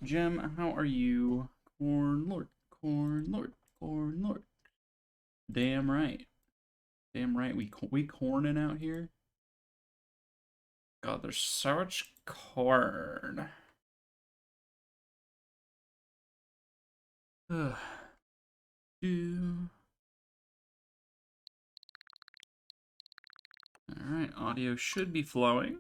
Gem, how are you? Corn Lord, Corn Lord, Corn Lord. Damn right. Damn right, we corning out here. God, there's so much corn. Ugh. Alright, audio should be flowing.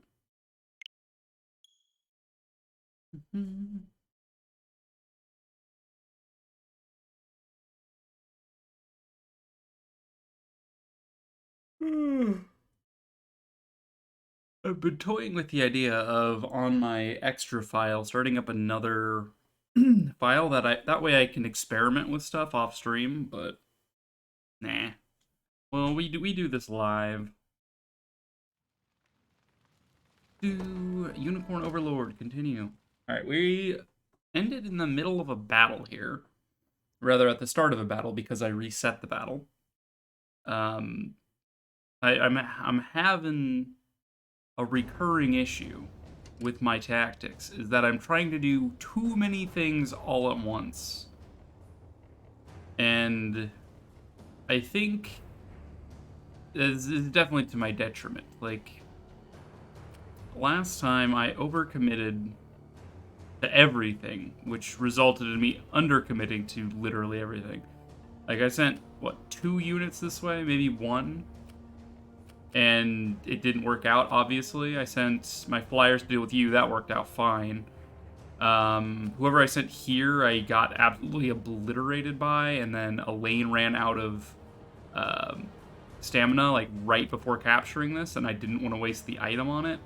I've been toying with the idea of on my extra file starting up another file that way I can experiment with stuff off stream, but nah. Well, we do this live. Do Unicorn Overlord continue. Alright, we ended in the middle of a battle here. Rather at the start of a battle because I reset the battle. I'm having a recurring issue with my tactics is that I'm trying to do too many things all at once. And I think this is definitely to my detriment. Like, last time I overcommitted to everything, which resulted in me undercommitting to literally everything. Like, I sent, what, 2 units this way? Maybe 1? And it didn't work out, obviously. I sent my flyers to deal with you. That worked out fine. Whoever I sent here, I got absolutely obliterated by, and then Elaine ran out of stamina, like, right before capturing this, and I didn't want to waste the item on it.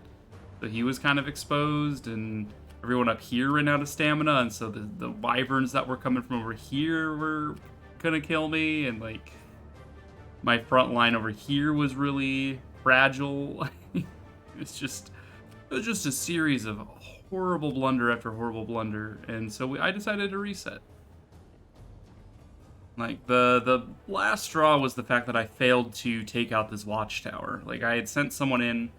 So he was kind of exposed, and everyone up here ran out of stamina, and so the wyverns that were coming from over here were gonna kill me, and, like, my front line over here was really fragile. it was just a series of horrible blunder after horrible blunder, and so I decided to reset. Like, the last straw was the fact that I failed to take out this watchtower. Like, I had sent someone in,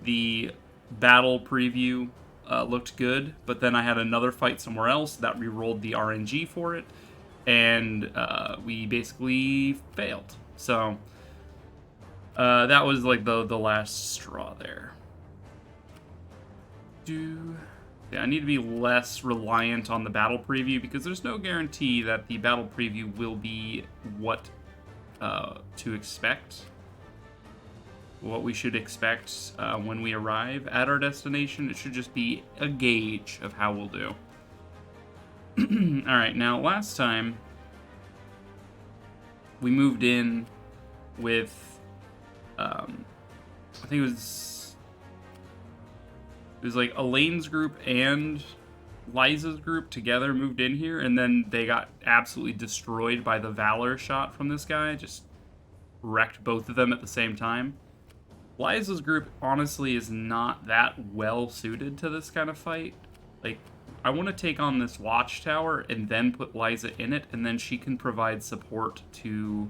the battle preview looked good, but then I had another fight somewhere else that re-rolled the RNG for it, and we basically failed. So that was like the last straw there. Yeah, I need to be less reliant on the battle preview because there's no guarantee that the battle preview will be what to expect. What we should expect when we arrive at our destination. It should just be a gauge of how we'll do. Alright, now last time we moved in with I think it was like Elaine's group and Liza's group together moved in here, and then they got absolutely destroyed by the Valor shot from this guy. Just wrecked both of them at the same time. Liza's group honestly is not that well suited to this kind of fight. Like, I want to take on this watchtower and then put Liza in it, and then she can provide support to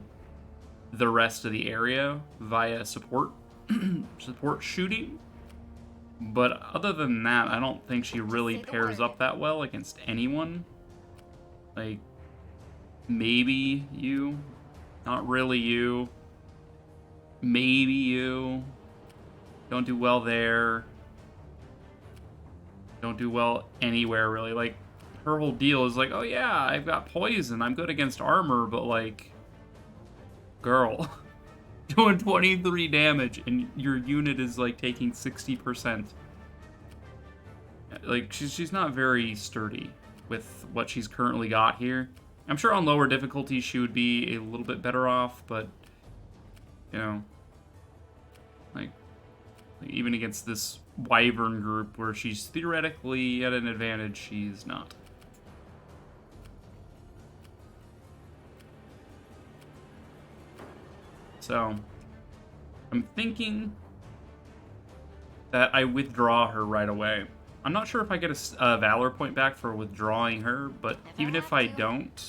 the rest of the area via support shooting. But other than that, I don't think she really pairs up that well against anyone. Like, maybe you, not really you, maybe you. Don't do well there. Don't do well anywhere, really. Like, her whole deal is like, oh yeah, I've got poison, I'm good against armor, but like, girl, doing 23 damage and your unit is like taking 60%. Like, she's not very sturdy with what she's currently got here. I'm sure on lower difficulties she would be a little bit better off, but, you know, like even against this wyvern group where she's theoretically at an advantage, she's not. So, I'm thinking that I withdraw her right away. I'm not sure if I get a Valor point back for withdrawing her, but even if I don't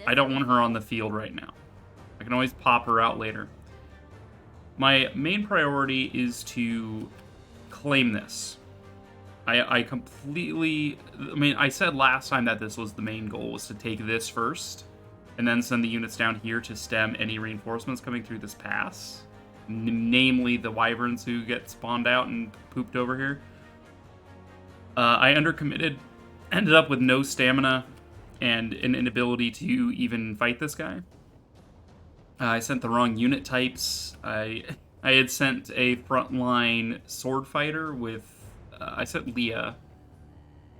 want her on the field right now. I can always pop her out later. My main priority is to claim this. I completely... I mean, I said last time that this was the main goal, was to take this first, and then send the units down here to stem any reinforcements coming through this pass. Namely, the wyverns who get spawned out and pooped over here. I undercommitted, ended up with no stamina, and an inability to even fight this guy. I sent the wrong unit types. I had sent a frontline sword fighter with... I sent Leah,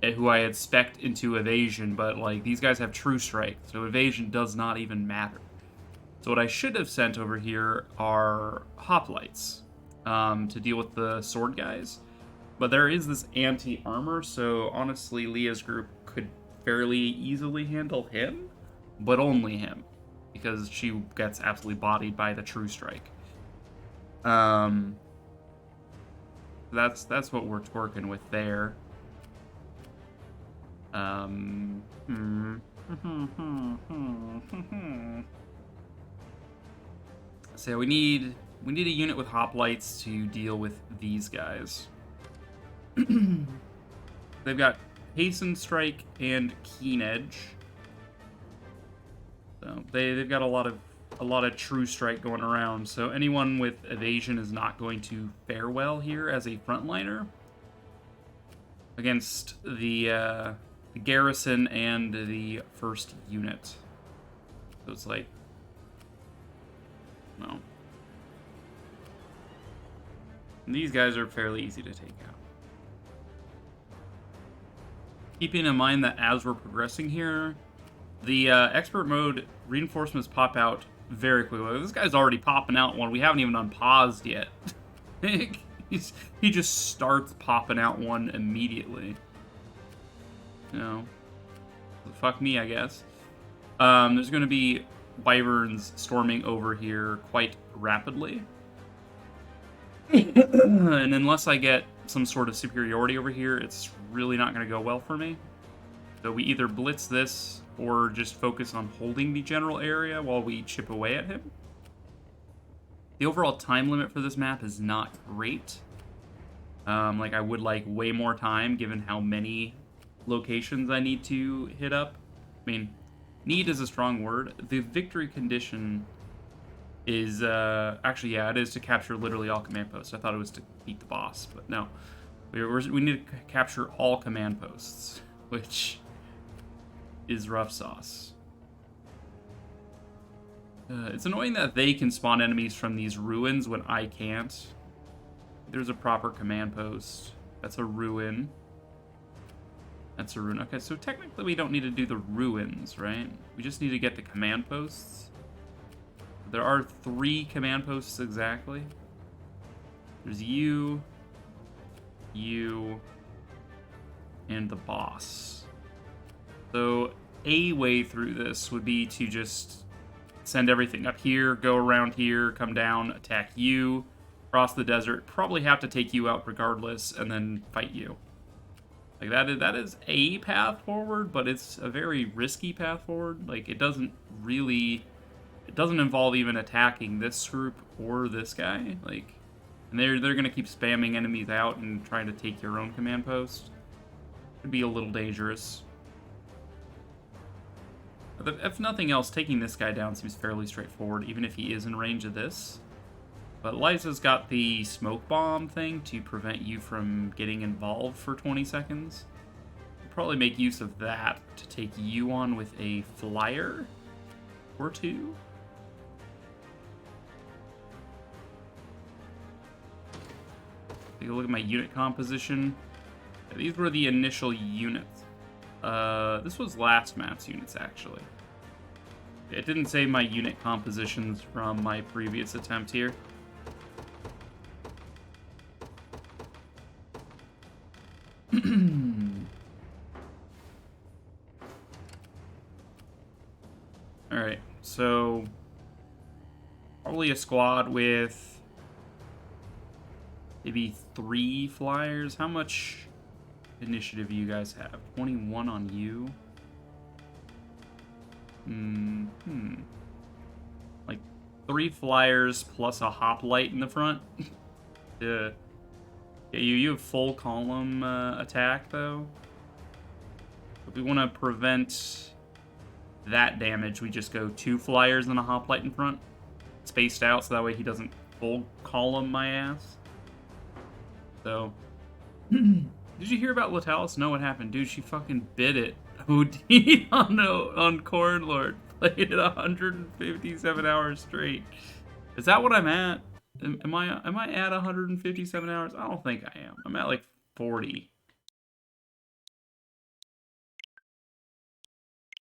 who I had spec'd into evasion, but like these guys have true strike, so evasion does not even matter. So what I should have sent over here are hoplites to deal with the sword guys. But there is this anti-armor, so honestly Leah's group could fairly easily handle him, but only him, because she gets absolutely bodied by the true strike. That's what we're working with there. So we need a unit with hoplites to deal with these guys. They've got hasten strike and keen edge. So they've got a lot of true strike going around, so anyone with evasion is not going to fare well here as a frontliner against the garrison and the first unit. So it's like, no. And these guys are fairly easy to take out. Keeping in mind that as we're progressing here, the expert mode reinforcements pop out very quickly. This guy's already popping out one. We haven't even unpaused yet. He just starts popping out one immediately. You know, fuck me, I guess. There's going to be wyverns storming over here quite rapidly. And unless I get some sort of superiority over here, it's really not going to go well for me. So we either blitz this or just focus on holding the general area while we chip away at him. The overall time limit for this map is not great. Like, I would like way more time given how many locations I need to hit up. I mean, need is a strong word. The victory condition is, actually, yeah, it is to capture literally all command posts. I thought it was to beat the boss, but no. We need to capture all command posts, which is rough sauce. It's annoying that they can spawn enemies from these ruins when I can't. There's a proper command post. That's a ruin. That's a ruin. Okay, so technically we don't need to do the ruins, right? We just need to get the command posts. There are 3 command posts exactly. There's you, and the boss. So a way through this would be to just send everything up here, go around here, come down, attack you, cross the desert, probably have to take you out regardless, and then fight you. Like, that is a path forward, but it's a very risky path forward. Like, it doesn't involve even attacking this group or this guy. Like, and they're gonna keep spamming enemies out and trying to take your own command post. Could be a little dangerous. But if nothing else, taking this guy down seems fairly straightforward, even if he is in range of this. But Liza's got the smoke bomb thing to prevent you from getting involved for 20 seconds. We'll probably make use of that to take you on with a flyer or 2. Take a look at my unit composition. These were the initial units. This was last map's units, actually. It didn't say my unit compositions from my previous attempt here. Alright, so probably a squad with maybe 3 flyers. How much initiative do you guys have? 21 on you. Like 3 flyers plus a hoplite in the front. Yeah, you have full column attack, though. If we want to prevent that damage, we just go 2 flyers and a hoplite in front. Spaced out, so that way he doesn't full column my ass. So... Did you hear about Latalis? No, what happened? Dude, she fucking bit it. OD on Corn Lord. Played it 157 hours straight. Is that what I'm at? Am I at 157 hours? I don't think I am. I'm at like 40.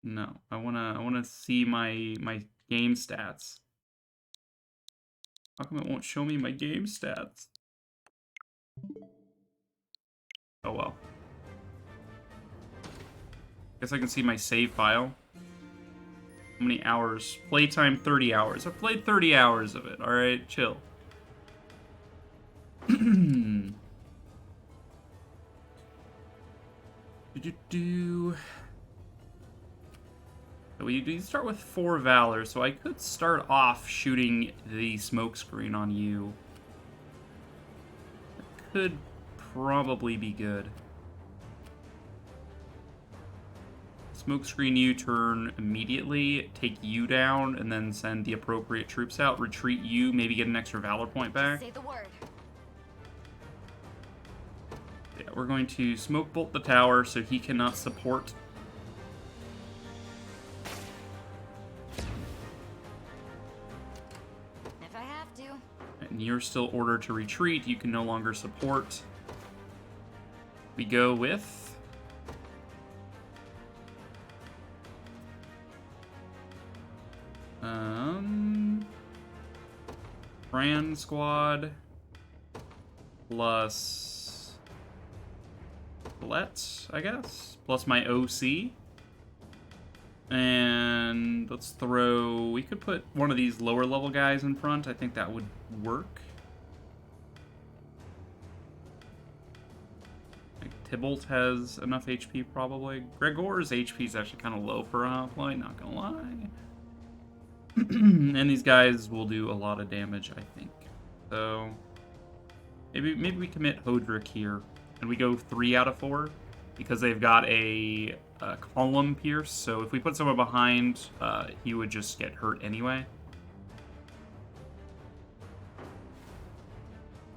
No, I wanna see my game stats. How come it won't show me my game stats? Oh well. Guess I can see my save file. How many hours? Playtime 30 hours. I've played 30 hours of it. Alright, chill. We start with 4 Valor, so I could start off shooting the smokescreen on you. That could probably be good. Smokescreen you, turn immediately, take you down, and then send the appropriate troops out. Retreat you, maybe get an extra Valor point back. Say the word. Yeah, we're going to smoke bolt the tower so he cannot support. If I have to. And you're still ordered to retreat. You can no longer support. We go with... Fran squad plus Let's, I guess, plus my OC. And let's throw, we could put one of these lower level guys in front. I think that would work. Like Tybalt has enough HP probably. Gregor's HP is actually kind of low for a hoplite, not gonna lie. And these guys will do a lot of damage, I think. So maybe we commit Hodrick here, and we go 3 out of 4 because they've got a column pierce. So if we put someone behind, he would just get hurt anyway.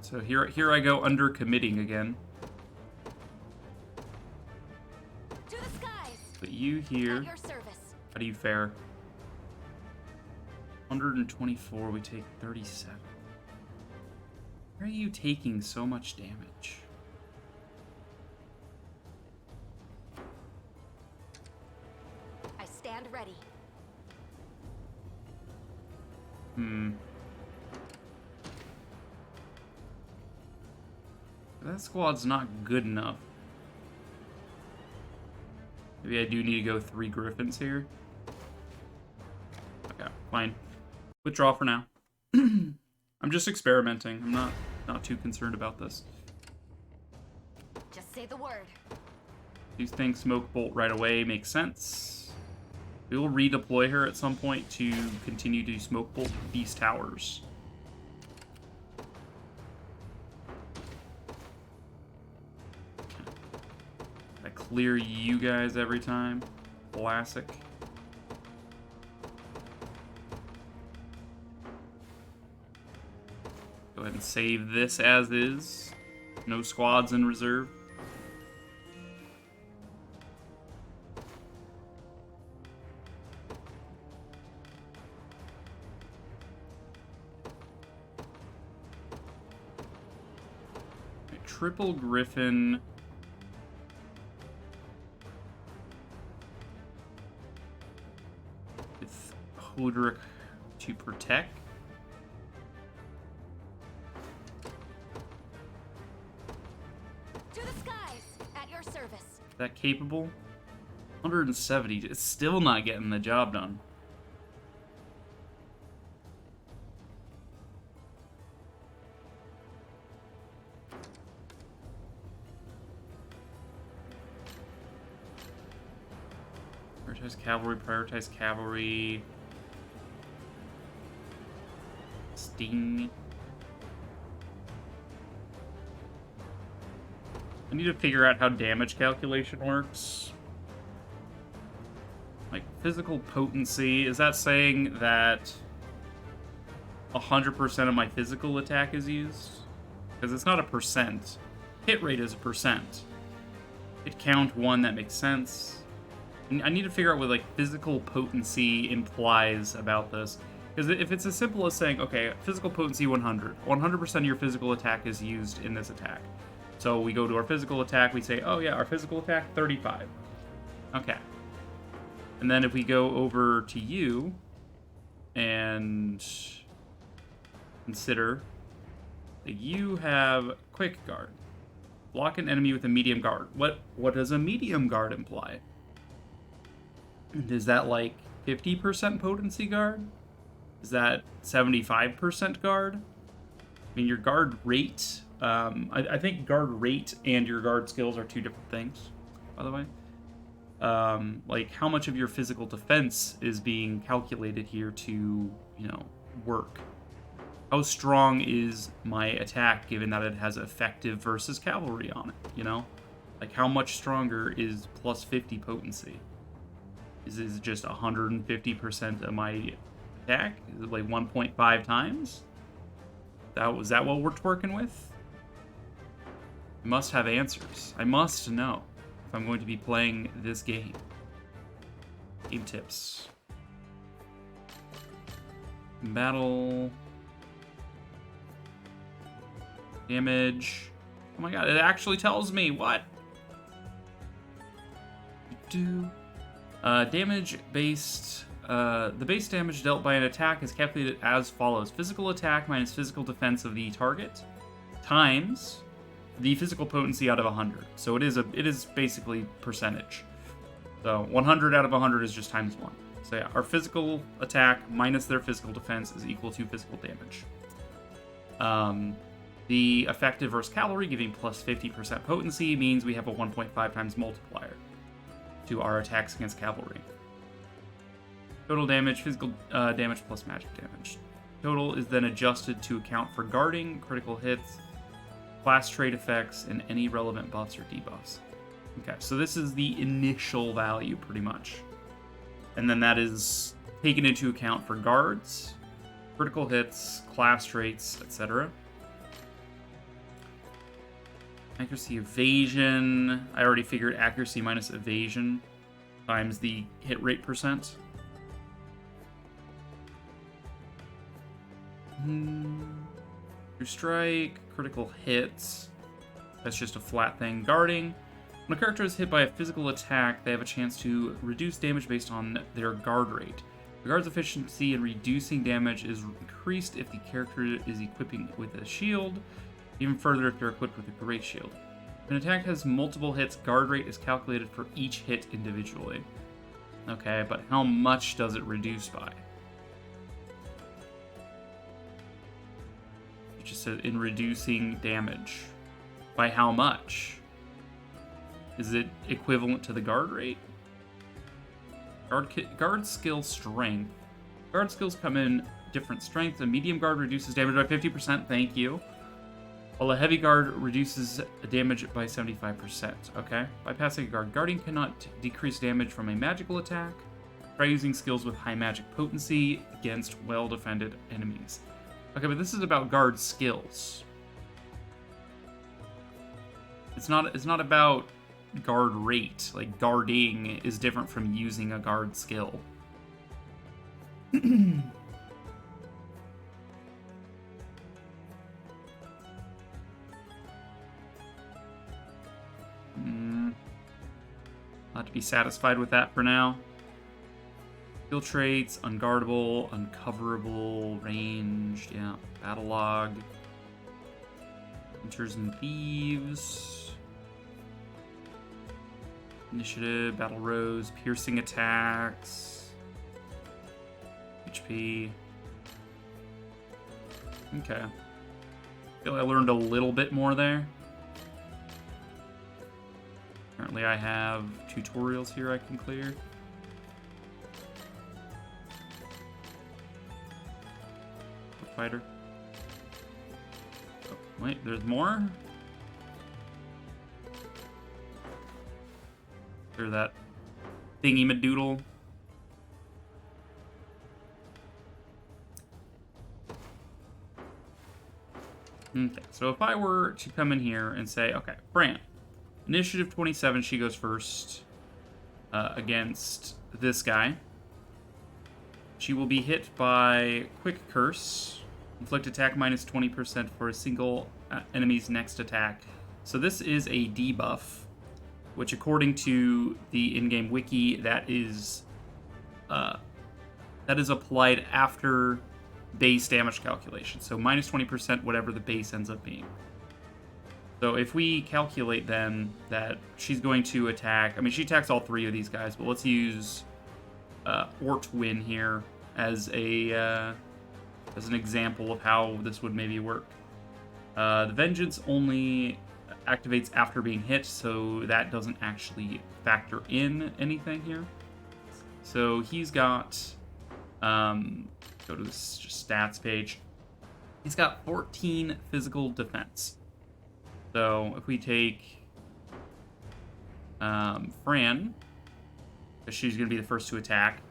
So here I go under committing again. To the skies. Put you here. At your service. How do you fare? 124, we take 37. Why are you taking so much damage? I stand ready. That squad's not good enough. Maybe I do need to go 3 Griffins here. Okay, fine. Withdraw for now. I'm just experimenting. I'm not too concerned about this. Just say the word. These things smoke bolt right away makes sense. We will redeploy her at some point to continue to smoke bolt these towers. I clear you guys every time. Classic. Go ahead and save this as is. No squads in reserve. Triple Griffin. With Hodrick to protect. To the skies, at your service. Is that capable? 170. It's still not getting the job done. Prioritize cavalry. Sting. I need to figure out how damage calculation works. Like, physical potency, is that saying that 100% of my physical attack is used? Because it's not a percent. Hit rate is a percent. Hit count 1, that makes sense. I need to figure out what, like, physical potency implies about this. Because if it's as simple as saying, okay, physical potency 100, 100% of your physical attack is used in this attack. So we go to our physical attack, we say, oh yeah, our physical attack, 35. Okay. And then if we go over to you and consider that you have quick guard. Block an enemy with a medium guard. What does a medium guard imply? Is that like 50% potency guard? Is that 75% guard? I mean, your guard rate, I think guard rate and your guard skills are two different things, by the way. Like, how much of your physical defense is being calculated here to, you know, work? How strong is my attack, given that it has effective versus cavalry on it, you know? Like, how much stronger is plus 50 potency? Is it just 150% of my attack? Is it like 1.5 times? Was that what we're working with? I must have answers. I must know if I'm going to be playing this game. Game tips. Battle. Damage. Oh my god, it actually tells me. What? Damage based. The base damage dealt by an attack is calculated as follows: physical attack minus physical defense of the target times the physical potency out of 100. So it is basically percentage. So 100 out of 100 is just times 1. So yeah, our physical attack minus their physical defense is equal to physical damage. The effective versus cavalry giving plus 50% potency means we have a 1.5 times multiplier to our attacks against cavalry. Total damage, physical damage plus magic damage. Total is then adjusted to account for guarding, critical hits, class trait effects, and any relevant buffs or debuffs. Okay, so this is the initial value, pretty much. And then that is taken into account for guards, critical hits, class traits, etc. Accuracy, evasion. I already figured accuracy minus evasion times the hit rate percent. Your strike, critical hits. That's just a flat thing. Guarding. When a character is hit by a physical attack, they have a chance to reduce damage based on their guard rate. The guard's efficiency in reducing damage is increased if the character is equipping with a shield. Even further if they're equipped with a great shield. If an attack has multiple hits, guard rate is calculated for each hit individually. Okay, but how much does it reduce by? It just says in reducing damage. By how much? Is it equivalent to the guard rate? Guard skill strength. Guard skills come in different strengths. A medium guard reduces damage by 50%, thank you. While a heavy guard reduces damage by 75%, okay? By passing a guard, guarding cannot decrease damage from a magical attack. Try using skills with high magic potency against well-defended enemies. Okay, but this is about guard skills. It's not about guard rate. Like, guarding is different from using a guard skill. Not to be satisfied with that for now. Skill traits, unguardable, uncoverable, ranged, yeah. Battle log. Hunters and thieves. Initiative, battle rose, piercing attacks. HP. Okay. I feel like I learned a little bit more there. Apparently I have tutorials here I can clear. Fighter. Oh, wait, there's more? Or that thingy-madoodle. Okay, so if I were to come in here and say, okay, Fran, initiative 27, she goes first against this guy. She will be hit by Quick Curse. Inflict attack minus 20% for a single enemy's next attack. So this is a debuff, which according to the in-game wiki, that is applied after base damage calculation. So minus 20% whatever the base ends up being. So if we calculate then that she's going to attack, I mean she attacks all three of these guys, but let's use Ortwin here as an example of how this would maybe work. The Vengeance only activates after being hit, so that doesn't actually factor in anything here. So he's got, go to this just stats page. He's got 14 physical defense. So if we take Fran, because she's going to be the first to attack.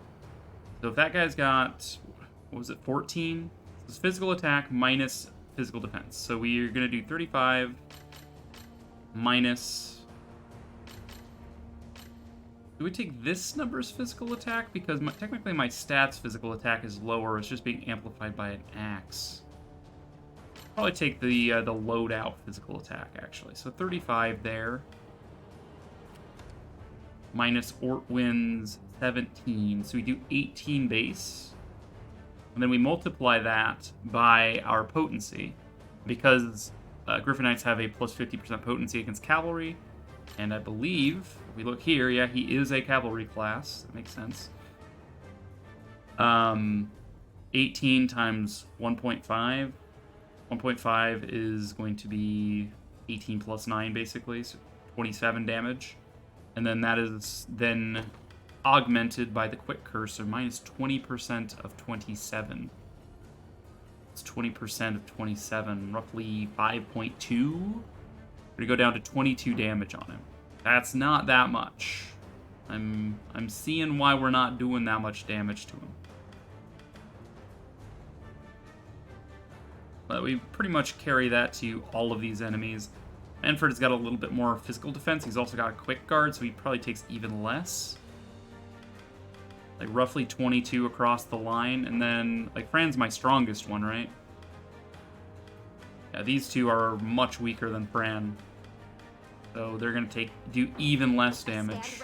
So if that guy's got, what was it, 14? It's physical attack minus physical defense. So we are going to do 35 minus... Do we take this number's physical attack? Because technically my stats physical attack is lower. It's just being amplified by an axe. Probably take the loadout physical attack, actually. So 35 there. Minus Ortwin's 17. So we do 18 base. And then we multiply that by our potency. Because Griffin Knights have a plus 50% potency against cavalry. And I believe, if we look here, yeah, he is a cavalry class. That makes sense. 18 times 1.5. 1.5 is going to be 18 plus 9, basically, so 27 damage. And then that is then augmented by the Quick Curse, so minus 20% of 27. It's 20% of 27, roughly 5.2. We're going to go down to 22 damage on him. That's not that much. I'm seeing why we're not doing that much damage to him. But we pretty much carry that to all of these enemies. Manfred has got a little bit more physical defense. He's also got a quick guard, so he probably takes even less. Like roughly 22 across the line. And then, like, Fran's my strongest one, right? Yeah, these two are much weaker than Fran. So they're going to do even less damage.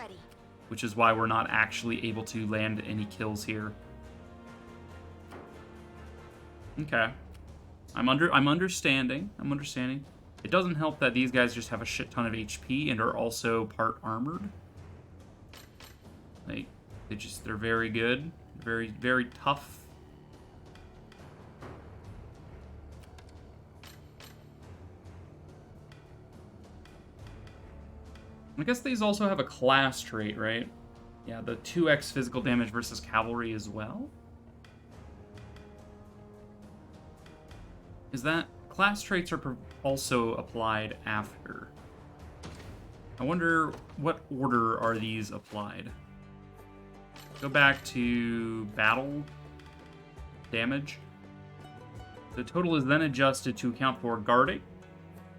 Which is why we're not actually able to land any kills here. Okay. I'm understanding. It doesn't help that these guys just have a shit ton of HP and are also part armored. Like, they're very good. Very, very tough. I guess these also have a class trait, right? Yeah, the 2x physical damage versus cavalry as well. Is that class traits are also applied after? I wonder what order are these applied? Go back to battle damage. The total is then adjusted to account for guarding,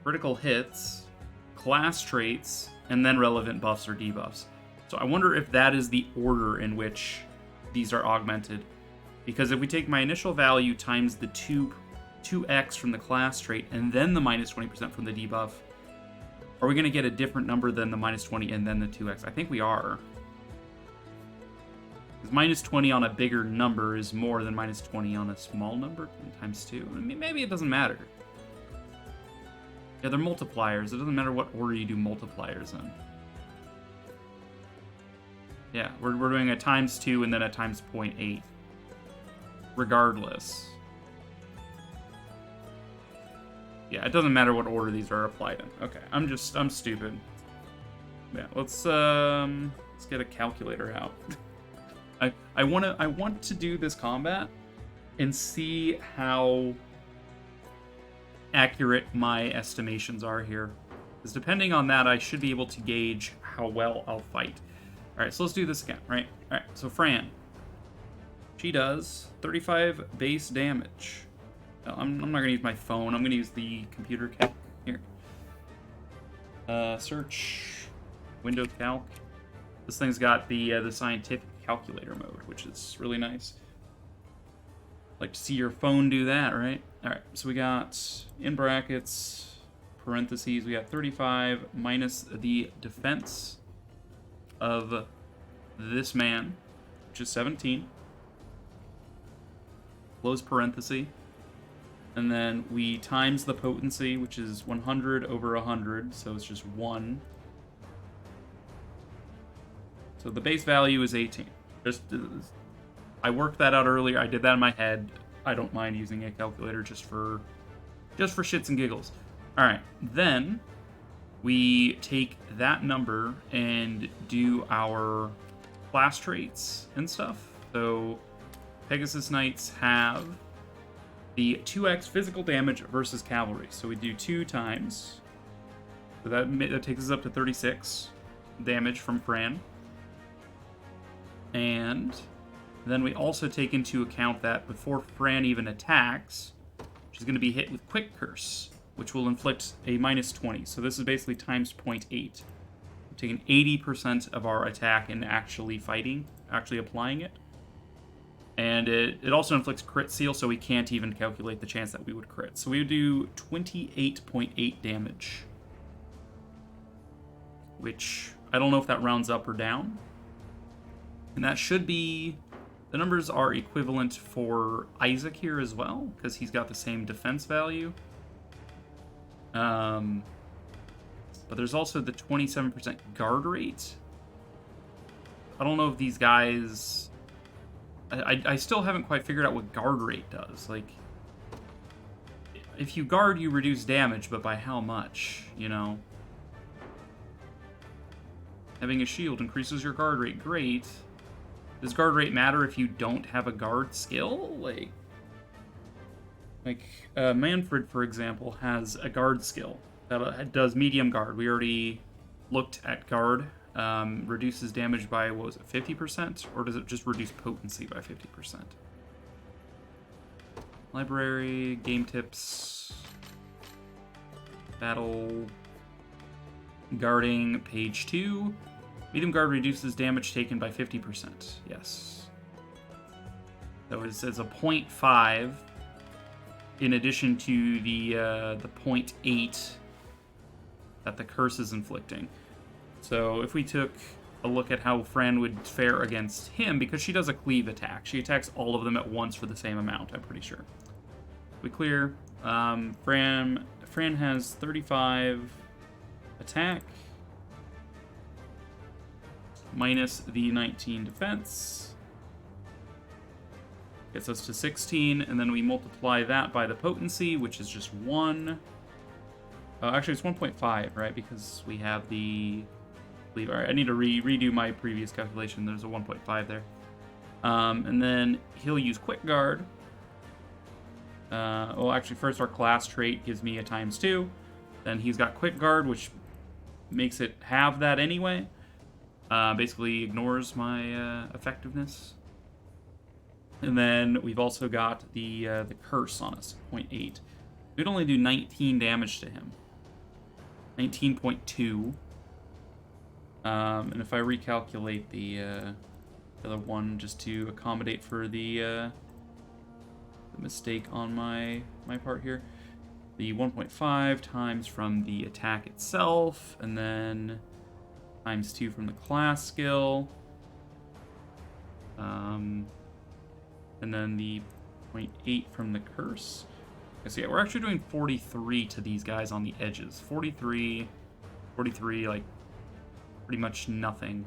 critical hits, class traits, and then relevant buffs or debuffs. So I wonder if that is the order in which these are augmented. Because if we take my initial value times the 2x from the class trait and then the minus 20% from the debuff, are we going to get a different number than the minus 20 and then the 2x? I think we are. Because minus 20 on a bigger number is more than minus 20 on a small number times 2. I mean, maybe it doesn't matter. Yeah, they're multipliers. It doesn't matter what order you do multipliers in. Yeah, we're doing a times 2 and then a times 0.8. Regardless. Yeah, it doesn't matter what order these are applied in. Okay, I'm stupid. Yeah, let's get a calculator out. I want to do this combat and see how accurate my estimations are here. Because depending on that, I should be able to gauge how well I'll fight. Alright, so let's do this again, right? Alright, so Fran. She does 35 base damage. No, I'm not going to use my phone. I'm going to use the computer calc here. Search. Windows Calc. This thing's got the scientific calculator mode, which is really nice. Like to see your phone do that, right? Alright, so we got, in brackets, parentheses, we got 35 minus the defense of this man, which is 17. Close parenthesis. And then we times the potency, which is 100 over 100, so it's just 1. So the base value is 18. I worked that out earlier. I did that in my head. I don't mind using a calculator just for shits and giggles. All right, then we take that number and do our class traits and stuff. So Pegasus Knights have the 2x physical damage versus cavalry. So we do 2 times. So that takes us up to 36 damage from Fran. And then we also take into account that before Fran even attacks, she's going to be hit with Quick Curse, which will inflict a minus 20. So this is basically times 0.8. We're taking 80% of our attack and actually fighting, actually applying it. And it also inflicts crit seal, so we can't even calculate the chance that we would crit. So we would do 28.8 damage. Which, I don't know if that rounds up or down. And that should be... The numbers are equivalent for Isaac here as well, because he's got the same defense value. But there's also the 27% guard rate. I don't know if these guys... I still haven't quite figured out what guard rate does. Like, if you guard, you reduce damage, but by how much, you know? Having a shield increases your guard rate. Great. Does guard rate matter if you don't have a guard skill? Like Manfred, for example, has a guard skill that does medium guard. We already looked at guard. Reduces damage by, what was it, 50%? Or does it just reduce potency by 50%? Library, game tips, battle, guarding, page 2. Medium guard reduces damage taken by 50%. Yes. So it's a 0.5 in addition to the 0.8 that the curse is inflicting. So if we took a look at how Fran would fare against him, because she does a cleave attack. She attacks all of them at once for the same amount, I'm pretty sure. We clear. Fran has 35 attack. Minus the 19 defense. Gets us to 16, and then we multiply that by the potency, which is just 1. Actually, it's 1.5, right? Because we have the... All right, I need to redo my previous calculation. There's a 1.5 there. And then he'll use Quick Guard. Well, actually, first our class trait gives me a ×2. Then he's got Quick Guard, which makes it have that anyway. Basically ignores my effectiveness. And then we've also got the curse on us, 0.8. We'd only do 19 damage to him. 19.2. And if I recalculate the other one just to accommodate for the mistake on my part here, the 1.5 times from the attack itself, and then ×2 from the class skill, and then the 0.8 from the curse. Okay, so yeah, we're actually doing 43 to these guys on the edges. 43, like pretty much nothing.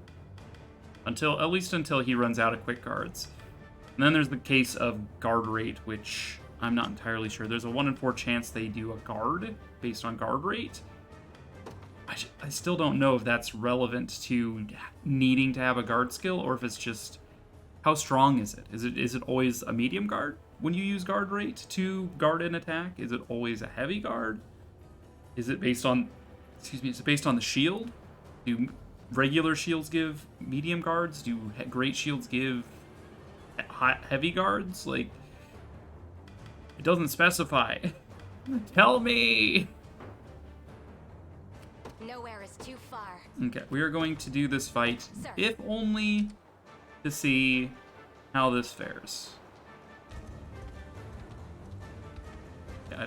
At least until he runs out of quick guards. And then there's the case of guard rate, which I'm not entirely sure. There's a 1 in 4 chance they do a guard based on guard rate. I still don't know if that's relevant to needing to have a guard skill, or if it's just how strong is it? Is it always a medium guard when you use guard rate to guard an attack? Is it always a heavy guard? Is it based on, is it based on the shield? regular shields give medium guards? Do great shields give heavy guards? Like, it doesn't specify. Tell me! Nowhere is too far. Okay, we are going to do this fight, Sir. if only to see how this fares. Yeah,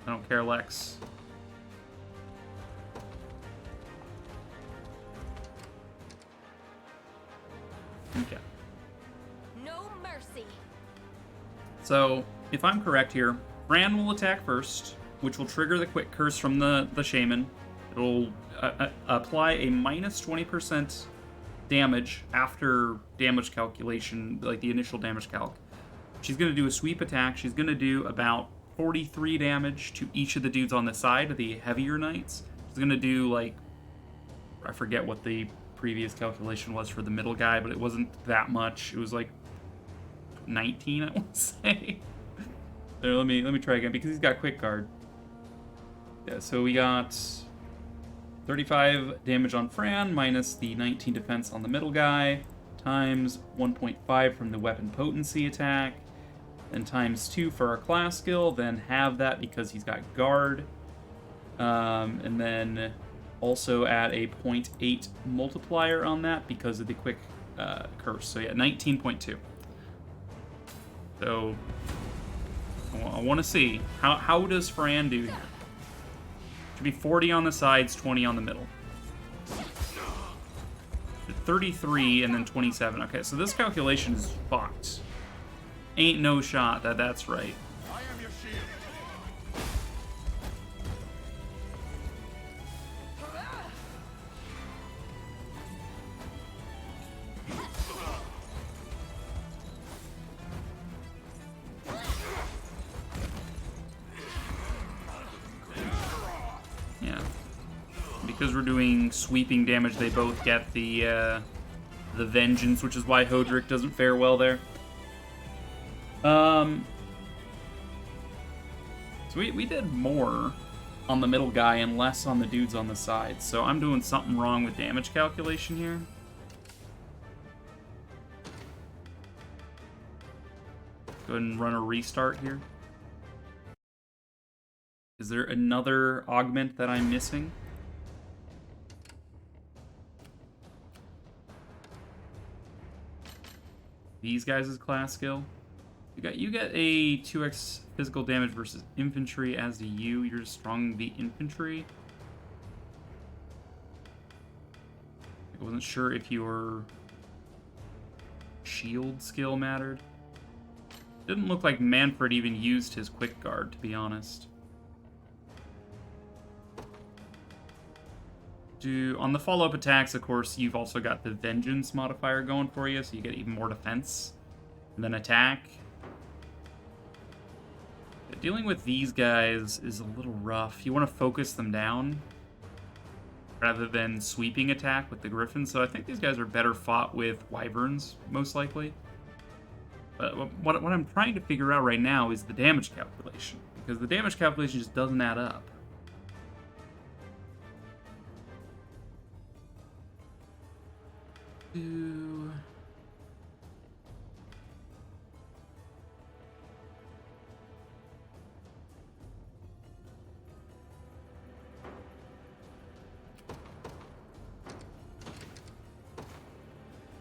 I don't care, Lex. Okay. No mercy. So, if I'm correct here, Fran will attack first, which will trigger the quick curse from the shaman. It'll apply a minus 20% damage after damage calculation, like the initial damage calc. She's going to do a sweep attack. She's going to do about 43 damage to each of the dudes on the side, the heavier knights. She's going to do, like, I forget what the previous calculation was for the middle guy, but it wasn't that much. It was like 19, I want to say. There, let me try again, because he's got quick guard. Yeah, so we got 35 damage on Fran, minus the 19 defense on the middle guy, times 1.5 from the weapon potency attack, then times 2 for our class skill, then halve that because he's got guard, and then also add a 0.8 multiplier on that because of the quick curse. So yeah, 19.2. So I want to see how does Fran do here. Should be 40 on the sides, 20 on the middle. 33 and then 27. Okay, so this calculation is fucked. Ain't no shot that that's right. I am your shield. Yeah. Because we're doing sweeping damage, they both get the vengeance, which is why Hodrick doesn't fare well there. So we did more on the middle guy and less on the dudes on the side. So I'm doing something wrong with damage calculation here. Go ahead and run a restart here. Is there another augment that I'm missing? These guys' class skill. You get a 2x physical damage versus infantry, as do you. You're just strong the infantry. I wasn't sure if your shield skill mattered. Didn't look like Manfred even used his quick guard, to be honest. On the follow-up attacks, of course, you've also got the Vengeance modifier going for you, so you get even more defense. And then attack. Dealing with these guys is a little rough. You want to focus them down rather than sweeping attack with the Griffins, so I think these guys are better fought with Wyverns, most likely. But what I'm trying to figure out right now is the damage calculation, because the damage calculation just doesn't add up.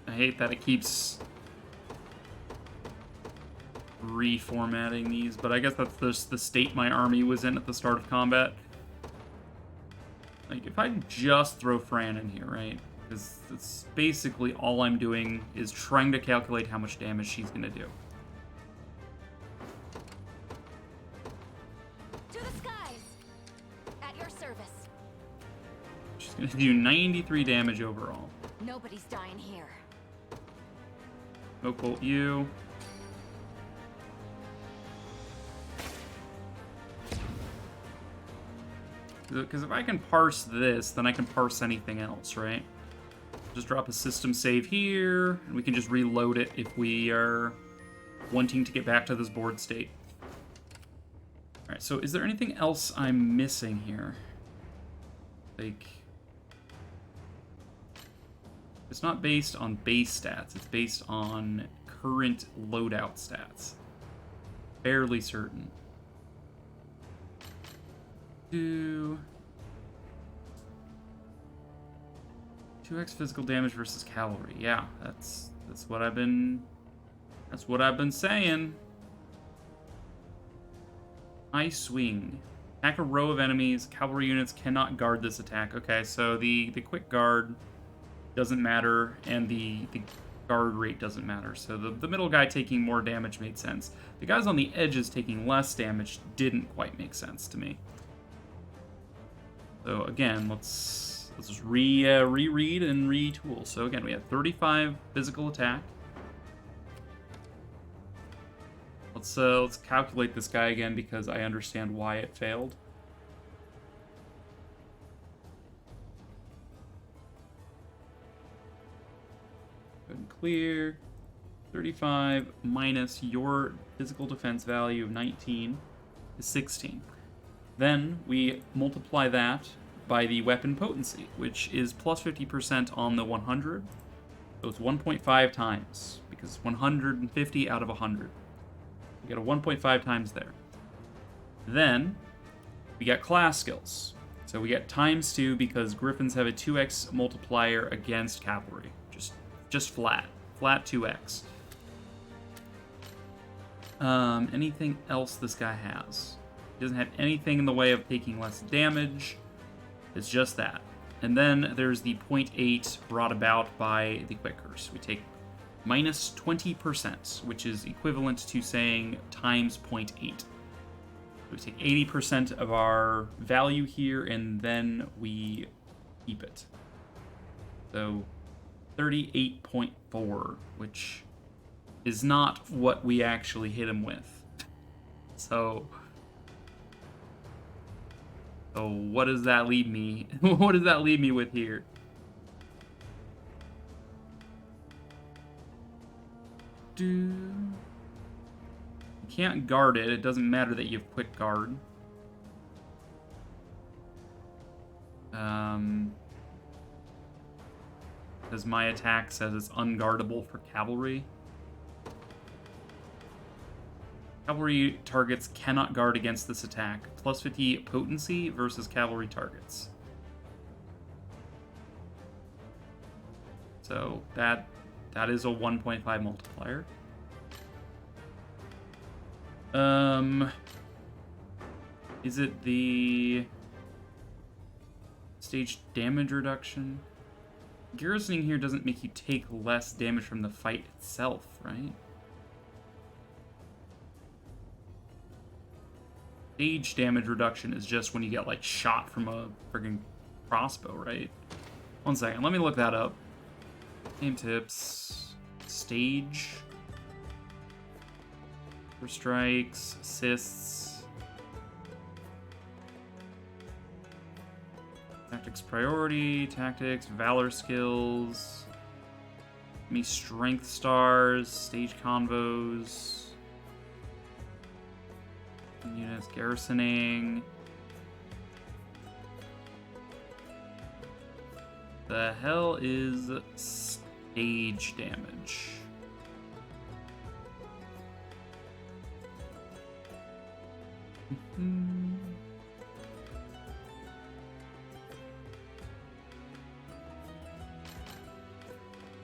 I hate that it keeps reformatting these, but I guess that's just the state my army was in at the start of combat. Like, if I just throw Fran in here, right? Because it's basically all I'm doing is trying to calculate how much damage she's going to do. To the skies! At your service. She's going to do 93 damage overall. Nobody's dying here. Smoke bolt you. Because if I can parse this, then I can parse anything else, right? Just drop a system save here, and we can just reload it if we are wanting to get back to this board state. Alright, so is there anything else I'm missing here? Like, It's not based on base stats. It's based on current loadout stats. Fairly certain. 2x physical damage versus cavalry. Yeah, that's what I've been saying. High swing. Attack a row of enemies. Cavalry units cannot guard this attack. Okay, so the quick guard doesn't matter, and the guard rate doesn't matter. So the middle guy taking more damage made sense. The guys on the edges taking less damage didn't quite make sense to me. So again, let's just reread and retool. So again, we have 35 physical attack. Let's calculate this guy again because I understand why it failed. Good and clear. 35 minus your physical defense value of 19 is 16. Then we multiply that by the weapon potency, which is plus 50% on the 100. So it's 1.5 times, because 150 out of 100. We get a 1.5 times there. Then we get class skills. So we get ×2 because Griffins have a 2x multiplier against cavalry. Just flat 2x. Anything else this guy has? He doesn't have anything in the way of taking less damage. It's just that. And then there's the 0.8 brought about by the quick curse. We take minus 20%, which is equivalent to saying times 0.8. We take 80% of our value here, and then we keep it. So 38.4, which is not what we actually hit him with. So what does that leave me? What does that leave me with here? You can't guard it. It doesn't matter that you have quick guard. Because my attack says it's unguardable for cavalry. Cavalry targets cannot guard against this attack. Plus 50 potency versus cavalry targets. So that is a 1.5 multiplier. Is it the stage damage reduction? Garrisoning here doesn't make you take less damage from the fight itself, right? Stage damage reduction is just when you get, like, shot from a friggin' crossbow, right? One second, let me look that up. Game tips. Stage. For strikes, assists. Tactics priority, tactics, valor skills. Me strength stars, stage convos. Units garrisoning. The hell is stage damage?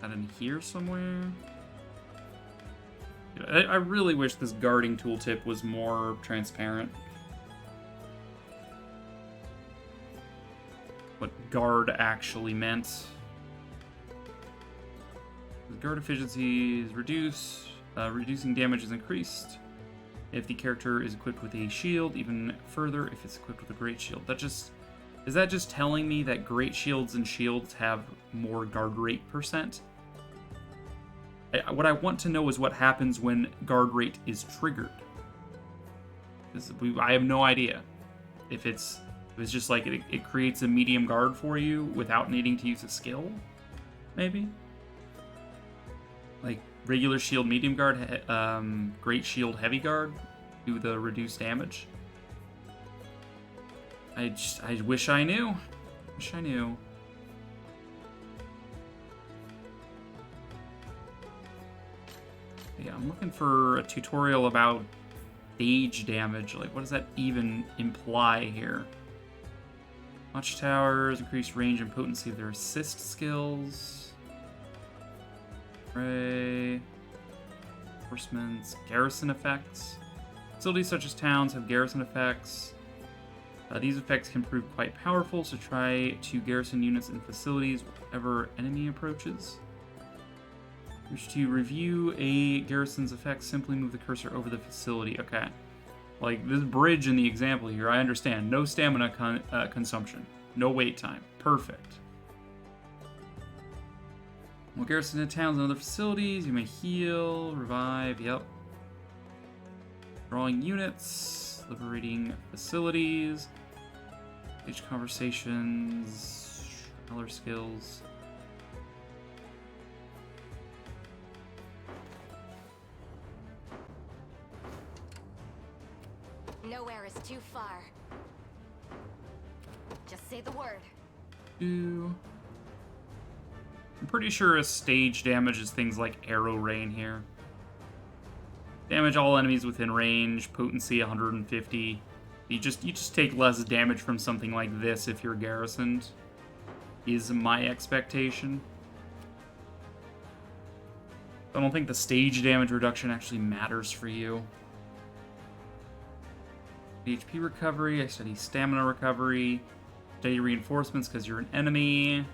That in here somewhere? I really wish this guarding tooltip was more transparent. What guard actually meant. The guard efficiency is reduced. Reducing damage is increased if the character is equipped with a shield. Even further if it's equipped with a great shield. Is that just telling me that great shields and shields have more guard rate percent? What I want to know is what happens when guard rate is triggered. I have no idea. If it's just like it creates a medium guard for you without needing to use a skill, maybe? Like regular shield, medium guard, great shield, heavy guard, do the reduced damage. I wish I knew. Wish I knew. Yeah, I'm looking for a tutorial about stage damage. Like, what does that even imply here? Watchtowers increase range and potency of their assist skills. Ray. Reinforcements. Garrison effects. Facilities such as towns have garrison effects. These effects can prove quite powerful, so try to garrison units and facilities wherever enemy approaches. Wish to review a garrison's effects, simply move the cursor over the facility. Okay. Like, this bridge in the example here, I understand. No stamina consumption. No wait time. Perfect. Well, garrison in towns and other facilities. You may heal, revive, yep. Drawing units, liberating facilities, stage conversations, other skills. Nowhere is too far. Just say the word. I'm pretty sure a stage damages things like arrow rain here. Damage all enemies within range, potency 150. You just take less damage from something like this if you're garrisoned, is my expectation. I don't think the stage damage reduction actually matters for you. HP recovery, I study stamina recovery, steady reinforcements because you're an enemy.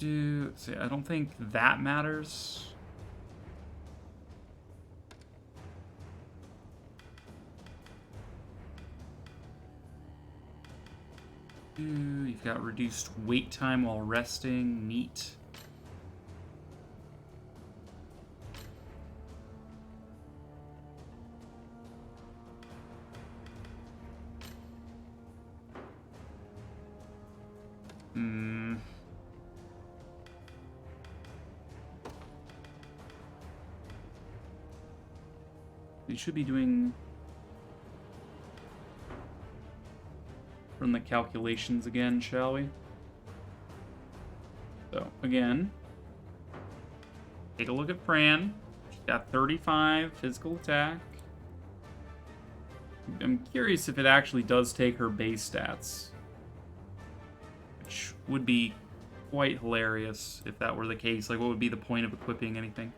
See, I don't think that matters. You've got reduced wait time while resting. Neat. We should be doing... run the calculations again, shall we? So, again, take a look at Fran. She's got 35 physical attack. I'm curious if it actually does take her base stats, which would be quite hilarious if that were the case. Like, what would be the point of equipping anything?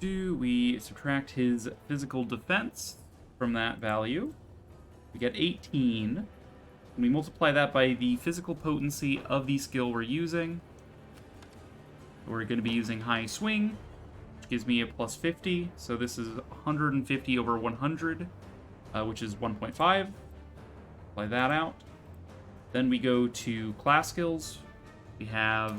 Do we subtract his physical defense from that value? We get 18. And we multiply that by the physical potency of the skill we're using. We're going to be using high swing, which gives me a plus 50. So this is 150 over 100, which is 1.5. Apply that out. Then we go to class skills. We have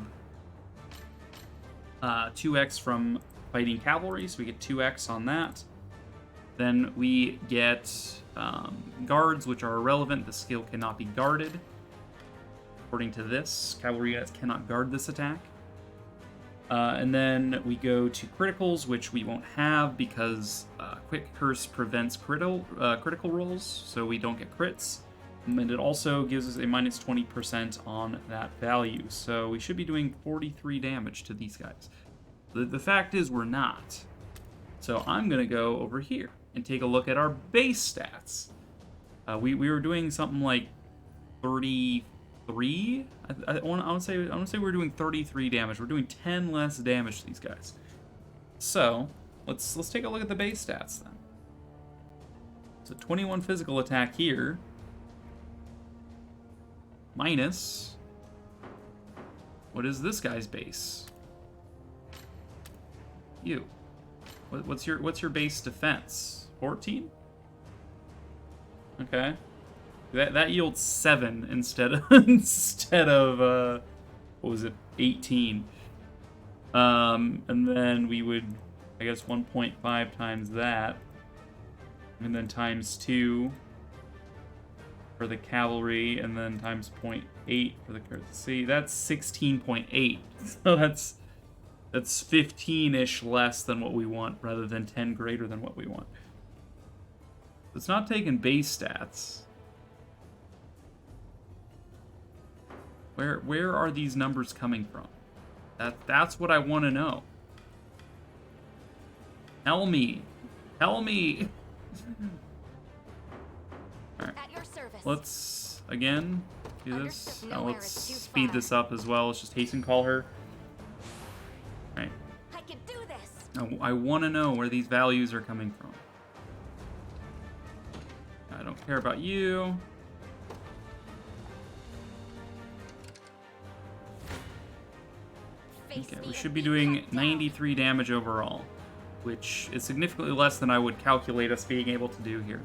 2x from fighting cavalry, so we get 2x on that. Then we get guards, which are irrelevant. The skill cannot be guarded. According to this, cavalry units cannot guard this attack. And then we go to criticals, which we won't have because Quick Curse prevents critical rolls, so we don't get crits. And it also gives us a minus 20% on that value. So we should be doing 43 damage to these guys. The fact is we're not. So I'm going to go over here and take a look at our base stats. We were doing something like 33. I want to say we're doing 33 damage. We're doing 10 less damage to these guys. So let's take a look at the base stats then. So 21 physical attack here, minus what is this guy's base? You. What's your base defense? 14? Okay. That yields 7 instead of what was it? 18. And then we would, I guess, 1.5 times that, and then times 2 for the cavalry, and then times 0.8 for the courtesy. That's 16.8. So that's 15-ish less than what we want, rather than 10 greater than what we want. It's not taking base stats. Where are these numbers coming from? That's what I want to know. Tell me. Tell me. Alright. At your service. Let's, again, do this. Understood. Now Nowhere let's is too speed far. this up as well. Let's just hasten call her. Alright. I can do this. I want to know where these values are coming from. I don't care about you. Face Okay, me we and should be be doing cut down. 93 damage overall, which is significantly less than I would calculate us being able to do here.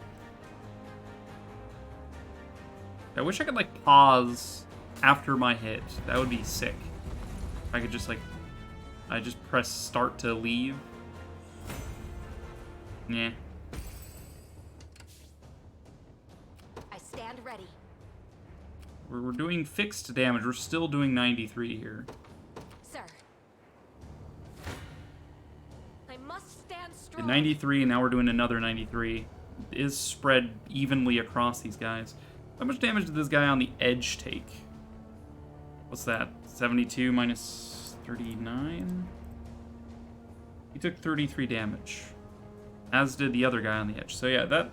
I wish I could, like, pause after my hit. That would be sick. If I could just, like, I just press start to leave. Yeah. I stand ready. We're doing fixed damage. We're still doing 93 here. Sir. I must stand Did strong. 93, and now we're doing another 93. It is spread evenly across these guys. How much damage did this guy on the edge take? What's that? 72 minus 39? He took 33 damage. As did the other guy on the edge. So yeah, that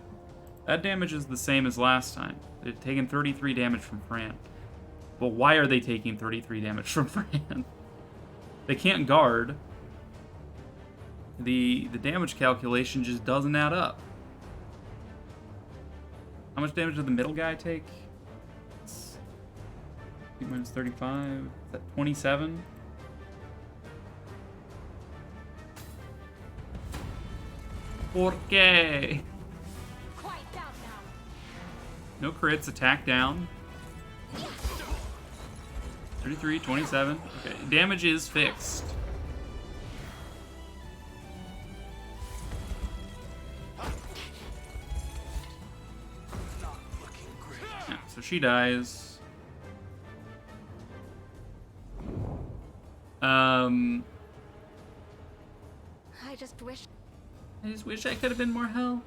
damage is the same as last time. They're taking 33 damage from Fran. But why are they taking 33 damage from Fran? They can't guard. The damage calculation just doesn't add up. How much damage did the middle guy take? Minus 35. Is that 27? ¿Por qué? Quiet down now. No crits, attack down. 33, 27. Okay, damage is fixed. Yeah, so she dies. I just wish I could have been more help.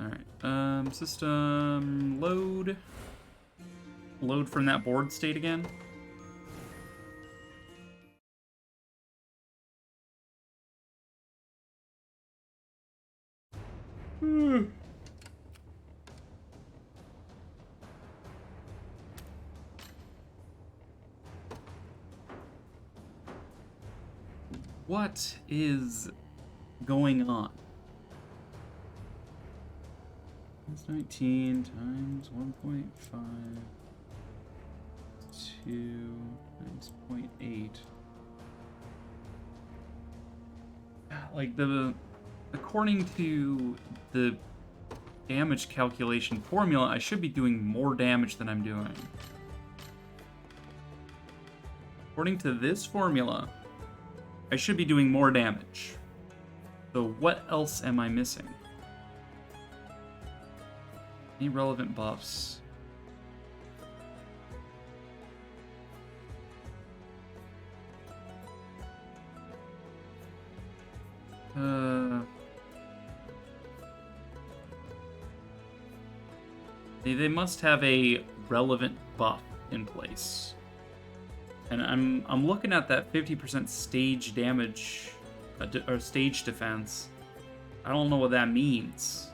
Alright, system load. Load from that board state again. What is going on? That's 19 times 1.5 2 times 0.8. Like according to the damage calculation formula, I should be doing more damage than I'm doing. According to this formula, I should be doing more damage. So what else am I missing? Any relevant buffs? They must have a relevant buff in place. And I'm looking at that 50% stage damage or stage defense. I don't know what that means.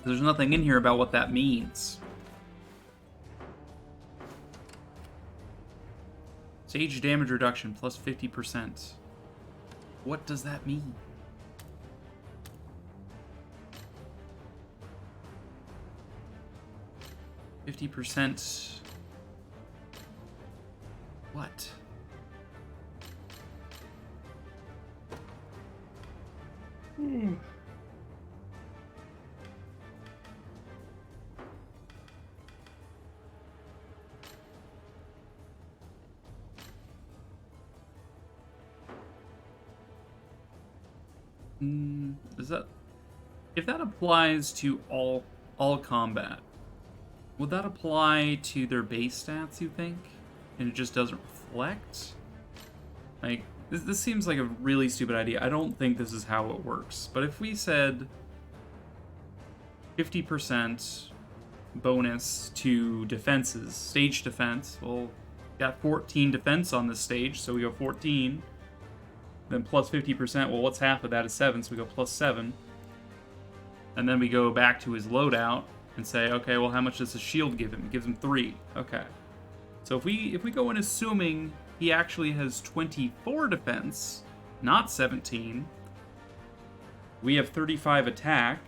There's nothing in here about what that means. Stage damage reduction plus 50%. What does that mean? %. What? Does that, if that applies to all combat, would that apply to their base stats, you think? And it just doesn't reflect? Like, this seems like a really stupid idea. I don't think this is how it works. But if we said 50% bonus to defenses. Stage defense. Well, got 14 defense on this stage, so we go 14. Then plus 50%. Well, what's half of that is 7, so we go plus 7. And then we go back to his loadout and say, okay, well, how much does his shield give him? It gives him 3. Okay. So if we go in assuming he actually has 24 defense, not 17, we have 35 attack,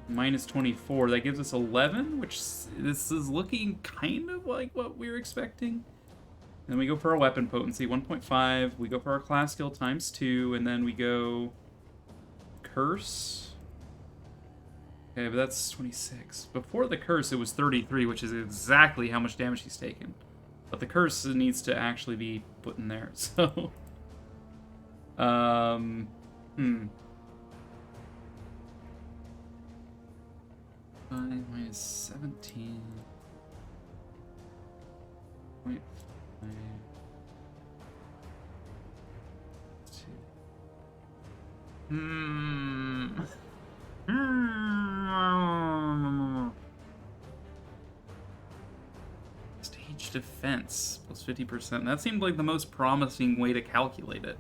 minus 24. That gives us 11, which this is looking kind of like what we were expecting. Then we go for our weapon potency, 1.5. We go for our class skill times 2, and then we go curse. Okay, but that's 26. Before the curse, it was 33, which is exactly how much damage he's taken. But the curse needs to actually be put in there, so... 5 minus 17... 0.5... 2... Stage defense plus 50%. That seemed like the most promising way to calculate it.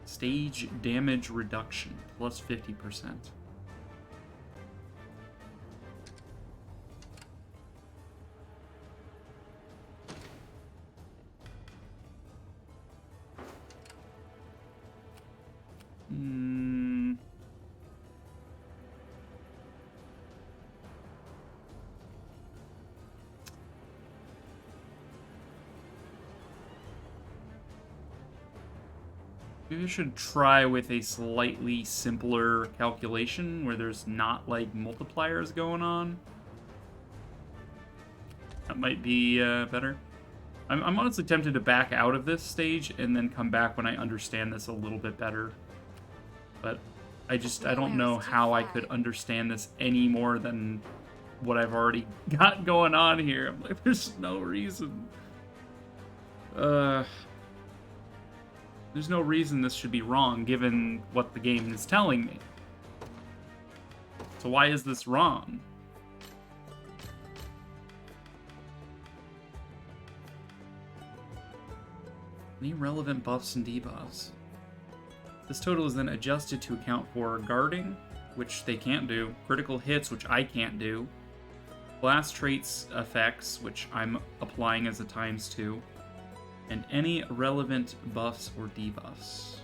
Stage damage reduction plus 50%. Maybe I should try with a slightly simpler calculation where there's not like multipliers going on. That might be better. I'm honestly tempted to back out of this stage and then come back when I understand this a little bit better. But I don't know how I could understand this any more than what I've already got going on here. I'm like, there's no reason. There's no reason this should be wrong, given what the game is telling me. So why is this wrong? Any relevant buffs and debuffs? This total is then adjusted to account for guarding, which they can't do, critical hits, which I can't do, class traits effects, which I'm applying as a ×2, and any relevant buffs or debuffs.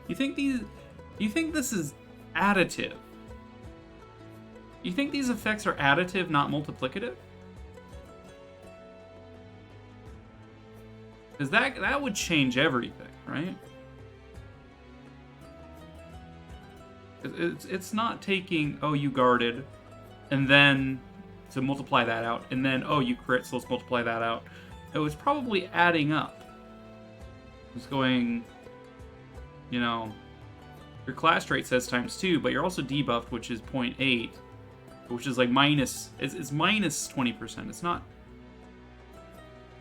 You think this is additive? You think these effects are additive, not multiplicative? Because that would change everything, right? It's not taking, oh, you guarded, and then to multiply that out, and then, oh, you crit, so let's multiply that out. It was probably adding up. It's going, you know, your class trait says ×2, but you're also debuffed, which is 0.8, which is like it's minus 20%. It's not.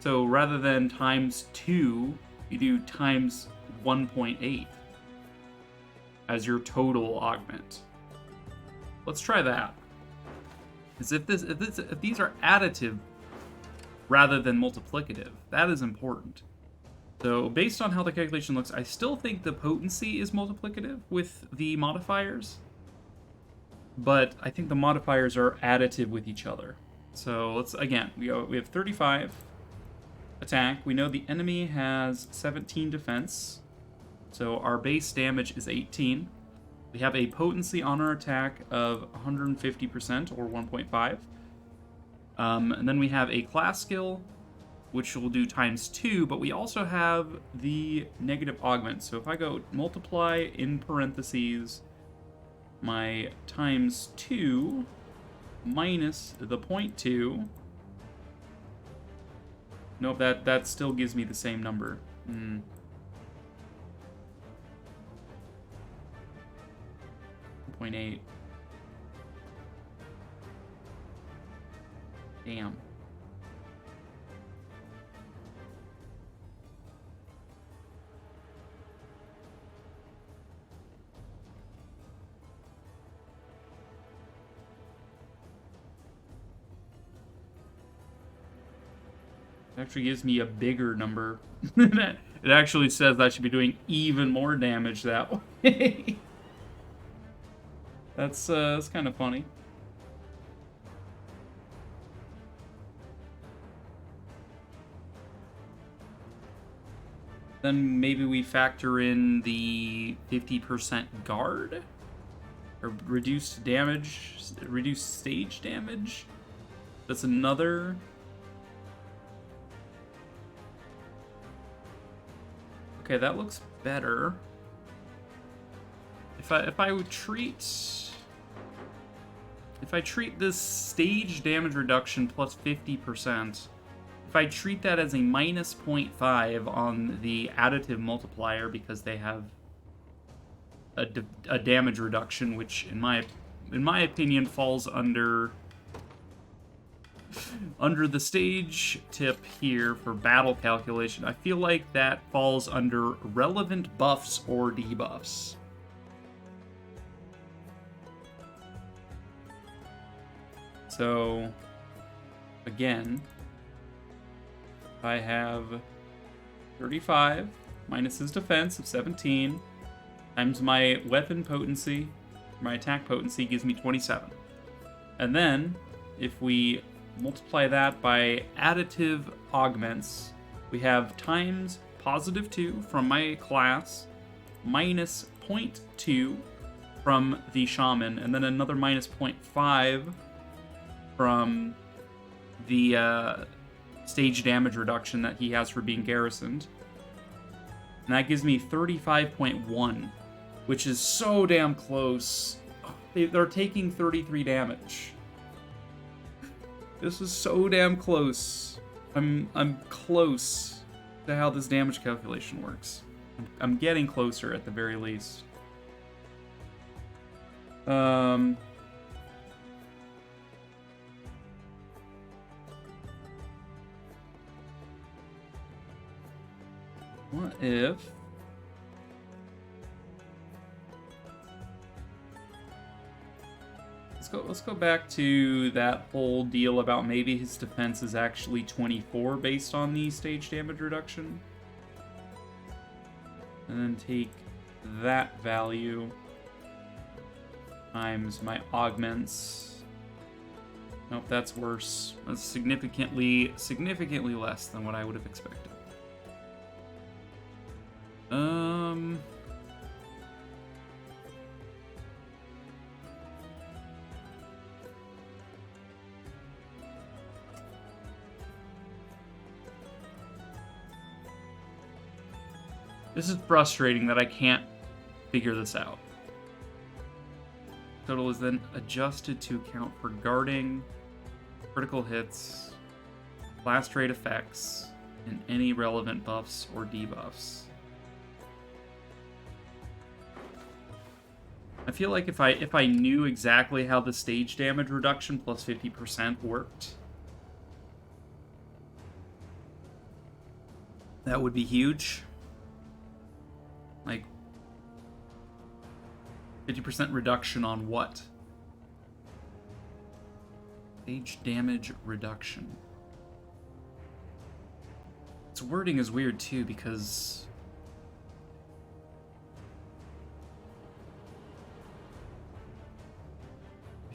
So rather than ×2, you do times 1.8 as your total augment. Let's try that. As if these are additive rather than multiplicative. That is important. So based on how the calculation looks, I still think the potency is multiplicative with the modifiers, but I think the modifiers are additive with each other. So let's, again, we have 35 attack. We know the enemy has 17 defense, so our base damage is 18. We have a potency on our attack of 150%, or 1.5. And then we have a class skill, which will do ×2, but we also have the negative augment. So if I go multiply in parentheses my ×2 minus the 0.2, nope, that still gives me the same number. 0.8. Damn. It actually gives me a bigger number. It actually says I should be doing even more damage that way. That's kind of funny. Then maybe we factor in the 50% guard? Or reduced damage, reduced stage damage? That's another... Okay, that looks better. If I would treat... If I treat this stage damage reduction plus 50%, if I treat that as a minus 0.5 on the additive multiplier because they have a damage reduction, which in my opinion falls under the stage tip here for battle calculation, I feel like that falls under relevant buffs or debuffs. So, again, I have 35 minus his defense of 17 times my weapon potency, my attack potency gives me 27. And then, if we multiply that by additive augments, we have times positive 2 from my class, minus 0.2 from the shaman, and then another minus 0.5 from the stage damage reduction that he has for being garrisoned. And that gives me 35.1, which is so damn close. They're taking 33 damage. This is so damn close. I'm close to how this damage calculation works. I'm getting closer at the very least. What if... Let's go back to that whole deal about maybe his defense is actually 24 based on the stage damage reduction. And then take that value times my augments. Nope, that's worse. That's significantly less than what I would have expected. This is frustrating that I can't figure this out. Total is then adjusted to account for guarding, critical hits, blast rate effects, and any relevant buffs or debuffs. I feel like if I knew exactly how the stage damage reduction plus 50% worked, that would be huge. Like, 50% reduction on what? Stage damage reduction. Its wording is weird too, because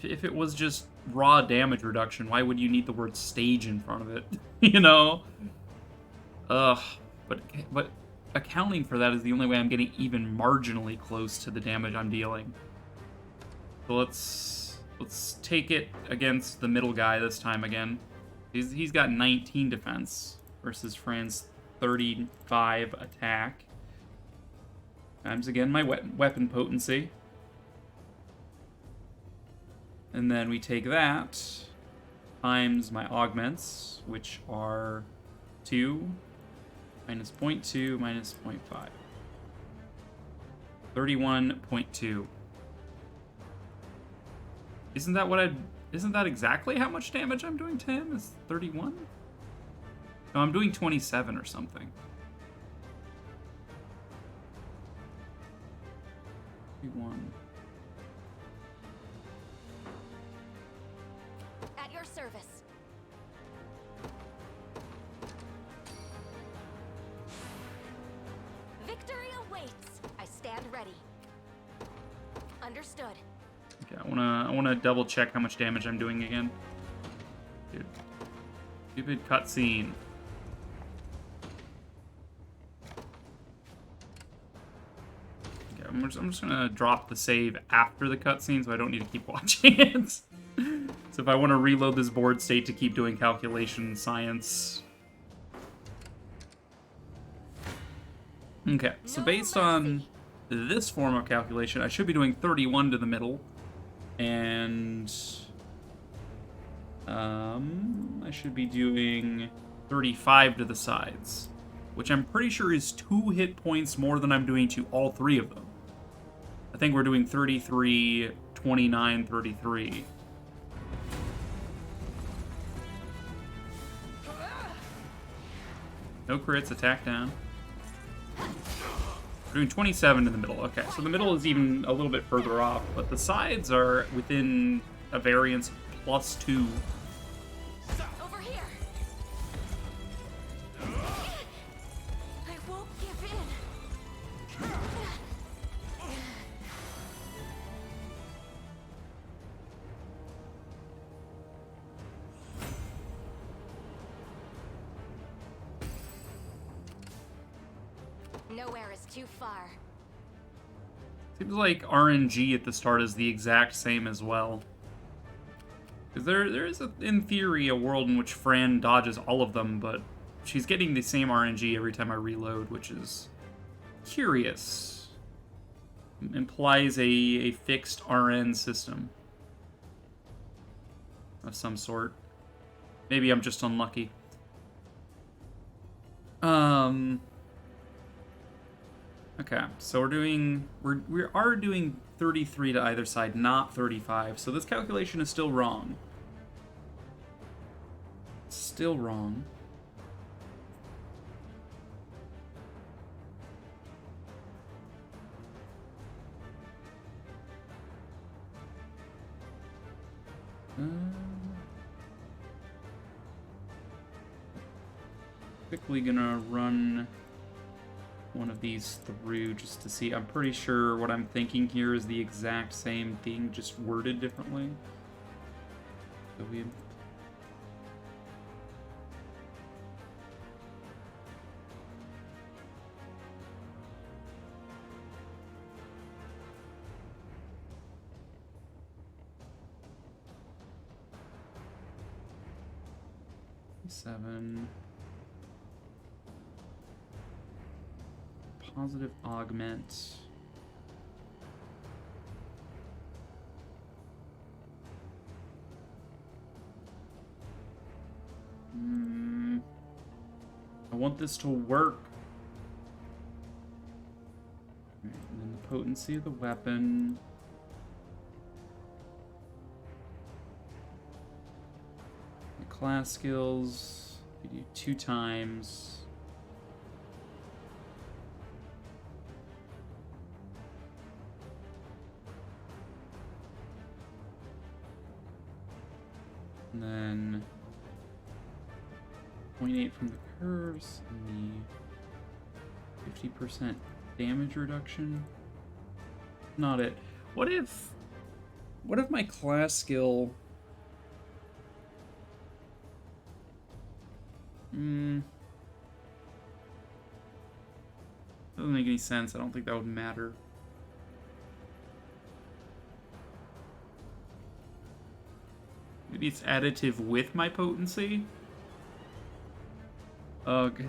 if it was just raw damage reduction, why would you need the word stage in front of it? You know? Ugh. But accounting for that is the only way I'm getting even marginally close to the damage I'm dealing. So let's take it against the middle guy this time again. He's got 19 defense versus Fran's 35 attack. Times again my weapon potency. And then we take that times my augments, which are 2 minus 0.2 minus 0.5. 31.2. Isn't that exactly how much damage I'm doing to him? Is 31? No, I'm doing 27 or something. 31. At your service. Understood. Okay, I wanna double check how much damage I'm doing again. Dude. Stupid cutscene. Okay, I'm just gonna drop the save after the cutscene so I don't need to keep watching it. So if I want to reload this board state to keep doing calculation science. Okay, so based on this form of calculation, I should be doing 31 to the middle. And I should be doing 35 to the sides, which I'm pretty sure is 2 hit points more than I'm doing to all 3 of them. I think we're doing 33, 29, 33. No crits, attack down. We're doing 27 in the middle. Okay, so the middle is even a little bit further off, but the sides are within a variance of +2. Over here. I won't give in. Nowhere is too far. Seems like RNG at the start is the exact same as well. Because there is, in theory, a world in which Fran dodges all of them, but she's getting the same RNG every time I reload, which is curious. Implies a fixed RN system of some sort. Maybe I'm just unlucky. Okay, so we are doing 33 to either side, not 35. So this calculation is still wrong. Still wrong. Quickly gonna run one of these through just to see. I'm pretty sure what I'm thinking here is the exact same thing, just worded differently. So we... Seven. Positive augment. I want this to work. Right, and then the potency of the weapon. The class skills. You do 2 times. And then 0.8 from the curves and the 50% damage reduction. Not it. What if my class skill doesn't make any sense. I don't think that would matter. Maybe it's additive with my potency? Okay.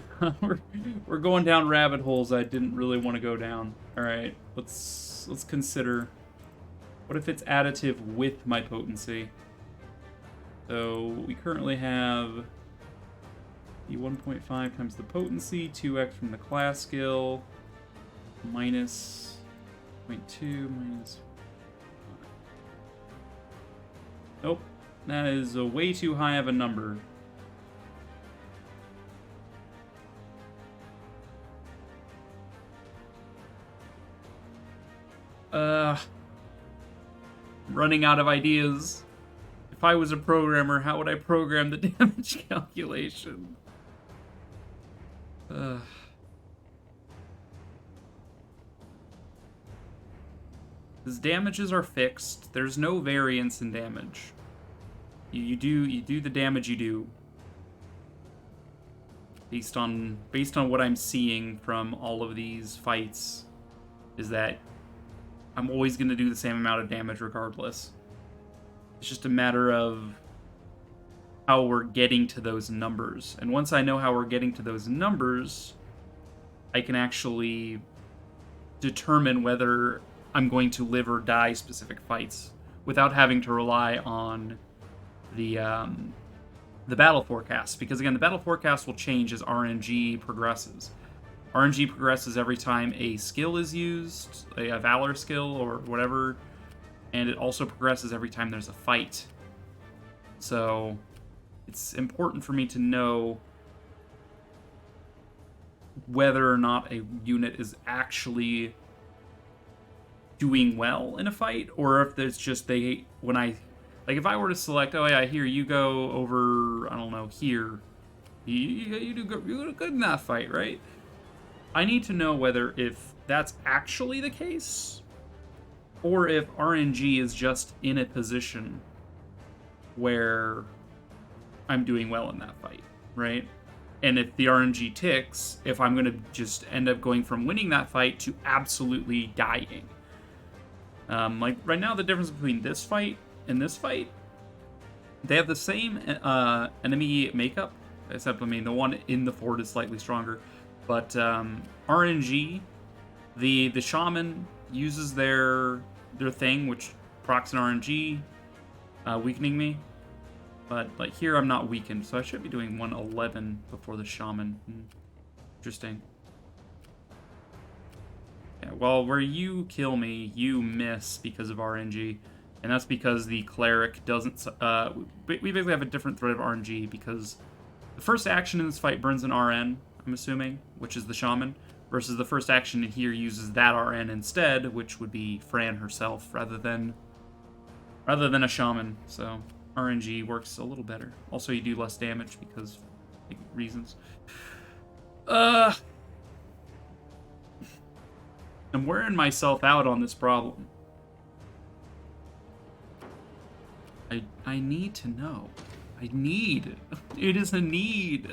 we're going down rabbit holes I didn't really want to go down. Alright, let's consider. What if it's additive with my potency? So we currently have the 1.5 times the potency, 2x from the class skill, minus 0.2 minus... Nope. That is a way too high of a number. I'm running out of ideas. If I was a programmer, how would I program the damage calculation? His damages are fixed. There's no variance in damage. You do the damage you do. Based on what I'm seeing from all of these fights, is that I'm always going to do the same amount of damage regardless. It's just a matter of how we're getting to those numbers. And once I know how we're getting to those numbers, I can actually determine whether I'm going to live or die specific fights without having to rely on the battle forecast. Because again, the battle forecast will change as RNG progresses. RNG progresses every time a skill is used, a Valor skill or whatever, and it also progresses every time there's a fight. So it's important for me to know whether or not a unit is actually doing well in a fight, or if there's just when I, like, if I were to select, oh yeah, here, you go over, I don't know, here, you do good in that fight, right? I need to know whether if that's actually the case, or if RNG is just in a position where I'm doing well in that fight, right? And if the RNG ticks, if I'm going to just end up going from winning that fight to absolutely dying. Like, right now, the difference between this fight and this fight, they have the same enemy makeup, except, I mean, the one in the fort is slightly stronger. But RNG, the shaman uses their thing, which procs an RNG, weakening me. But like here, I'm not weakened, so I should be doing 111 before the shaman. Interesting. Yeah, well, where you kill me, you miss because of RNG, and that's because the cleric doesn't. We basically have a different thread of RNG because the first action in this fight burns an RN. I'm assuming, which is the shaman, versus the first action in here uses that RN instead, which would be Fran herself rather than a shaman. So RNG works a little better. Also, you do less damage because reasons. I'm wearing myself out on this problem. I need to know. It is a need.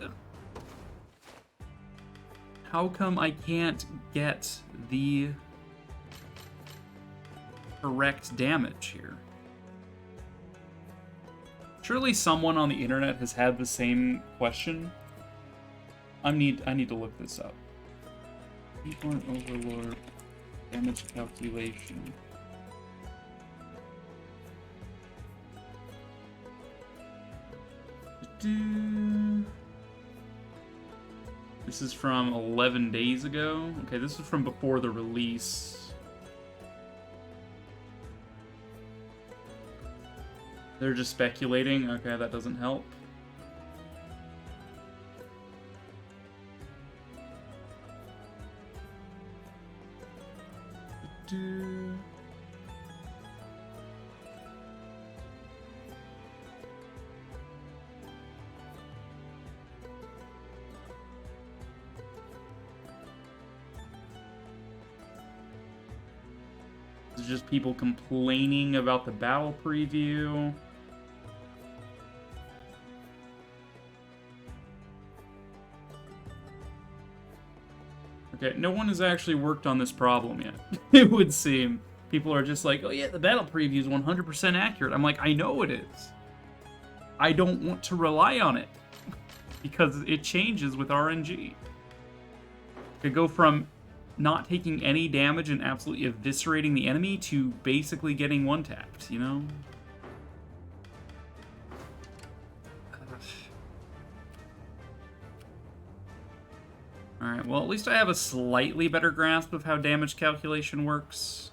How come I can't get the correct damage here? Surely someone on the internet has had the same question. I need to look this up. Unicorn Overlord damage calculation. This is from 11 days ago. Okay, this is from before the release. They're just speculating. Okay, that doesn't help. It's just people complaining about the battle preview. Okay, no one has actually worked on this problem yet. It would seem. People are just like, oh yeah, the battle preview is 100% accurate. I'm like, I know it is. I don't want to rely on it. Because it changes with RNG. Could go from not taking any damage and absolutely eviscerating the enemy to basically getting one-tapped, you know? Alright, well, at least I have a slightly better grasp of how damage calculation works.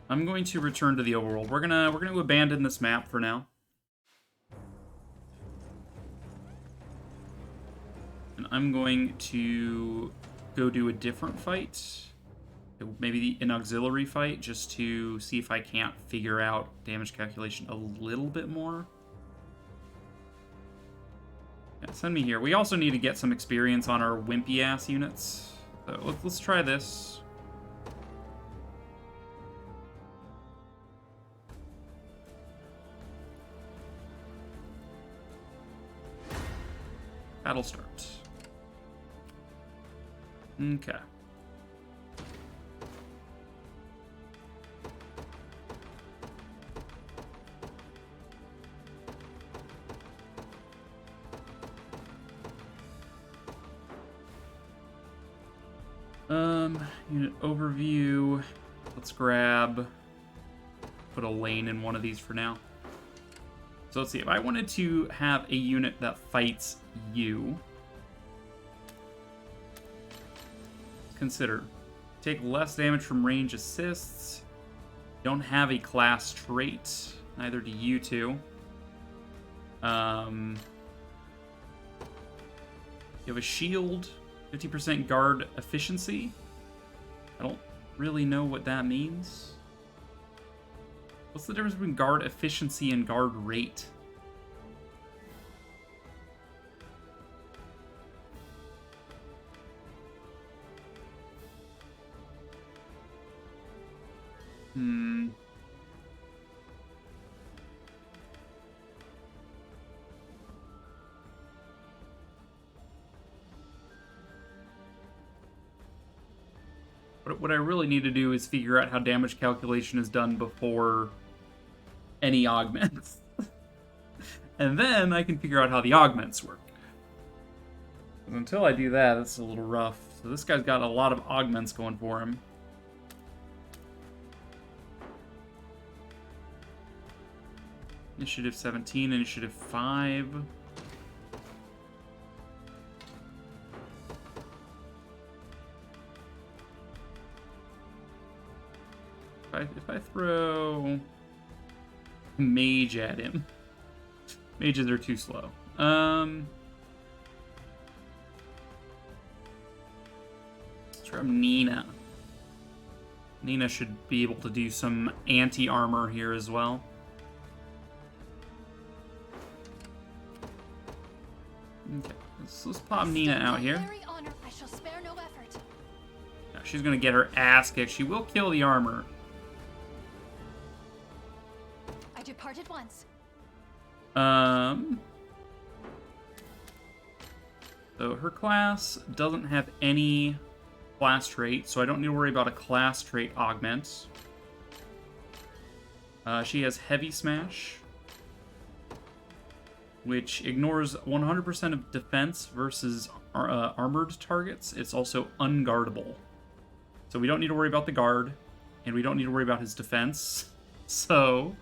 I'm going to return to the overworld. We're gonna abandon this map for now. And I'm going to go do a different fight. Maybe an auxiliary fight, just to see if I can't figure out damage calculation a little bit more. Yeah, send me here. We also need to get some experience on our wimpy ass units. So let's try this. Battle start. Okay. Unit overview. Let's grab, put a lane in one of these for now. So let's see, if I wanted to have a unit that fights you, consider, take less damage from range assists, don't have a class trait, neither do you two. You have a shield, 50% guard efficiency. I don't really know what that means. What's the difference between guard efficiency and guard rate? What I really need to do is figure out how damage calculation is done before any augments. And then I can figure out how the augments work. But until I do that, it's a little rough. So this guy's got a lot of augments going for him. Initiative 17, Initiative 5. If I throw Mage at him. Mages are too slow. Let's try Nina. Nina should be able to do some anti-armor here as well. Okay, let's pop Nina out here. I shall spare no effort. Now, she's gonna get her ass kicked. She will kill the armor. I departed once. So her class doesn't have any class trait, so I don't need to worry about a class trait augment. She has Heavy Smash, which ignores 100% of defense versus armored targets. It's also unguardable. So we don't need to worry about the guard, and we don't need to worry about his defense. So,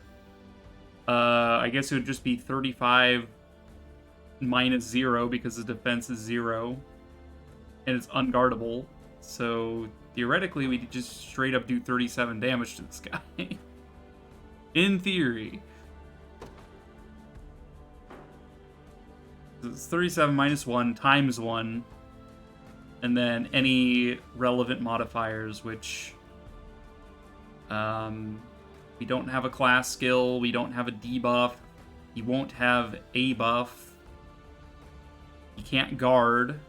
I guess it would just be 35 minus 0 because the defense is 0, and it's unguardable. So, theoretically, we could just straight up do 37 damage to this guy. In theory. It's 37 minus 1 times 1, and then any relevant modifiers, which we don't have a class skill, we don't have a debuff, he won't have a buff, he can't guard.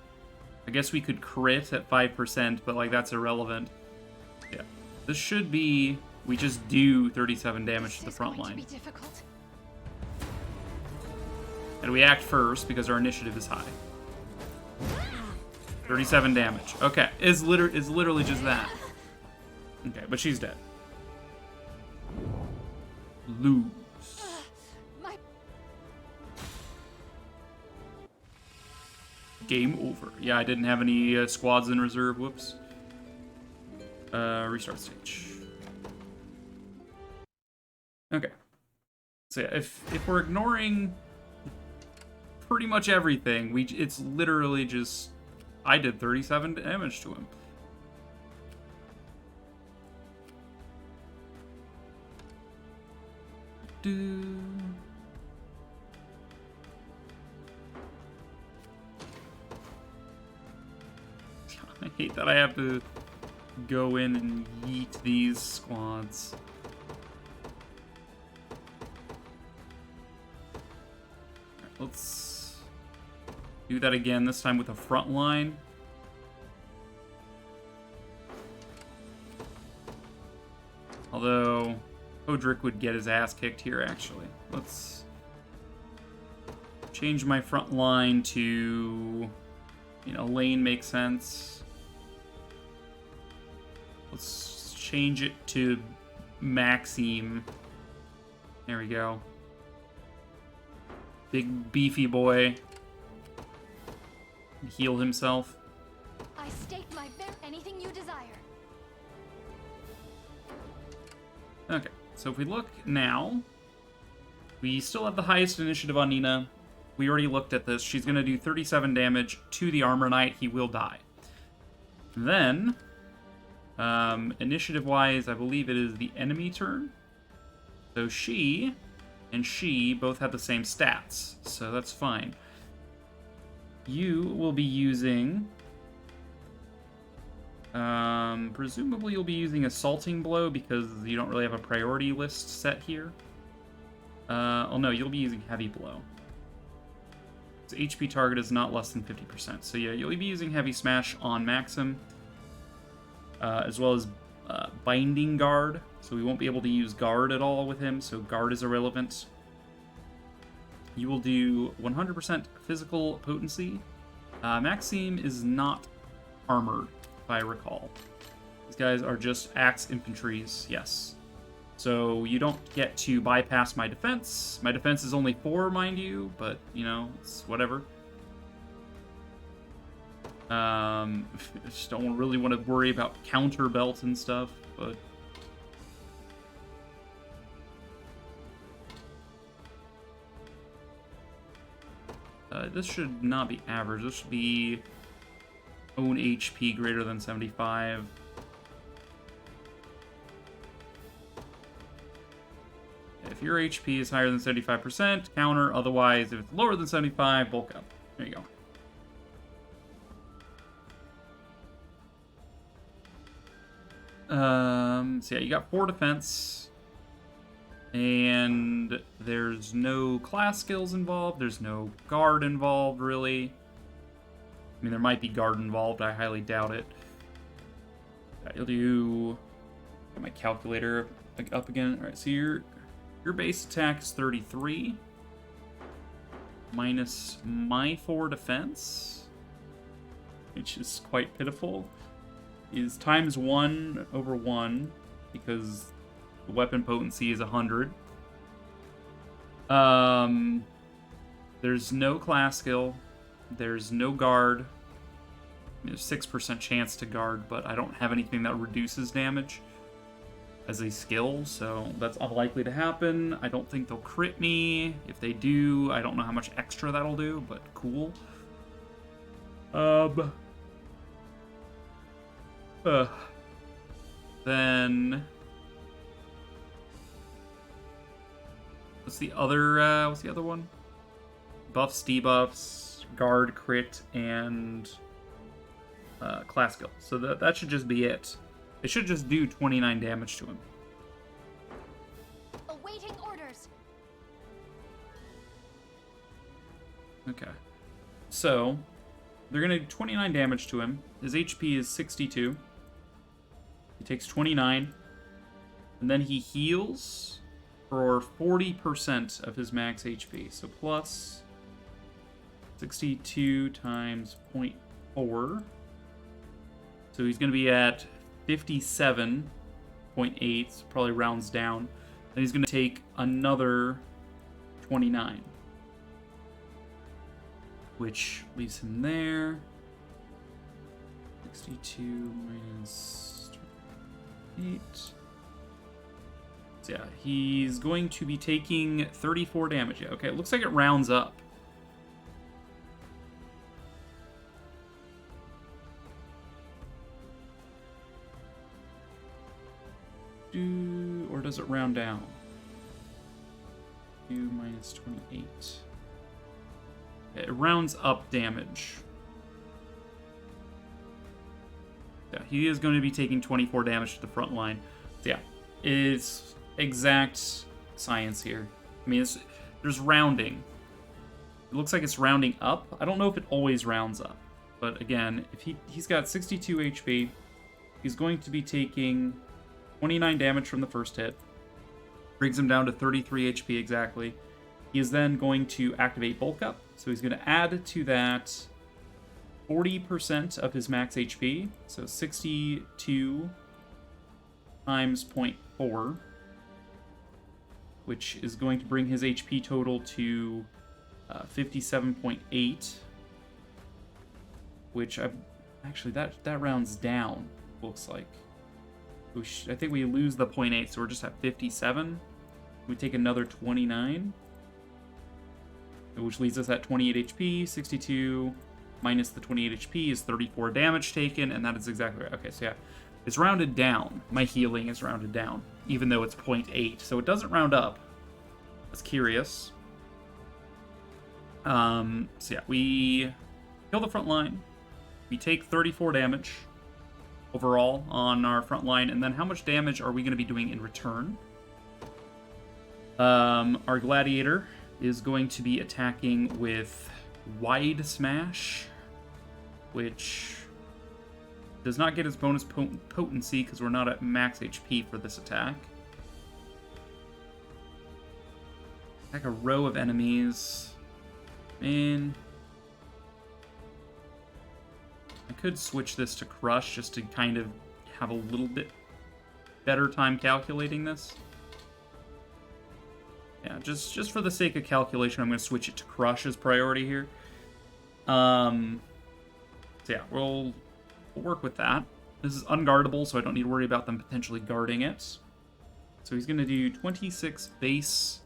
I guess we could crit at 5%, but like that's irrelevant. Yeah, this should be, we just do 37 damage to the front line. And we act first because our initiative is high. 37 damage. Okay, is literally just that. Okay, but she's dead. Lose. Game over. Yeah, I didn't have any squads in reserve. Whoops. Restart stage. Okay. So yeah, if we're ignoring pretty much everything, it's literally just I did 37 damage to him. I hate that I have to go in and yeet these squads. Let's Do that again, this time with a front line. Although, Podrick would get his ass kicked here, actually. Let's change my front line to, lane makes sense. Let's change it to Maxime. There we go. Big beefy boy. Heal himself. I stake my anything you desire. Okay, so if we look now, we still have the highest initiative on Nina. We already looked at this. She's going to do 37 damage to the Armor Knight. He will die. Then, initiative-wise, I believe it is the enemy turn. So she and she both have the same stats, so that's fine. You will be using... presumably you'll be using Assaulting Blow because you don't really have a priority list set here. Oh no, you'll be using Heavy Blow. So HP target is not less than 50%. So yeah, you'll be using Heavy Smash on Maxim, as well as Binding Guard. So we won't be able to use Guard at all with him, so Guard is irrelevant. You will do 100% physical potency. Maxime is not armored, if I recall. These guys are just axe infantries, yes. So you don't get to bypass my defense. My defense is only 4, mind you, but, it's whatever. I just don't really want to worry about counter belts and stuff, but... this should not be average. This should be own HP greater than 75. If your HP is higher than 75%, counter. Otherwise, if it's lower than 75, bulk up. There you go. So yeah, you got 4 defense. And there's no class skills involved. There's no guard involved, really. I mean, there might be guard involved. I highly doubt it. You'll do... Get my calculator up again. All right, so your base attack is 33. Minus my 4 defense, which is quite pitiful, is times 1 over 1, because the weapon potency is 100. There's no class skill. There's no guard. There's 6% chance to guard, but I don't have anything that reduces damage as a skill, so that's unlikely to happen. I don't think they'll crit me. If they do, I don't know how much extra that'll do, but cool. Then... What's the other one? Buffs, debuffs, guard, crit, and class skill. So that should just be it. It should just do 29 damage to him. Awaiting orders. Okay. So, they're going to do 29 damage to him. His HP is 62. He takes 29. And then he heals for 40% of his max HP. So plus 62 times 0.4. So he's going to be at 57.8. So probably rounds down. Then he's going to take another 29. Which leaves him there. 62 minus 28. So yeah, he's going to be taking 34 damage. Yeah, okay, it looks like it rounds up. Or does it round down? 2 minus 28. It rounds up damage. Yeah, he is going to be taking 24 damage to the front line. So yeah, it's exact science here. I mean, there's rounding. It looks like it's rounding up. I don't know if it always rounds up. But again, if he's got 62 HP, he's going to be taking 29 damage from the first hit. Brings him down to 33 HP exactly. He is then going to activate Bulk Up. So he's going to add to that 40% of his max HP. So 62 times 0.4. Which is going to bring his HP total to 57.8. Which actually that rounds down, looks like. I think we lose the 0.8, so we're just at 57. We take another 29, which leaves us at 28 HP. 62 minus the 28 HP is 34 damage taken, and that is exactly right. Okay, so yeah, it's rounded down. My healing is rounded down, even though it's 0.8, so it doesn't round up. That's curious. So yeah, we kill the front line. We take 34 damage overall on our front line, and then how much damage are we going to be doing in return? Our gladiator is going to be attacking with Wide Smash, which does not get its bonus potency because we're not at max HP for this attack. Attack a row of enemies. Man, I could switch this to Crush just to kind of have a little bit better time calculating this. Yeah, just for the sake of calculation, I'm going to switch it to Crush as priority here. So yeah, we'll work with that. This is unguardable, so I don't need to worry about them potentially guarding it. So he's going to do 26 base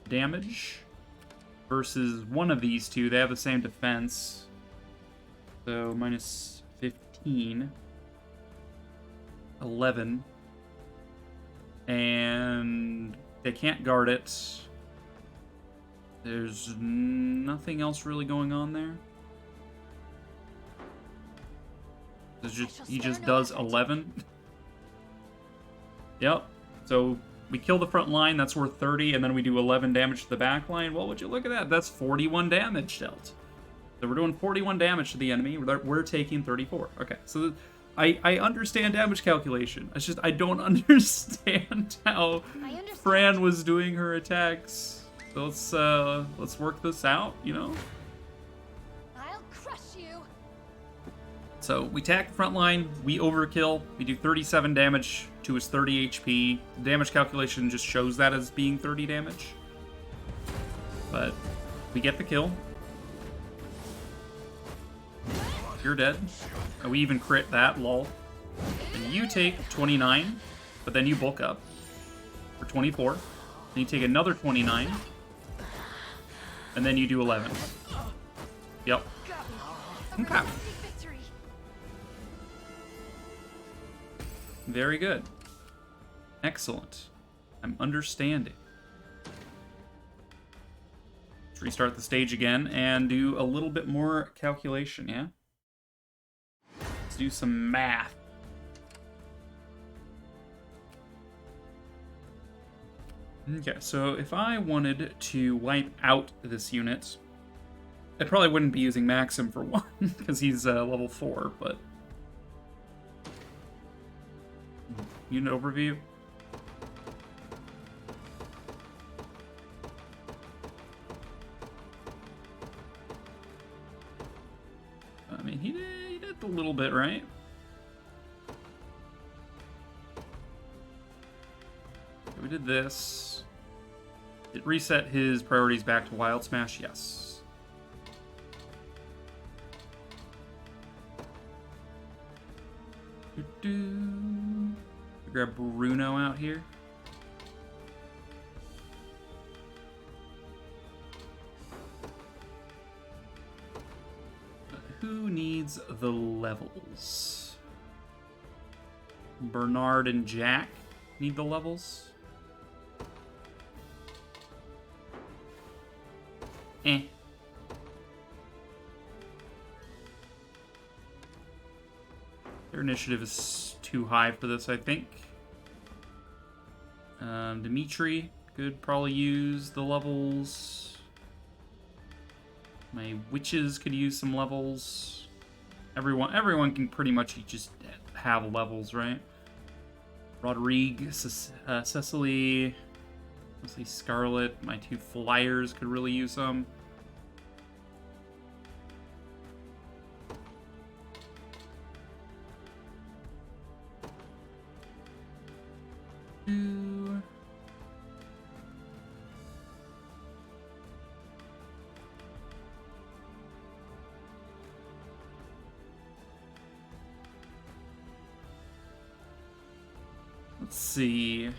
damage versus one of these two. They have the same defense. So minus 15, 11, and they can't guard it. There's nothing else really going on there. He just does 11. Yep. So we kill the front line, that's worth 30, and then we do 11 damage to the back line. Well, would you look at that? That's 41 damage dealt. So we're doing 41 damage to the enemy. We're taking 34. Okay, so I understand damage calculation. It's just I don't understand how Fran was doing her attacks. So let's work this out, you know? I'll crush you. So we attack the front line, we overkill, we do 37 damage to his 30 HP. The damage calculation just shows that as being 30 damage. But we get the kill. You're dead. We even crit that, lol. And you take 29, but then you bulk up for 24. Then you take another 29, and then you do 11. Yep. Okay. Very good. Excellent. I'm understanding. Let's restart the stage again and do a little bit more calculation, yeah? Let's do some math. Okay, so if I wanted to wipe out this unit, I probably wouldn't be using Maxim for one, because he's level 4, but... Unit overview. I mean, he did a little bit, right? We did this. It reset his priorities back to Wild Smash, yes. Grab Bruno out here. Who needs the levels? Bernard and Jack need the levels. Eh. Their initiative is too high for this, I think. Dimitri could probably use the levels. My witches could use some levels. Everyone can pretty much just have levels, right? Rodrigue, Cecily, mostly Scarlet. My 2 flyers could really use some. Let's see.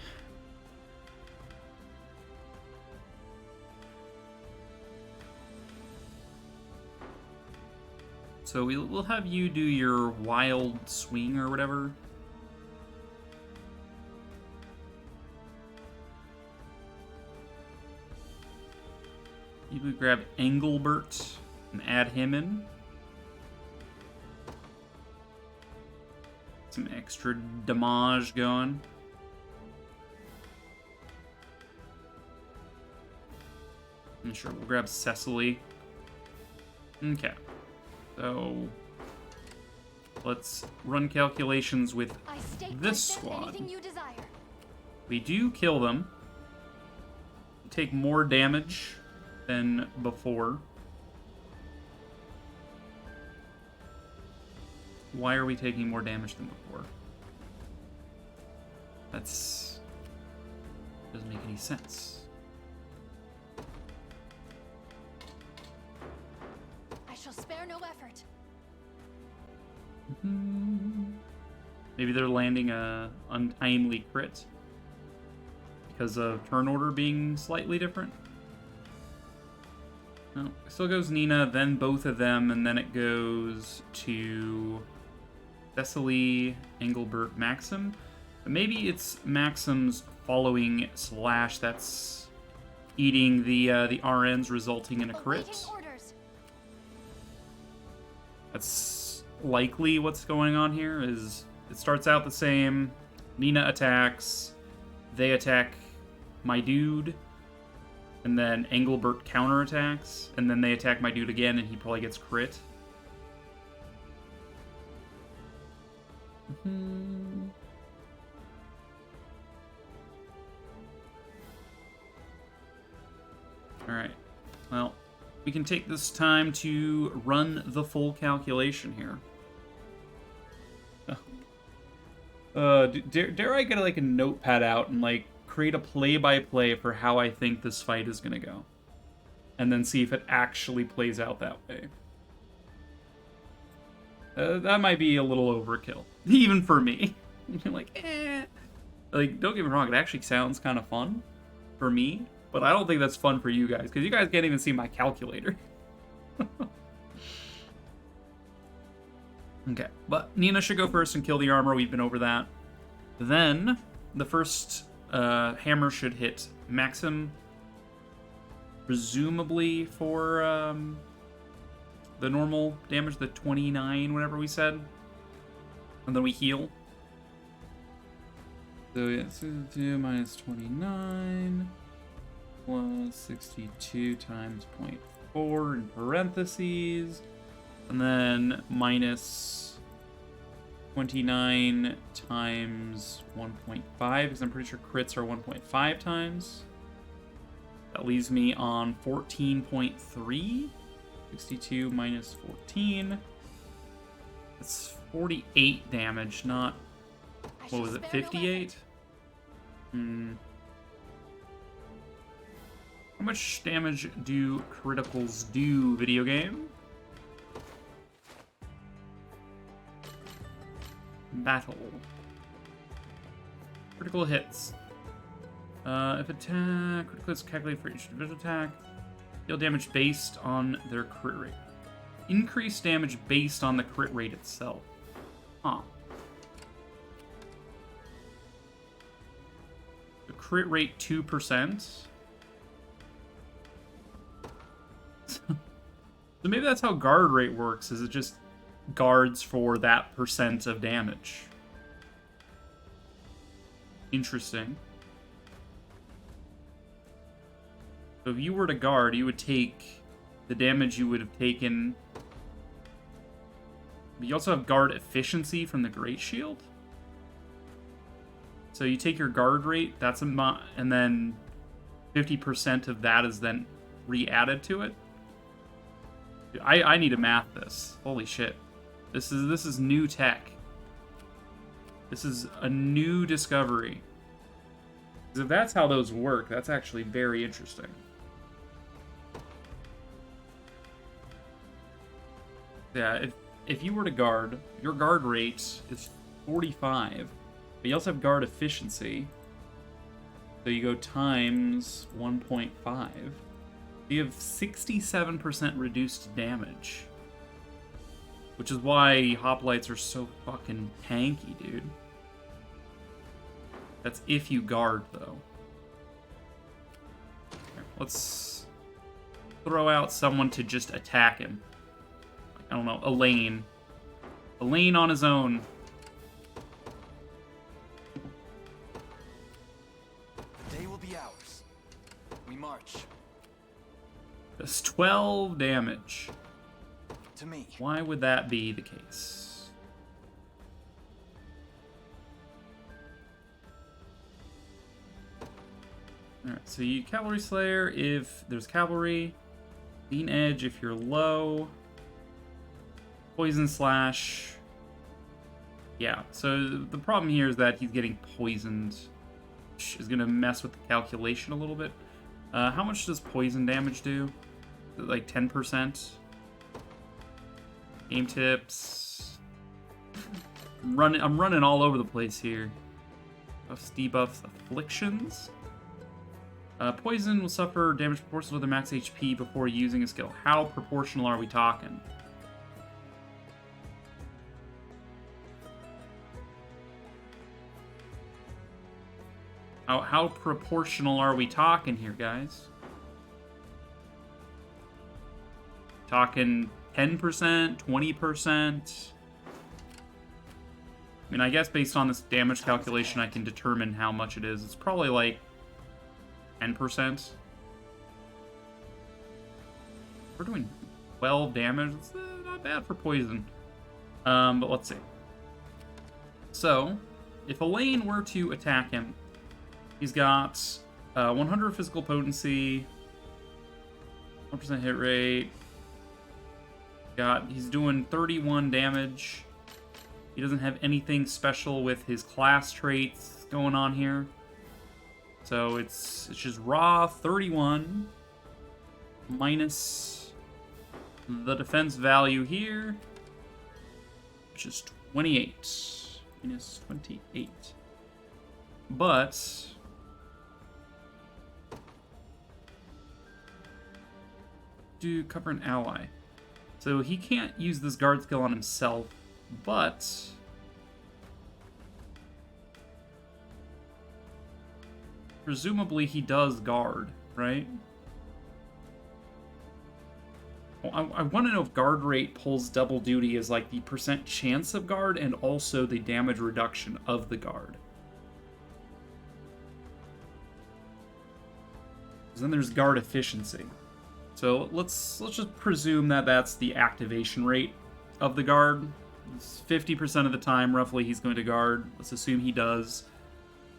So we'll have you do your wild swing or whatever. You would grab Engelbert and add him in. Some extra damage going. And sure, we'll grab Cecily. Okay. So let's run calculations with this squad. We do kill them. We take more damage than before. Why are we taking more damage than before? That's... doesn't make any sense. I shall spare no effort. Maybe they're landing a untimely crit because of turn order being slightly different. No, still goes Nina, then both of them, and then it goes to Cecily, Engelbert, Maxim. But maybe it's Maxim's following slash that's eating the RNs, resulting in a crit. That's likely what's going on here. Is it starts out the same. Nina attacks, they attack my dude, and then Engelbert counterattacks, and then they attack my dude again, and he probably gets crit. Alright. Well, we can take this time to run the full calculation here. Dare I get like a notepad out and like create a play-by-play for how I think this fight is gonna go, and then see if it actually plays out that way. That might be a little overkill, even for me. Like, like, don't get me wrong, it actually sounds kind of fun for me, but I don't think that's fun for you guys, because you guys can't even see my calculator. Okay, but Nina should go first and kill the armor. We've been over that. Then, the first hammer should hit Maxim, presumably for the normal damage, the 29, whatever we said. And then we heal. So yeah, 62 minus 29 plus 62 times 0.4 in parentheses. And then minus 29 times 1.5, because I'm pretty sure crits are 1.5 times. That leaves me on 14.3. 62 minus 14. That's 48 damage, not... what was it, 58? How much damage do criticals do, video game? Battle. Critical hits. If attack, critical hits calculated for each individual attack. Deal damage based on their crit rate. Increase damage based on the crit rate itself. Huh. The crit rate 2%. So maybe that's how guard rate works, is it just guards for that percent of damage. Interesting. So if you were to guard, you would take the damage you would have taken. But you also have guard efficiency from the Great Shield. So you take your guard rate, that's and then 50% of that is then re-added to it. Dude, I need to math this. Holy shit. This is new tech. This is a new discovery. Because if that's how those work, that's actually very interesting. Yeah, if you were to guard, your guard rate is 45. But you also have guard efficiency. So you go times 1.5. You have 67% reduced damage. Which is why hoplites are so fucking tanky, dude. That's if you guard, though. Here, let's throw out someone to just attack him. I don't know, Elaine. Elaine on his own. The day will be ours. We march. That's 12 damage. To me. Why would that be the case? Alright, so you Cavalry Slayer if there's cavalry. Lean Edge if you're low. Poison Slash. Yeah, so the problem here is that he's getting poisoned, which is going to mess with the calculation a little bit. How much does poison damage do? Is it like 10%? Game tips. I'm running all over the place here. Buffs, debuffs, afflictions. Poison will suffer damage proportional to the max HP before using a skill. How proportional are we talking? How proportional are we talking here, guys? Talking 10%, 20%? I mean, I guess based on this damage calculation, I can determine how much it is. It's probably like 10%. We're doing 12 damage. It's not bad for poison. But let's see. So, if Elaine were to attack him, he's got 100 physical potency, 1% hit rate. He's doing 31 damage. He doesn't have anything special with his class traits going on here. So it's just raw 31 minus the defense value here, which is 28. Minus 28. But do cover an ally. So he can't use this guard skill on himself, but presumably he does guard, right? Well, I want to know if guard rate pulls double duty as like the percent chance of guard and also the damage reduction of the guard. Then there's guard efficiency. So let's just presume that that's the activation rate of the guard. It's 50% of the time, roughly, he's going to guard. Let's assume he does.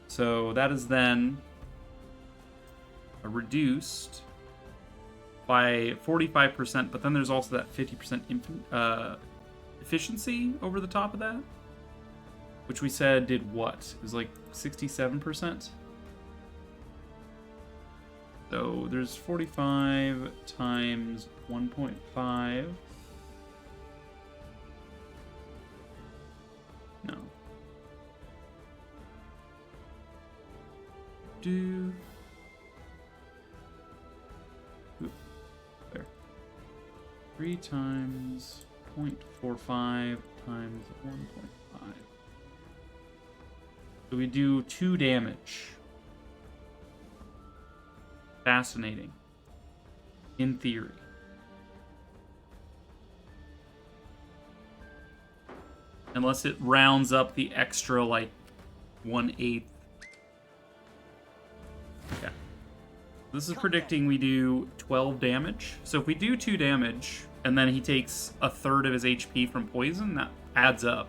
So that is then reduced by 45%, but then there's also that 50% efficiency over the top of that, which we said did what? It was like 67%. So there's 45 times 1.5. No. Ooh, there. 3 times 0.45 times 1.5. So we do 2 damage. Fascinating. In theory. Unless it rounds up the extra, like, 1/8. Okay. This is predicting we do 12 damage. So if we do 2 damage, and then he takes a third of his HP from poison, that adds up.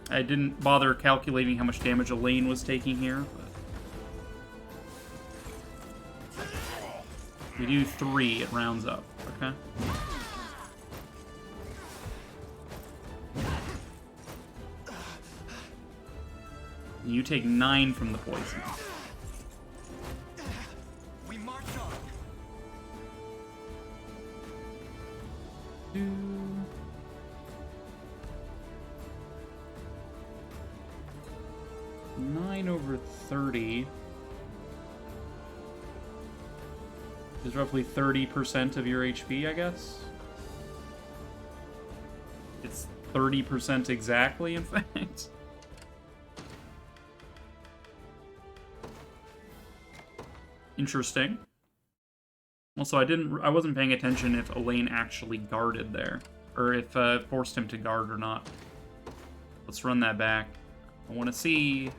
I didn't bother calculating how much damage Elaine was taking here, but we do 3, it rounds up, okay? You take 9 from the poison. We march on. 9 over 30 is roughly 30% of your HP, I guess. It's 30% exactly, in fact. Interesting. Also, I wasn't paying attention if Elaine actually guarded there, or if forced him to guard or not. Let's run that back. I want to see.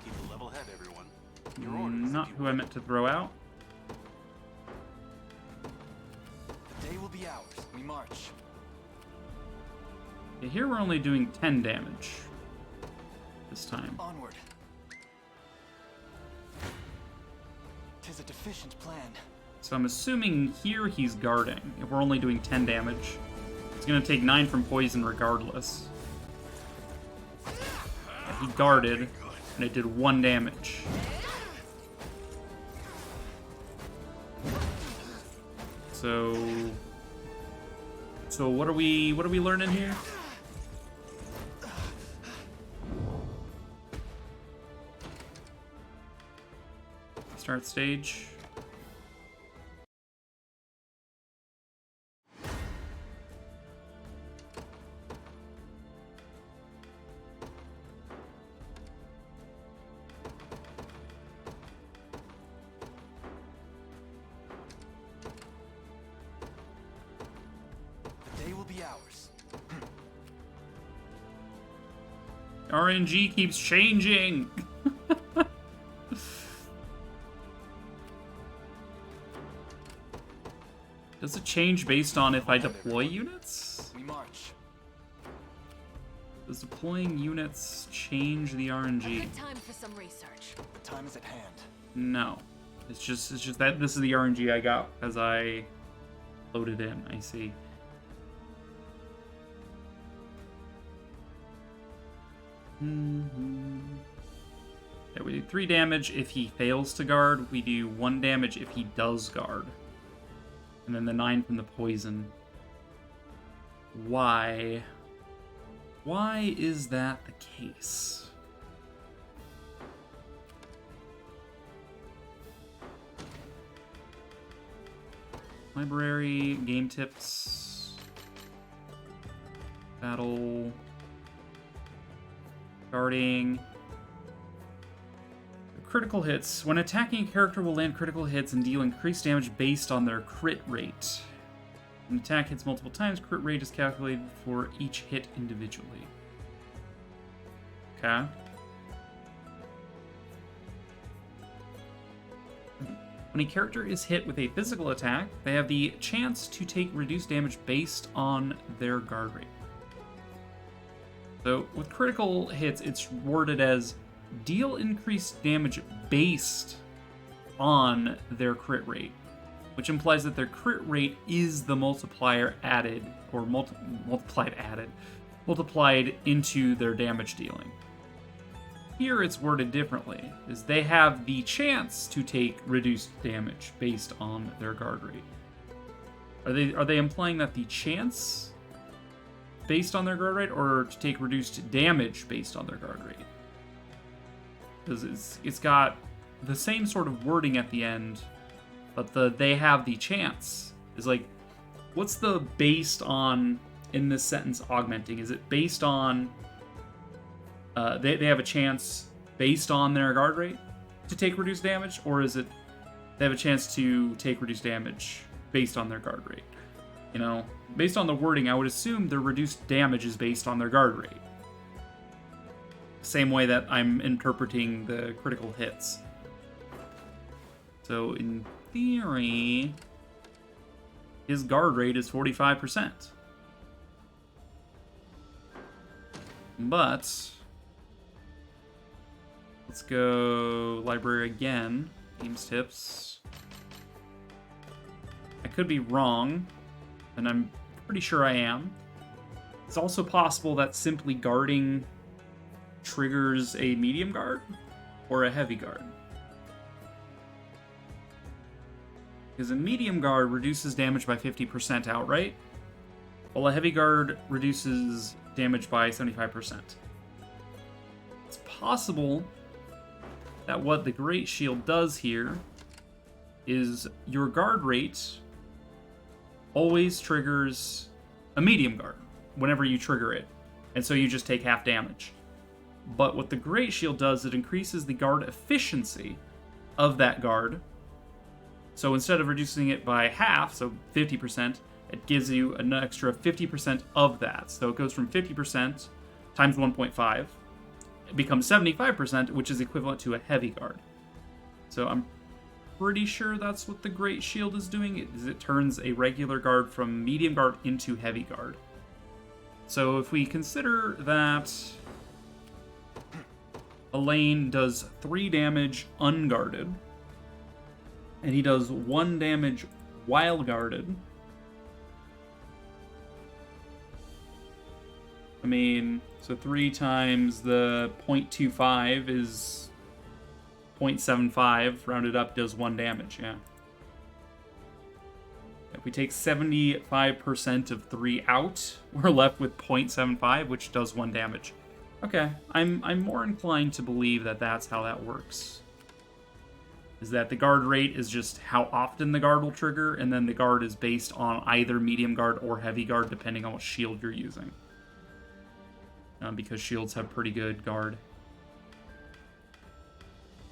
Keep a level head, everyone. Not who I meant to throw out. The day will be ours. We march. Okay, here we're only doing 10 damage this time. Onward. 'Tis a deficient plan. So I'm assuming here he's guarding. If we're only doing 10 damage, it's going to take 9 from poison regardless. Yeah, he guarded, and it did 1 damage. So what are we learning here? Start stage. The day will be ours. RNG keeps changing. Does it change based on if I deploy units? We march. Does deploying units change the RNG? Good time for some research. The time is at hand. No. It's just that this is the RNG I got as I loaded in. I see. Yeah, we do 3 damage if he fails to guard. We do 1 damage if he does guard. And then the 9 from the poison. Why? Why is that the case? Library, game tips, battle, guarding. Critical hits. When attacking, a character will land critical hits and deal increased damage based on their crit rate. When an attack hits multiple times, crit rate is calculated for each hit individually. Okay. When a character is hit with a physical attack, they have the chance to take reduced damage based on their guard rate. So with critical hits, it's worded as deal increased damage based on their crit rate, which implies that their crit rate is the multiplier added, or multiplied into their damage dealing. Here it's worded differently, is they have the chance to take reduced damage based on their guard rate. Are they implying that the chance based on their guard rate, or to take reduced damage based on their guard rate? Because it's got the same sort of wording at the end, but they have the chance is like, what's the based on in this sentence augmenting? Is it based on they have a chance based on their guard rate to take reduced damage, or is it they have a chance to take reduced damage based on their guard rate? You know, based on the wording, I would assume their reduced damage is based on their guard rate. Same way that I'm interpreting the critical hits. So in theory, his guard rate is 45%. But let's go library again. Games tips. I could be wrong, and I'm pretty sure I am. It's also possible that simply guarding triggers a medium guard or a heavy guard. Because a medium guard reduces damage by 50% outright, while a heavy guard reduces damage by 75%. It's possible that what the Great Shield does here is your guard rate always triggers a medium guard whenever you trigger it, and so you just take half damage. But what the Great Shield does, it increases the guard efficiency of that guard. So instead of reducing it by half, so 50%, it gives you an extra 50% of that. So it goes from 50% times 1.5. It becomes 75%, which is equivalent to a heavy guard. So I'm pretty sure that's what the Great Shield is doing, is it turns a regular guard from medium guard into heavy guard. So if we consider that Elaine does 3 damage unguarded, and he does 1 damage while guarded. I mean, so 3 times the 0.25 is 0.75, rounded up, does 1 damage, yeah. If we take 75% of 3 out, we're left with 0.75, which does 1 damage. Okay, I'm more inclined to believe that that's how that works. Is that the guard rate is just how often the guard will trigger, and then the guard is based on either medium guard or heavy guard, depending on what shield you're using. Because shields have pretty good guard.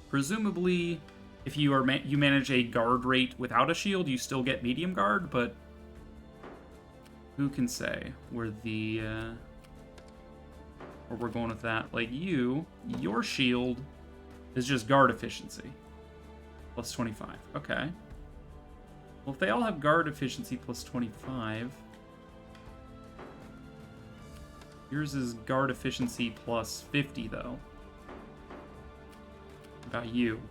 Presumably, if you are you manage a guard rate without a shield, you still get medium guard, but who can say where the where we're going with that? Like your shield is just guard efficiency plus 25. Okay. Well, if they all have guard efficiency plus 25, yours is guard efficiency plus 50 though. What about you?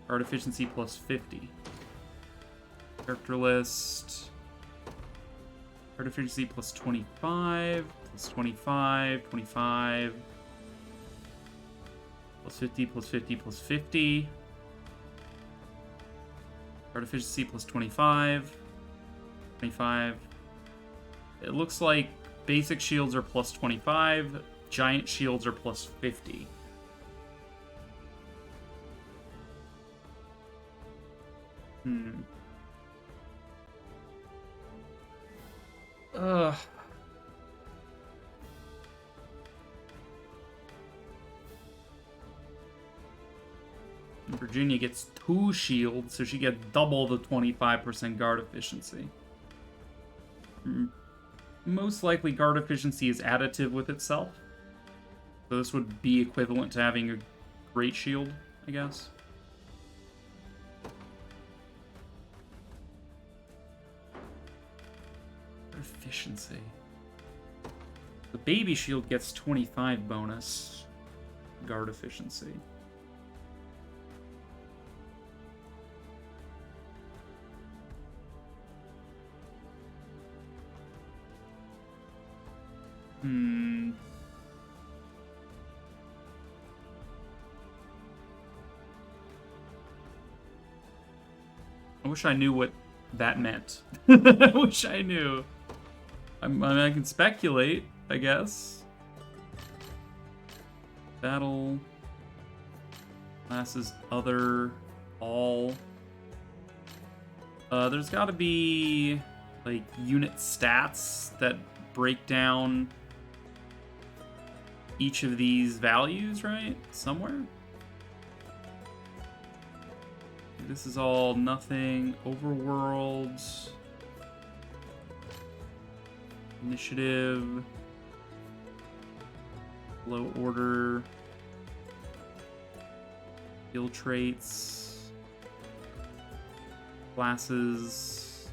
Guard efficiency plus 50. Character list. Guard efficiency plus 25. Plus 25. 25. Plus 50. Plus 50. Plus 50. Guard efficiency plus 25. 25. It looks like basic shields are plus 25. Giant shields are plus 50. Ugh. Virginia gets 2 shields, so she gets double the 25% guard efficiency. Most likely guard efficiency is additive with itself. So this would be equivalent to having a great shield, I guess. Efficiency. The baby shield gets 25 bonus guard efficiency. I wish I knew what that meant. I wish I knew. I mean, I can speculate, I guess. Battle. Classes, other, all. There's gotta be, like, unit stats that break down each of these values, right? Somewhere? This is all nothing. Overworlds. Initiative. Low order. Skill traits. Classes.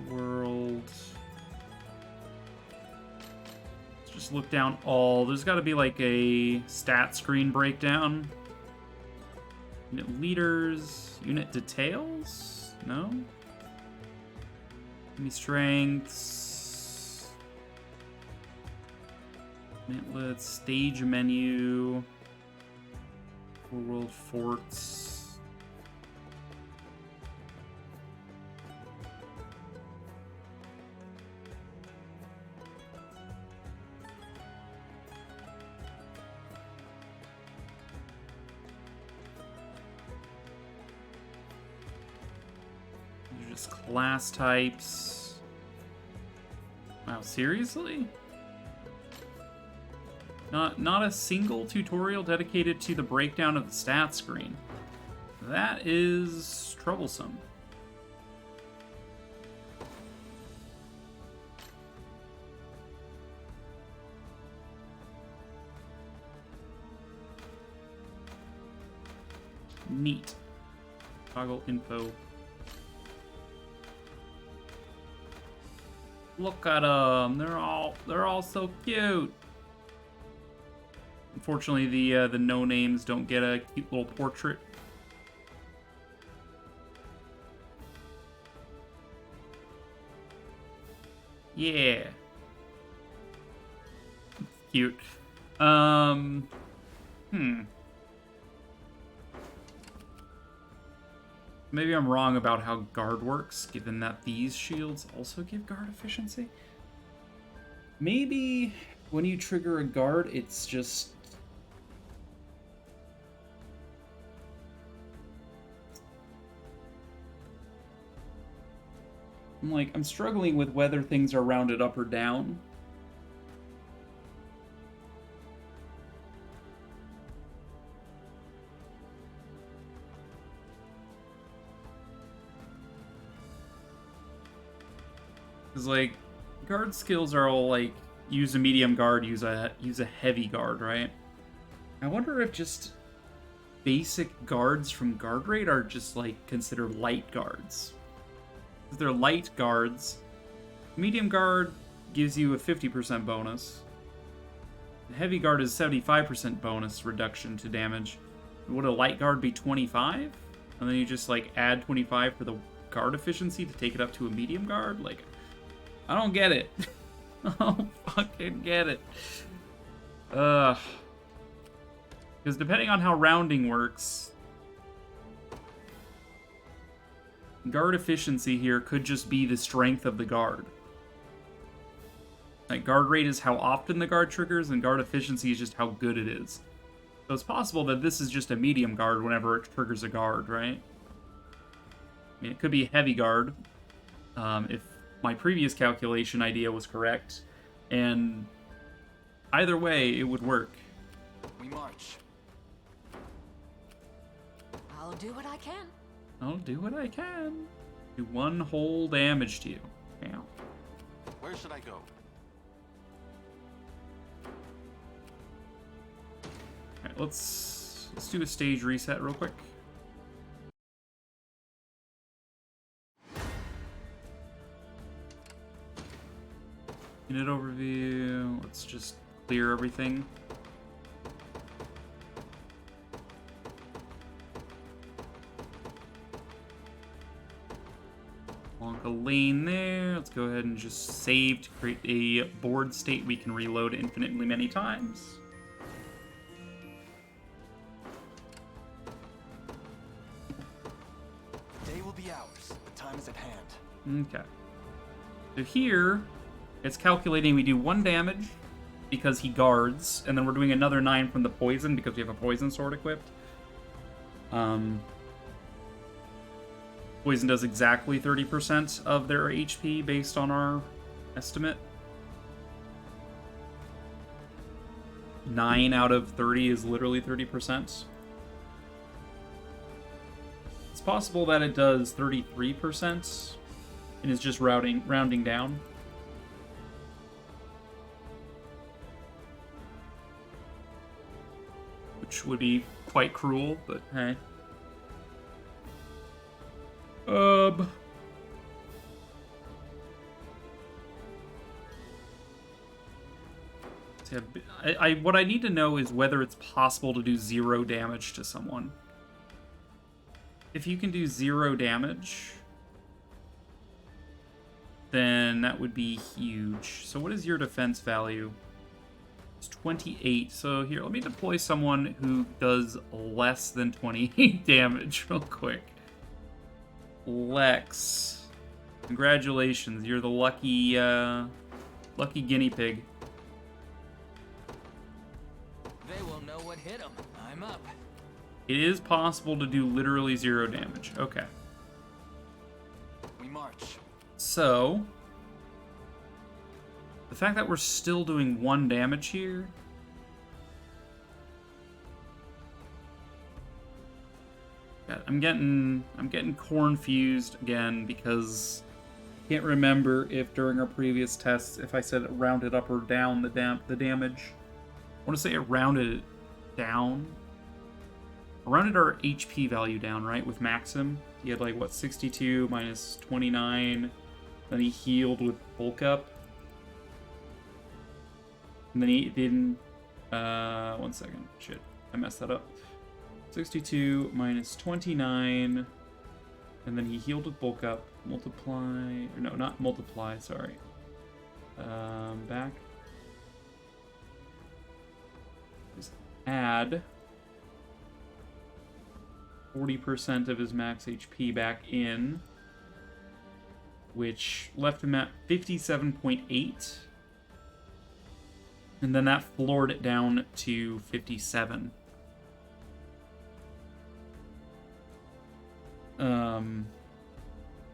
World. Let's just look down all. There's got to be like a stat screen breakdown. Unit leaders. Unit details? No? Enemy strengths. Mintlets. Stage menu. World forts. Just class types. Wow, seriously? Not a single tutorial dedicated to the breakdown of the stat screen. That is troublesome. Neat. Toggle info. Look at them. They're all so cute. Unfortunately, the no names don't get a cute little portrait. Yeah. Cute. Maybe I'm wrong about how guard works, given that these shields also give guard efficiency. Maybe when you trigger a guard, it's just... I'm struggling with whether things are rounded up or down. Because, guard skills are all, use a medium guard, use a heavy guard, right? I wonder if just basic guards from guard rate are just, considered light guards. If they're light guards, medium guard gives you a 50% bonus. The heavy guard is 75% bonus reduction to damage. Would a light guard be 25? And then you just, add 25 for the guard efficiency to take it up to a medium guard? I don't get it. I don't fucking get it. Because depending on how rounding works, guard efficiency here could just be the strength of the guard. Guard rate is how often the guard triggers, and guard efficiency is just how good it is. So it's possible that this is just a medium guard whenever it triggers a guard, right? I mean, it could be heavy guard, if my previous calculation idea was correct, and either way, it would work. We march. I'll do what I can. I'll do what I can. Do one whole damage to you. Yeah. Where should I go? Alright, let's do a stage reset real quick. Unit overview. Let's just clear everything. Along a lane there. Let's go ahead and just save to create a board state we can reload infinitely many times. The day will be ours. The time is at hand. Okay. So here, it's calculating we do 1 damage because he guards, and then we're doing another 9 from the poison because we have a poison sword equipped. Poison does exactly 30% of their HP based on our estimate. 9 out of 30 is literally 30%. possible that it does 33% and is just rounding down. Which would be quite cruel, but hey. What I need to know is whether it's possible to do 0 damage to someone. If you can do 0 damage, then that would be huge. So what is your defense value? It's 28. So here, let me deploy someone who does less than 28 damage real quick. Lex. Congratulations, you're the lucky guinea pig. They will know what hit them. I'm up. It is possible to do literally 0 damage. Okay. We march. So, the fact that we're still doing 1 damage here. I'm getting confused again because I can't remember if during our previous tests if I said it rounded up or down the damage. I want to say it rounded it down. I rounded our HP value down, right, with Maxim. He had like, what, 62 minus 29. Then he healed with bulk up. And then he didn't... 1 second. Shit, I messed that up. 62 minus 29. And then he healed with bulk up. Multiply... Or no, not multiply, sorry. Back. Just add 40% of his max HP back in, which left him at 57.8, and then that floored it down to 57.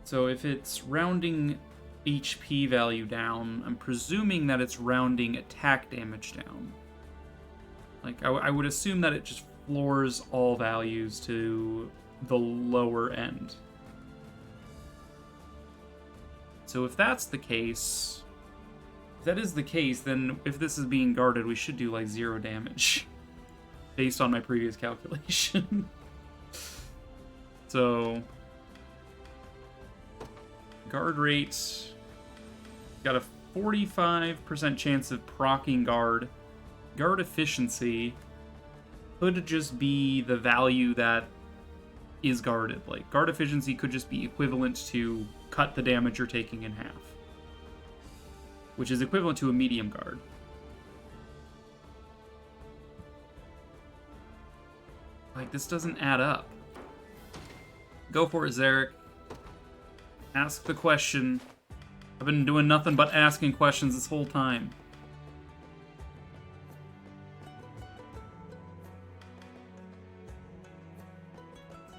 So if it's rounding HP value down, I'm presuming that it's rounding attack damage down. Like, I would assume that it just floors all values to the lower end. So if that's the case, if that is the case, then if this is being guarded, we should do like 0 damage, based on my previous calculation. So, guard rate, got a 45% chance of proccing guard. Guard efficiency could just be the value that is guarded. Like, guard efficiency could just be equivalent to cut the damage you're taking in half, which is equivalent to a medium guard. Like, this doesn't add up. Go for it, Zarek. Ask the question. I've been doing nothing but asking questions this whole time.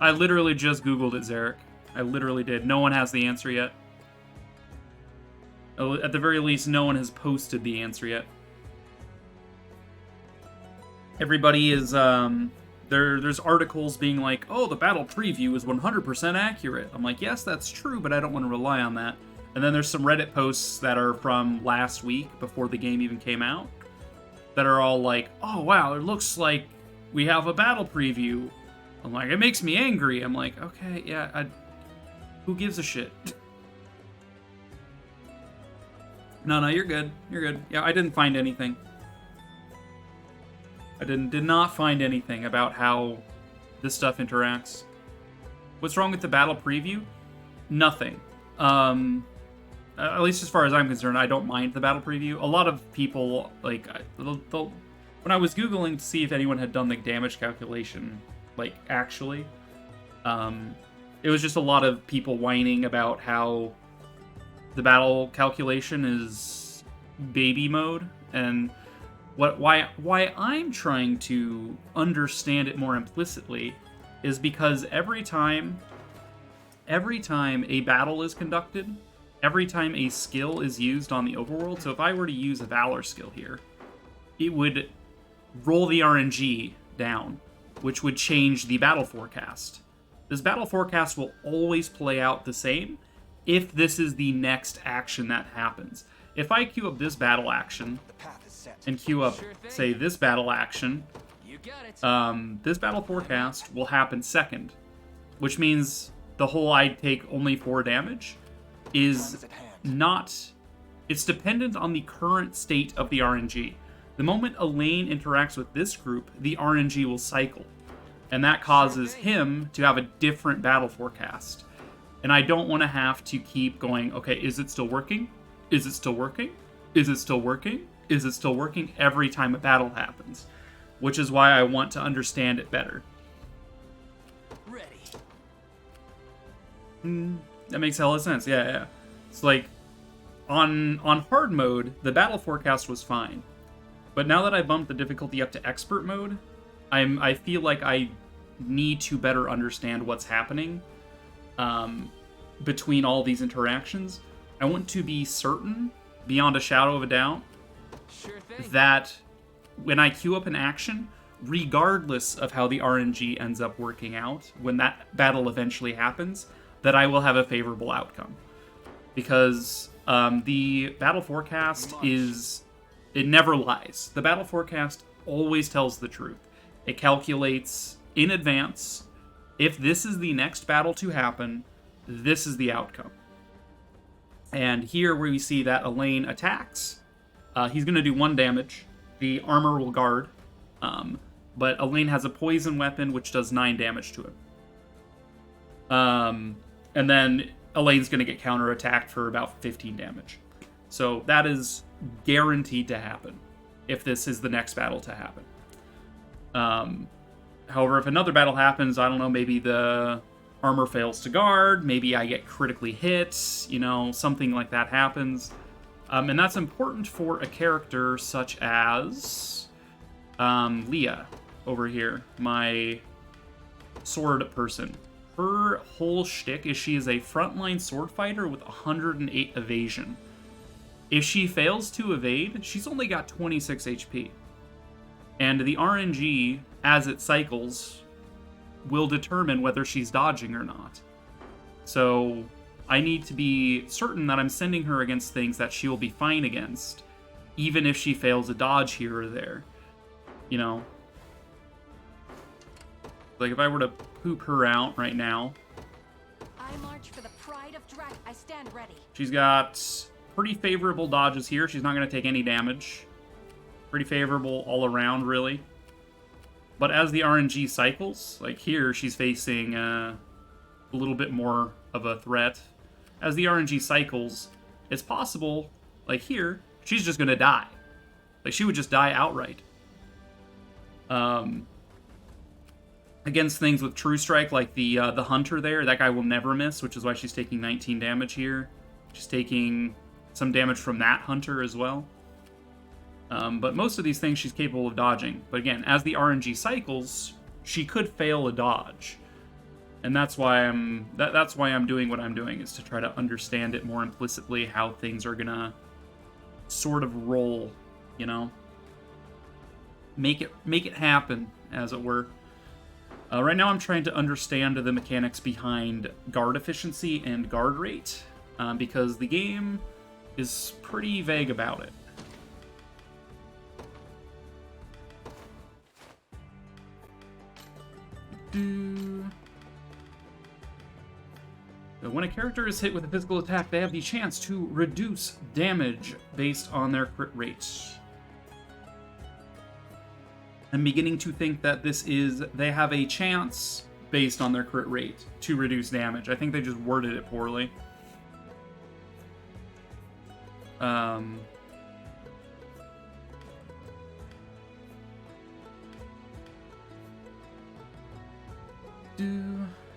I literally just Googled it, Zarek. I literally did. No one has the answer yet. At the very least, no one has posted the answer yet. Everybody is, there's articles being like, oh, the battle preview is 100% accurate. I'm like, yes, that's true, but I don't want to rely on that. And then there's some Reddit posts that are from last week, before the game even came out, that are all like, oh, wow, it looks like we have a battle preview. I'm like, it makes me angry. I'm like, okay, yeah, who gives a shit? No, you're good. You're good. Yeah, I didn't find anything. I did not find anything about how this stuff interacts. What's wrong with the battle preview? Nothing. At least as far as I'm concerned, I don't mind the battle preview. A lot of people, like, when I was Googling to see if anyone had done the damage calculation, like, actually, it was just a lot of people whining about how the battle calculation is baby mode, and why I'm trying to understand it more implicitly is because every time a battle is conducted, every time a skill is used on the overworld, so if I were to use a Valor skill here, it would roll the RNG down, which would change the battle forecast. this battle forecast will always play out the same if this is the next action that happens. If I queue up this battle action The path is set. and queue up, say, this battle action, You got it. this battle forecast will happen second, which means the whole I take only 4 damage Time is is at hand. not... It's dependent on the current state of the RNG. The moment Elaine interacts with this group, the RNG will cycle, and that causes him to have a different battle forecast. And I don't want to have to keep going, okay, is it still working? Is it still working? Is it still working? Is it still working? Every time a battle happens, which is why I want to understand it better. Ready. That makes hella sense. Yeah. It's like on hard mode, the battle forecast was fine, but now that I bumped the difficulty up to expert mode, I feel like I need to better understand what's happening between all these interactions. I want to be certain, beyond a shadow of a doubt, Sure thing. that when I queue up an action, regardless of how the RNG ends up working out, when that battle eventually happens, that I will have a favorable outcome. Because the battle forecast it never lies. The battle forecast always tells the truth. It calculates in advance, if this is the next battle to happen, this is the outcome. And here where we see that Elaine attacks, he's going to do 1 damage. The armor will guard. But Elaine has a poison weapon, which does 9 damage to him. And then Elaine's going to get counterattacked for about 15 damage. So that is guaranteed to happen if this is the next battle to happen. However, if another battle happens, I don't know, maybe the armor fails to guard, maybe I get critically hit, something like that happens. And that's important for a character such as Leah over here, my sword person. Her whole shtick is she is a frontline sword fighter with 108 evasion. If she fails to evade, she's only got 26 HP. And the RNG, as it cycles, will determine whether she's dodging or not. So I need to be certain that I'm sending her against things that she will be fine against, even if she fails a dodge here or there. Like if I were to poop her out right now, I march for the pride of Drac. I stand ready. she's got pretty favorable dodges here. She's not going to take any damage. Pretty favorable all around, really. But as the RNG cycles, like here, she's facing a little bit more of a threat. As the RNG cycles, it's possible, like here, she's just going to die. Like, she would just die outright. Against things with True Strike, like the Hunter there, that guy will never miss, which is why she's taking 19 damage here. She's taking some damage from that Hunter as well. But most of these things she's capable of dodging. But again, as the RNG cycles, she could fail a dodge. And that's why I'm doing what I'm doing, is to try to understand it more implicitly, how things are gonna sort of roll, Make it happen, as it were. Right now I'm trying to understand the mechanics behind guard efficiency and guard rate, because the game is pretty vague about it. When a character is hit with a physical attack, they have the chance to reduce damage based on their crit rates. I'm beginning to think that they have a chance based on their crit rate to reduce damage. I think they just worded it poorly.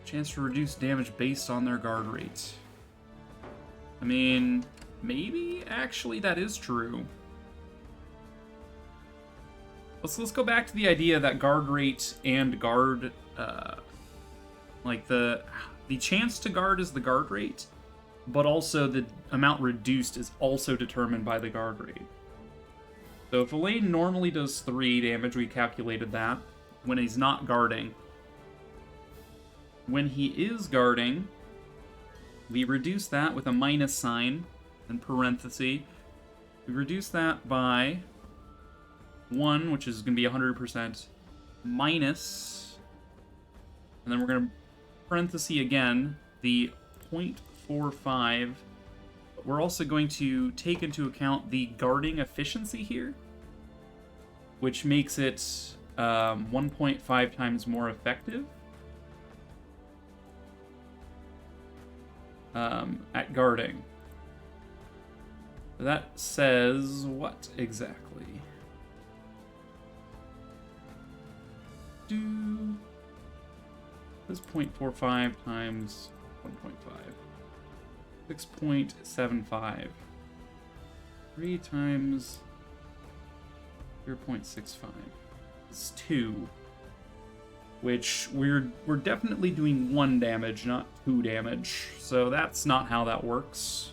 Chance to reduce damage based on their guard rate. I mean, maybe actually that is true. Let's go back to the idea that guard rate and guard, like the chance to guard is the guard rate, but also the amount reduced is also determined by the guard rate. So if Elaine normally does 3 damage, we calculated that, when he's not guarding. When he is guarding, we reduce that with a minus sign and parenthesis. We reduce that by 1, which is going to be 100%, minus, and then we're going to parenthesis again, the 0.45. But we're also going to take into account the guarding efficiency here, which makes it 1.5 times more effective at guarding. That says what exactly? This 0.45 times 1.5. 6.75. 3 times 0.65. It's 2. Which we're definitely doing 1 damage, not 2 damage. So that's not how that works.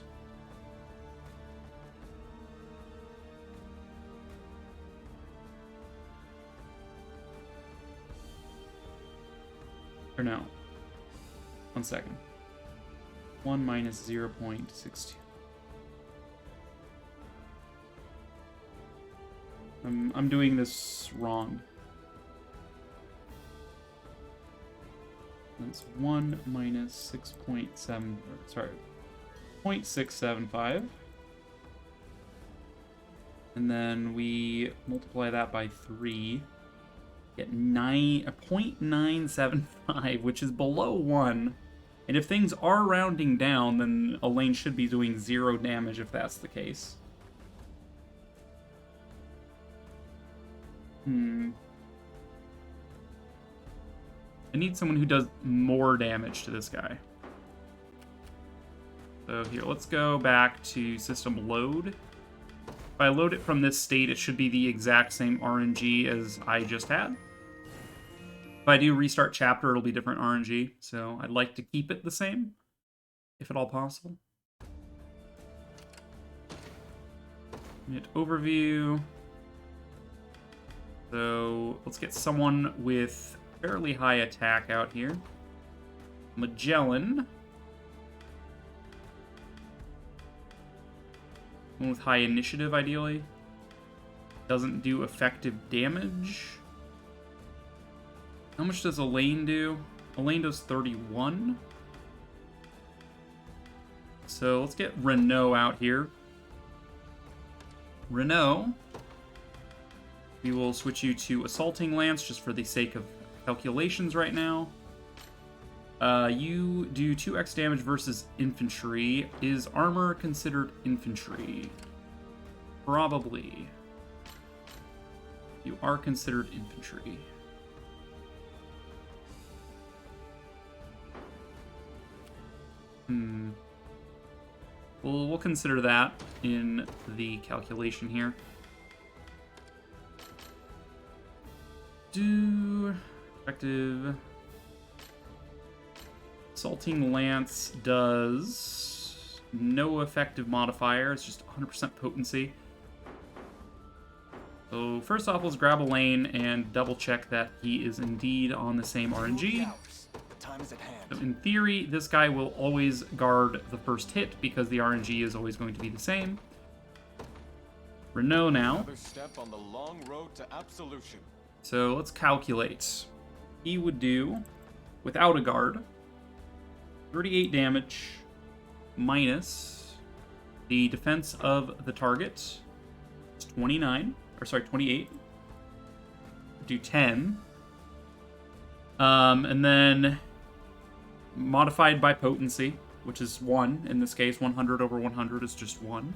Or no. 1 second. 1 minus 0.62. I'm doing this wrong. That's 1 minus 6.7, sorry, 0.675. And then we multiply that by 3. Get 0.975, which is below 1. And if things are rounding down, then Elaine should be doing 0 damage if that's the case. I need someone who does more damage to this guy. So here, let's go back to system load. If I load it from this state, it should be the exact same RNG as I just had. If I do restart chapter, it'll be different RNG, so I'd like to keep it the same, if at all possible. Hit overview. So let's get someone with fairly high attack out here. Magellan. One with high initiative, ideally. Doesn't do effective damage. How much does Elaine do? Elaine does 31. So let's get Renault out here. Renault. We will switch you to Assaulting Lance just for the sake of calculations right now. You do 2x damage versus infantry. Is armor considered infantry? Probably. You are considered infantry. We'll consider that in the calculation here. Do effective. Assaulting Lance does no effective modifier. It's just 100% potency. So first off, let's grab Elaine and double check that he is indeed on the same RNG. So in theory, this guy will always guard the first hit because the RNG is always going to be the same. Renault now. Another step on the long road to absolution. So let's calculate. He would do, without a guard, 38 damage minus the defense of the target. It's 29, or sorry, 28. Do 10. And then modified by potency, which is 1 in this case. 100 over 100 is just 1.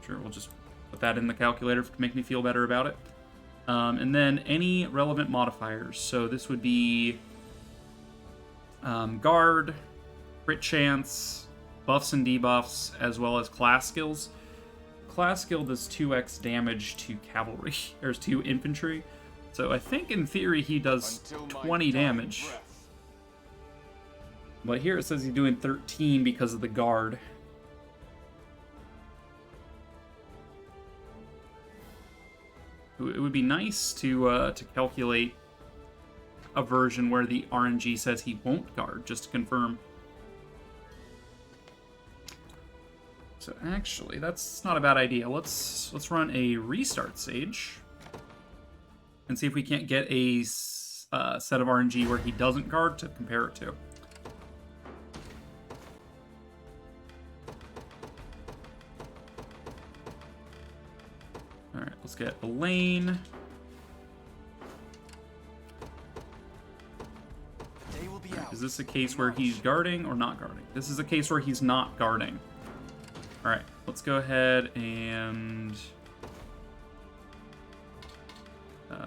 Sure, we'll just put that in the calculator to make me feel better about it. And then any relevant modifiers. So this would be guard, crit chance, buffs and debuffs, as well as class skills. Class skill does 2x damage to cavalry, or to infantry. So I think in theory he does 20 damage. But here it says he's doing 13 because of the guard. It would be nice to calculate a version where the RNG says he won't guard, just to confirm. So actually, that's not a bad idea. Let's run a restart sage and see if we can't get a set of RNG where he doesn't guard to compare it to. All right, let's get Elaine. Day will be ours. Is this a case where he's guarding or not guarding? This is a case where he's not guarding. All right, let's go ahead and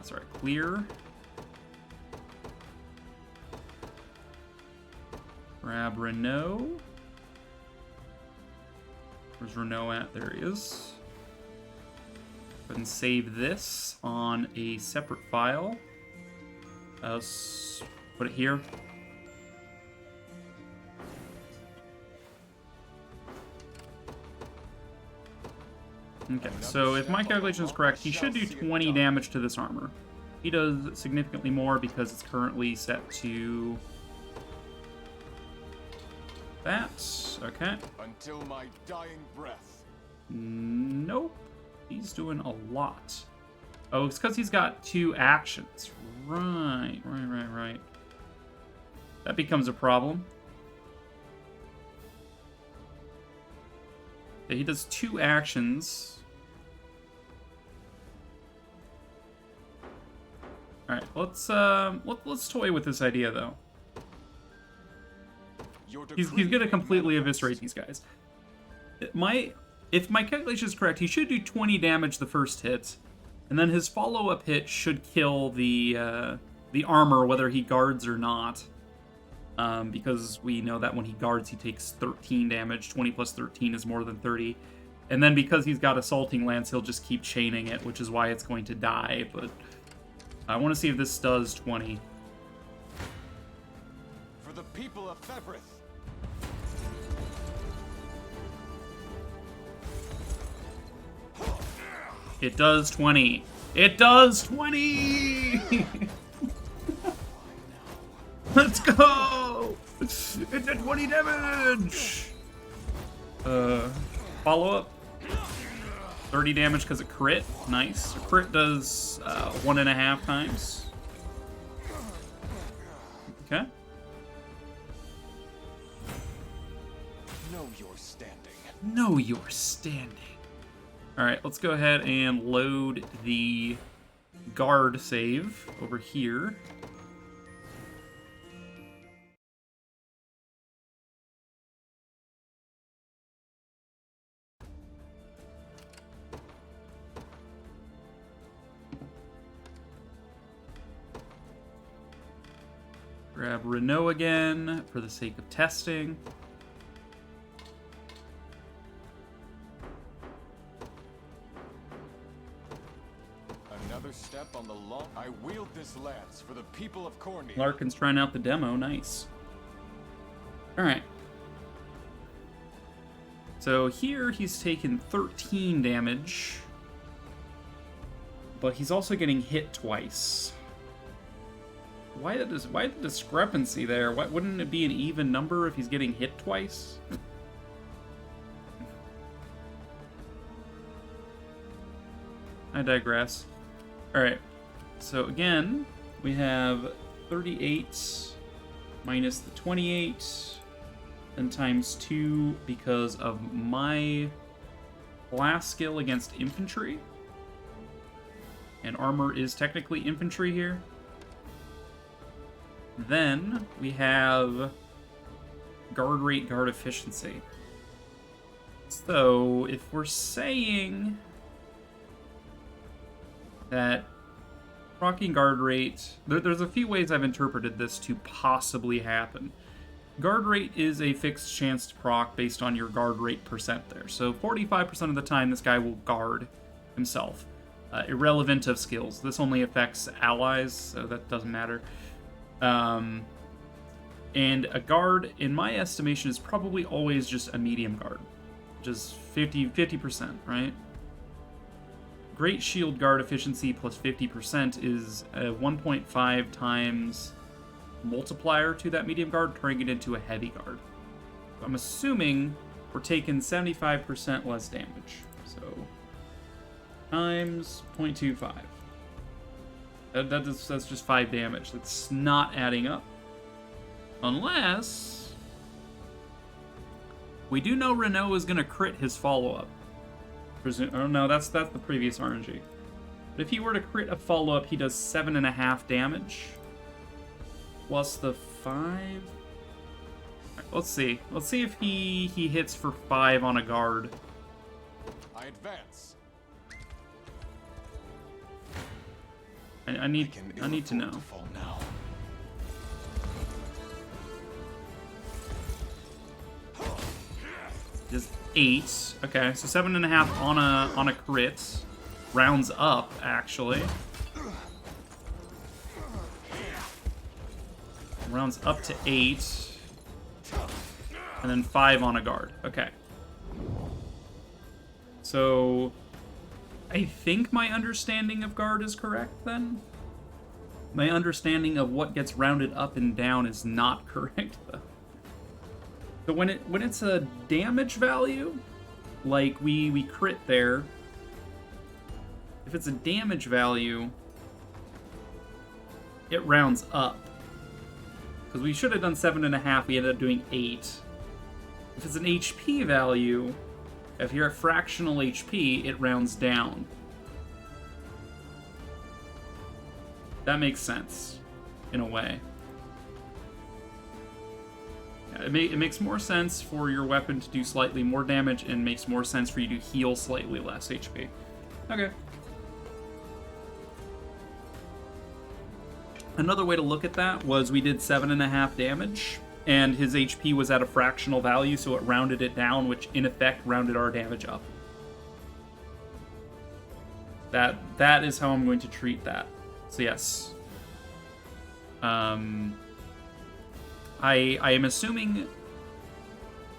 sorry, clear. Grab Renault. Where's Renault at? There he is. Go ahead and save this on a separate file. Let's put it here. Okay, so if my calculation is correct, he should do 20 damage to this armor. He does significantly more because it's currently set to that. Okay. Until my dying breath. Nope. He's doing a lot. Oh, it's because he's got 2 actions. Right. That becomes a problem. Yeah, he does 2 actions. All right, let's toy with this idea though. He's gonna completely eviscerate these guys. If my calculation is correct, he should do 20 damage the first hit, and then his follow-up hit should kill the armor whether he guards or not. Because we know that when he guards, he takes 13 damage. 20 plus 13 is more than 30. And then because he's got Assaulting Lance, he'll just keep chaining it, which is why it's going to die. But I want to see if this does 20. For the people of Febrith. It does 20. It does 20! Let's go! It did 20 damage! Follow up. 30 damage because it crit. Nice. A crit does 1.5 times. Okay. Know your standing. Know your standing. Alright, let's go ahead and load the guard save over here. Grab Renault again for the sake of testing. Another step on the long. I wield this lance for the people of Cornea. Larkin's trying out the demo. Nice. Alright. So here he's taken 13 damage. But he's also getting hit twice. Why the discrepancy there? Why wouldn't it be an even number if he's getting hit twice? I digress. Alright, so again, we have 38 minus the 28, and times 2 because of my blast skill against infantry. And armor is technically infantry here. Then we have guard rate, guard efficiency. So if we're saying that proccing guard rate, there's a few ways I've interpreted this to possibly happen. Guard rate is a fixed chance to proc based on your guard rate percent there. So 45% of the time this guy will guard himself, irrelevant of skills. This only affects allies, so that doesn't matter. And a guard, in my estimation, is probably always just a medium guard. Just 50%, right? Great shield guard efficiency plus 50% is 1.5 times multiplier to that medium guard, turning it into a heavy guard. So I'm assuming we're taking 75% less damage. So times 0.25. That's just 5 damage. That's not adding up. Unless we do know Renault is going to crit his follow-up. Oh no, that's the previous RNG. But if he were to crit a follow-up, he does 7.5 damage. Plus the 5. Right, let's see. Let's see if he hits for 5 on a guard. I advance. I need to know. Fall now. Just 8. Okay, so 7.5 on a crit. Rounds up, actually. Rounds up to 8. And then 5 on a guard. Okay. So I think my understanding of guard is correct, then? My understanding of what gets rounded up and down is not correct, though. So when it's a damage value, like we crit there, if it's a damage value, it rounds up. Because we should have done 7.5, we ended up doing 8. If it's an HP value, if you're at fractional HP, it rounds down. That makes sense, in a way. Yeah, it makes more sense for your weapon to do slightly more damage, and makes more sense for you to heal slightly less HP. Okay. Another way to look at that was we did 7.5 damage, and his HP was at a fractional value, so it rounded it down, which in effect rounded our damage up. That is how I'm going to treat that. So yes. I am assuming,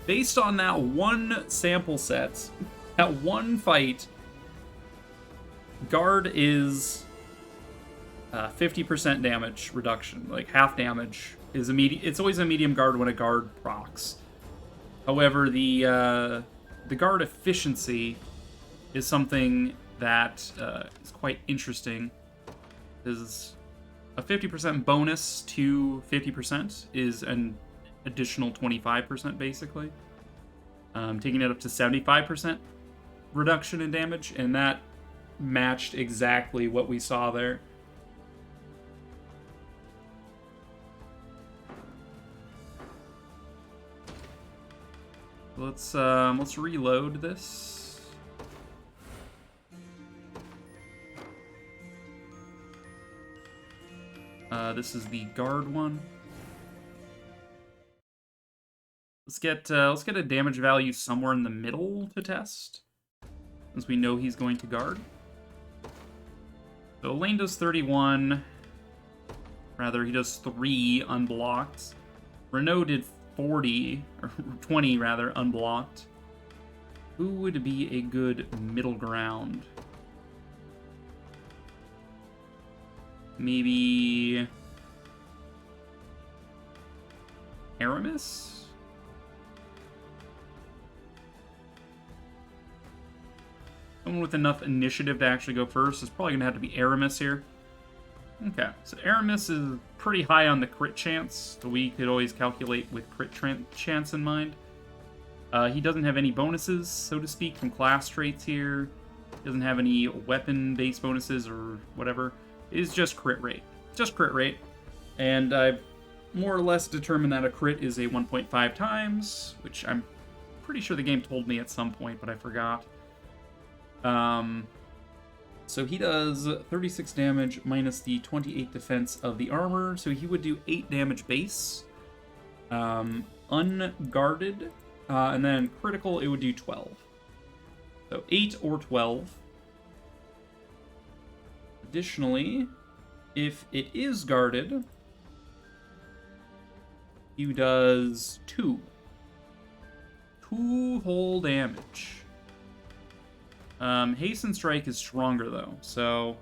based on that one sample set, that one fight, guard is 50% damage reduction, like half damage is immediate. It's always a medium guard when a guard procs. However, the guard efficiency is something that is quite interesting. Is a 50% bonus to 50% is an additional 25% basically, taking it up to 75% reduction in damage, and that matched exactly what we saw there. Let's reload this. This is the guard one. Let's get a damage value somewhere in the middle to test, since we know he's going to guard. So Elaine does 31. Rather, he does 3 unblocked. Renault did 40, or 20 rather, unblocked. Who would be a good middle ground? Maybe Aramis? Someone with enough initiative to actually go first is probably going to have to be Aramis here. Okay, so Aramis is pretty high on the crit chance, so we could always calculate with crit chance in mind. He doesn't have any bonuses, so to speak, from class traits here. He doesn't have any weapon-based bonuses or whatever. It's just crit rate. Just crit rate. And I've more or less determined that a crit is a 1.5 times, which I'm pretty sure the game told me at some point, but I forgot. So he does 36 damage minus the 28 defense of the armor, so he would do 8 damage base. Unguarded, and then critical, it would do 12. So 8 or 12. Additionally, if it is guarded, he does 2. 2 whole damage. Hasten Strike is stronger, though, so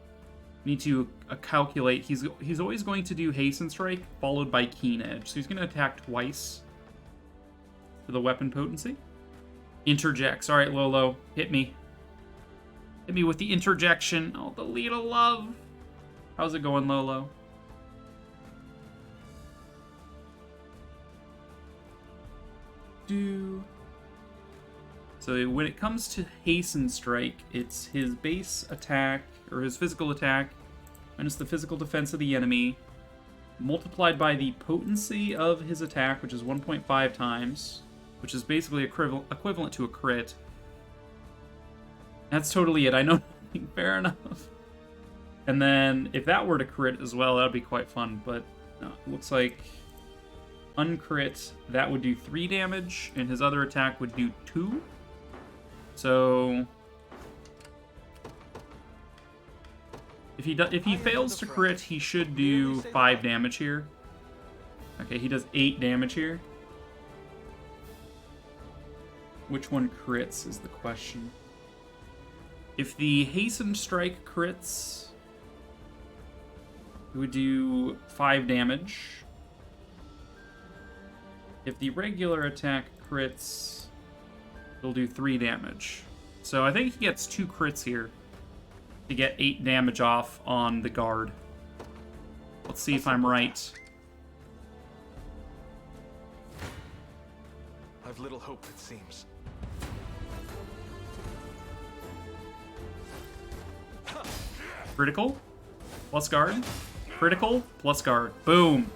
Need to calculate. He's always going to do Hasten Strike followed by Keen Edge. So he's going to attack twice for the weapon potency. Interjects. All right, Lolo, hit me. Hit me with the interjection. Oh, the lead of love. How's it going, Lolo? So when it comes to Hasten Strike, it's his base attack, or his physical attack, minus the physical defense of the enemy, multiplied by the potency of his attack, which is 1.5 times, which is basically equivalent to a crit. That's totally it. I know nothing. Fair enough. And then, if that were to crit as well, that would be quite fun, but no, it looks like uncrit, that would do 3 damage, and his other attack would do 2. So if he fails to crit, he should do 5 damage here. Okay, he does 8 damage here. Which one crits is the question. If the Hasten Strike crits, it would do 5 damage. If the regular attack crits, it'll do 3 damage. So I think he gets 2 crits here to get 8 damage off on the guard. Let's see if I'm right. I've little hope, it seems. Critical plus guard. Critical plus guard. Boom.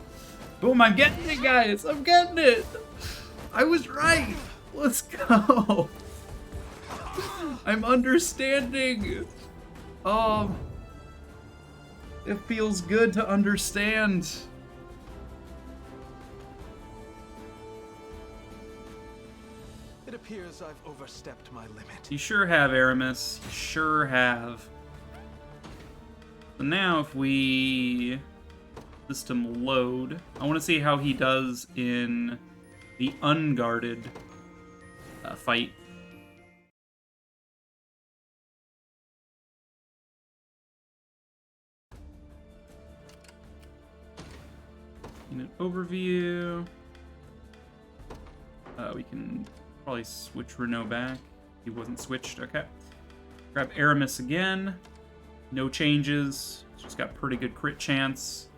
Boom, I'm getting it, guys. I'm getting it. I was right. Let's go. I'm understanding. It feels good to understand. It appears I've overstepped my limit. You sure have, Aramis. You sure have. So now if we system load, I want to see how he does in the unguarded fight. In an overview, we can probably switch Renault back. He wasn't switched. Okay. Grab Aramis again. No changes. Just got pretty good crit chance.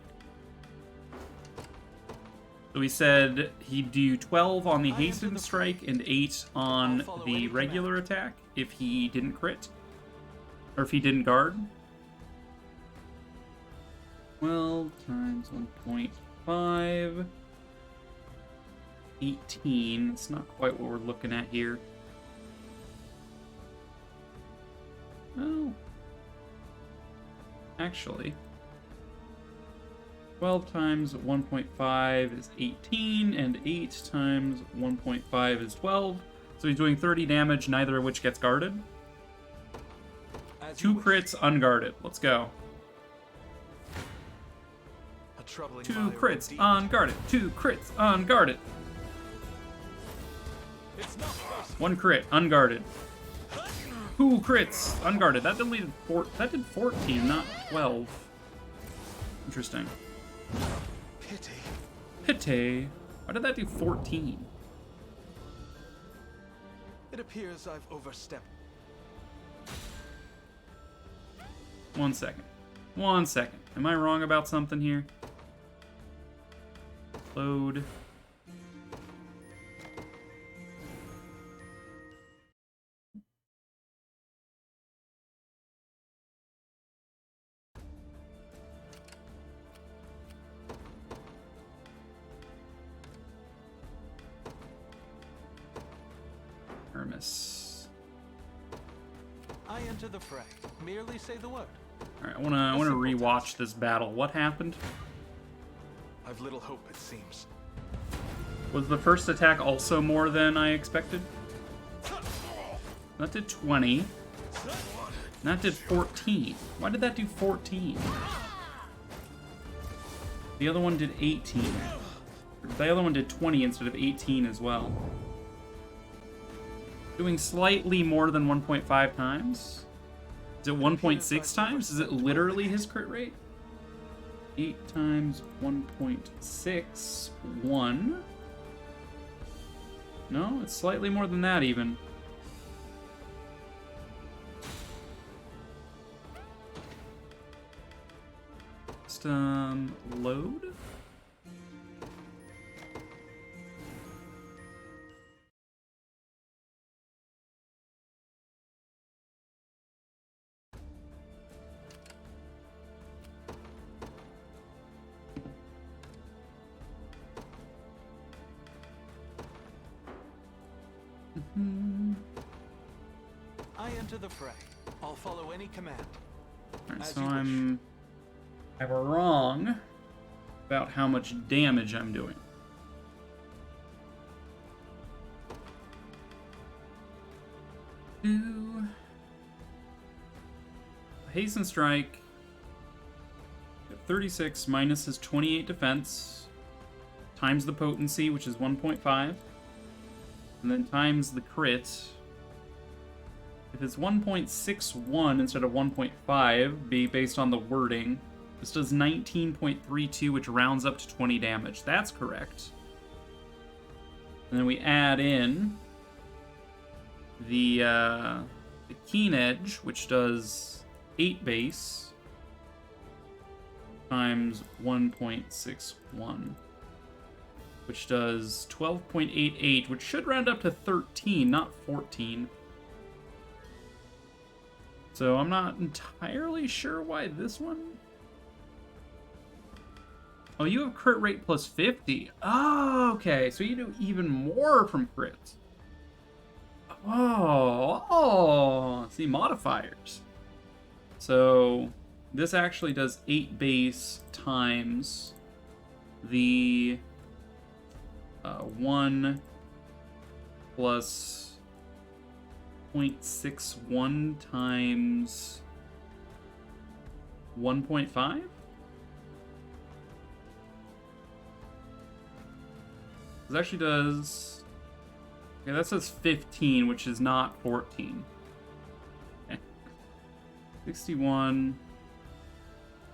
So we said he'd do 12 on the Hasten Strike and 8 on the regular attack if he didn't crit. Or if he didn't guard. 12 times 1.5. 18. It's not quite what we're looking at here. Oh. Actually. 12 times 1.5 is 18, and 8 times 1.5 is 12. So he's doing 30 damage, neither of which gets guarded. 2 crits unguarded. Let's go. 2 crits unguarded. 2 crits unguarded. 1 crit unguarded. 2 crits unguarded. That did 14, not 12. Interesting. Pity. Why did that do 14? It appears I've overstepped. 1 second. 1 second. Am I wrong about something here? Load. Hermes. I enter the fray. Merely say the word. All right, I wanna rewatch this battle. What happened? I've little hope, it seems. Was the first attack also more than I expected? That did 20. That did 14. Why did that do 14? The other one did 18. The other one did 20 instead of 18 as well. Doing slightly more than 1.5 times. Is it 1.6 times? Is it literally his crit rate? 8 times 1.6. 1. No, it's slightly more than that even. Just load. I enter the fray. I'll follow any command. Alright, As so you wish. I'm wrong about how much damage I'm doing. Hasten Strike at 36 minus his 28 defense times the potency, which is 1.5, and then times the crit. If it's 1.61 instead of 1.5, be based on the wording, this does 19.32, which rounds up to 20 damage. That's correct. And then we add in the Keen Edge, which does 8 base times 1.61, which does 12.88, which should round up to 13, not 14. So I'm not entirely sure why this one... Oh, you have crit rate plus 50. Oh, okay. So you do even more from crits. Oh, see, modifiers. So this actually does 8 base times the 1 plus 0.61 times 1.5? This actually does... Okay, that says 15, which is not 14. Okay. 61...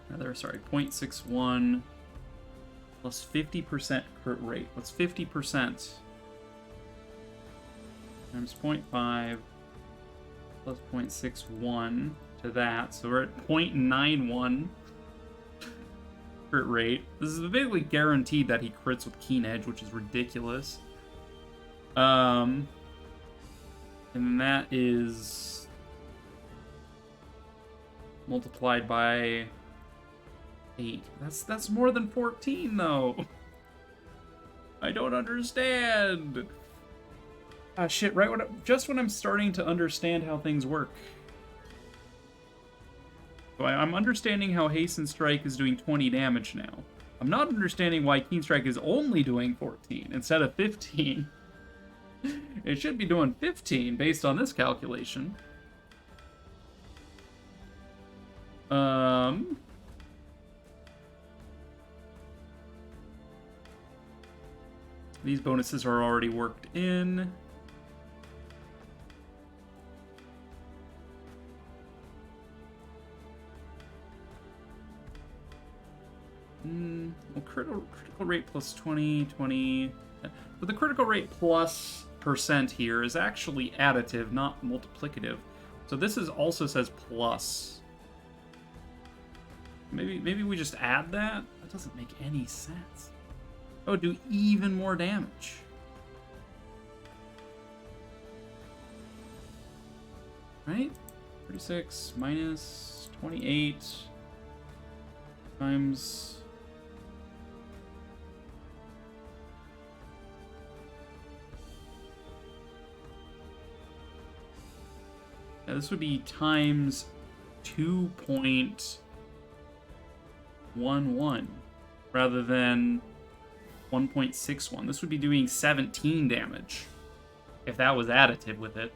Rather, sorry, 0.61 plus 50% crit rate. What's 50%? Times 0.5 plus 0.61 to that. So we're at 0.91 crit rate. This is basically guaranteed that he crits with Keen Edge, which is ridiculous. And that is multiplied by 8. That's more than 14 though. I don't understand. Ah, shit, right just when I'm starting to understand how things work. So I'm understanding how Hasten Strike is doing 20 damage now. I'm not understanding why Keen Strike is only doing 14 instead of 15. It should be doing 15 based on this calculation. These bonuses are already worked in. Well, critical rate plus 20, 20... But the critical rate plus % here is actually additive, not multiplicative. So this also says plus. Maybe we just add that? That doesn't make any sense. Oh, do even more damage. Right? 36 minus 28 times... Yeah, this would be times 2.11 rather than 1.61. This would be doing 17 damage if that was additive with it.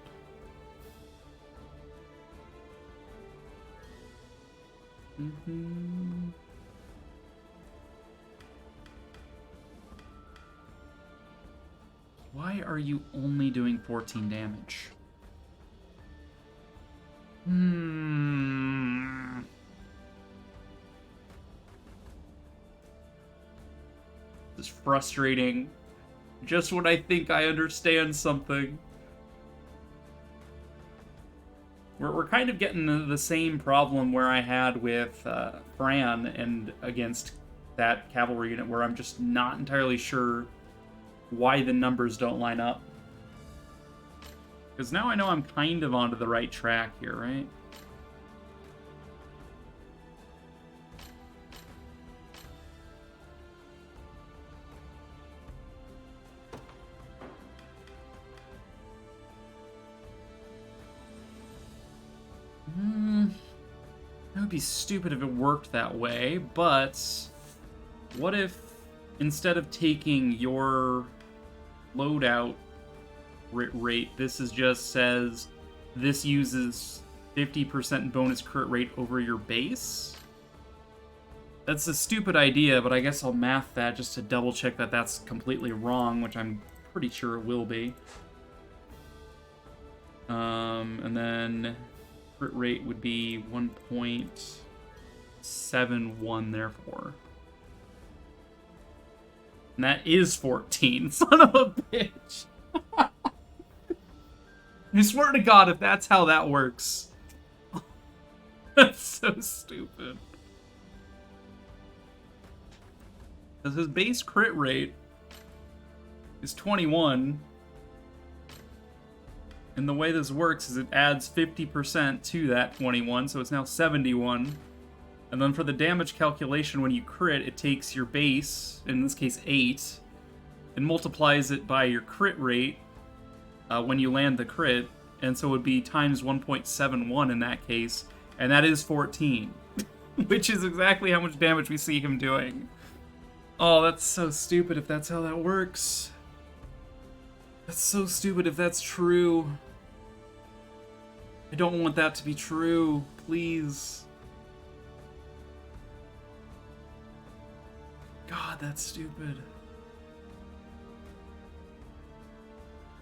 Why are you only doing 14 damage? is frustrating. Just when I think I understand something. We're kind of getting the same problem where I had with Fran and against that cavalry unit, where I'm just not entirely sure why the numbers don't line up. Because now I know I'm kind of onto the right track here, right? That would be stupid if it worked that way, but what if instead of taking your loadout rate, this is just says this uses 50% bonus crit rate over your base? That's a stupid idea, but I guess I'll math that just to double check that that's completely wrong, which I'm pretty sure it will be. And then crit rate would be 1.71 therefore. And that is 14, son of a bitch. I swear to God, if that's how that works. That's so stupid. Because his base crit rate is 21. And the way this works is it adds 50% to that 21, so it's now 71. And then for the damage calculation, when you crit, it takes your base, in this case 8, and multiplies it by your crit rate when you land the crit, and so it would be times 1.71 in that case, and that is 14, which is exactly how much damage we see him doing. Oh, that's so stupid if that's how that works. That's so stupid if that's true. I don't want that to be true, please. God, that's stupid.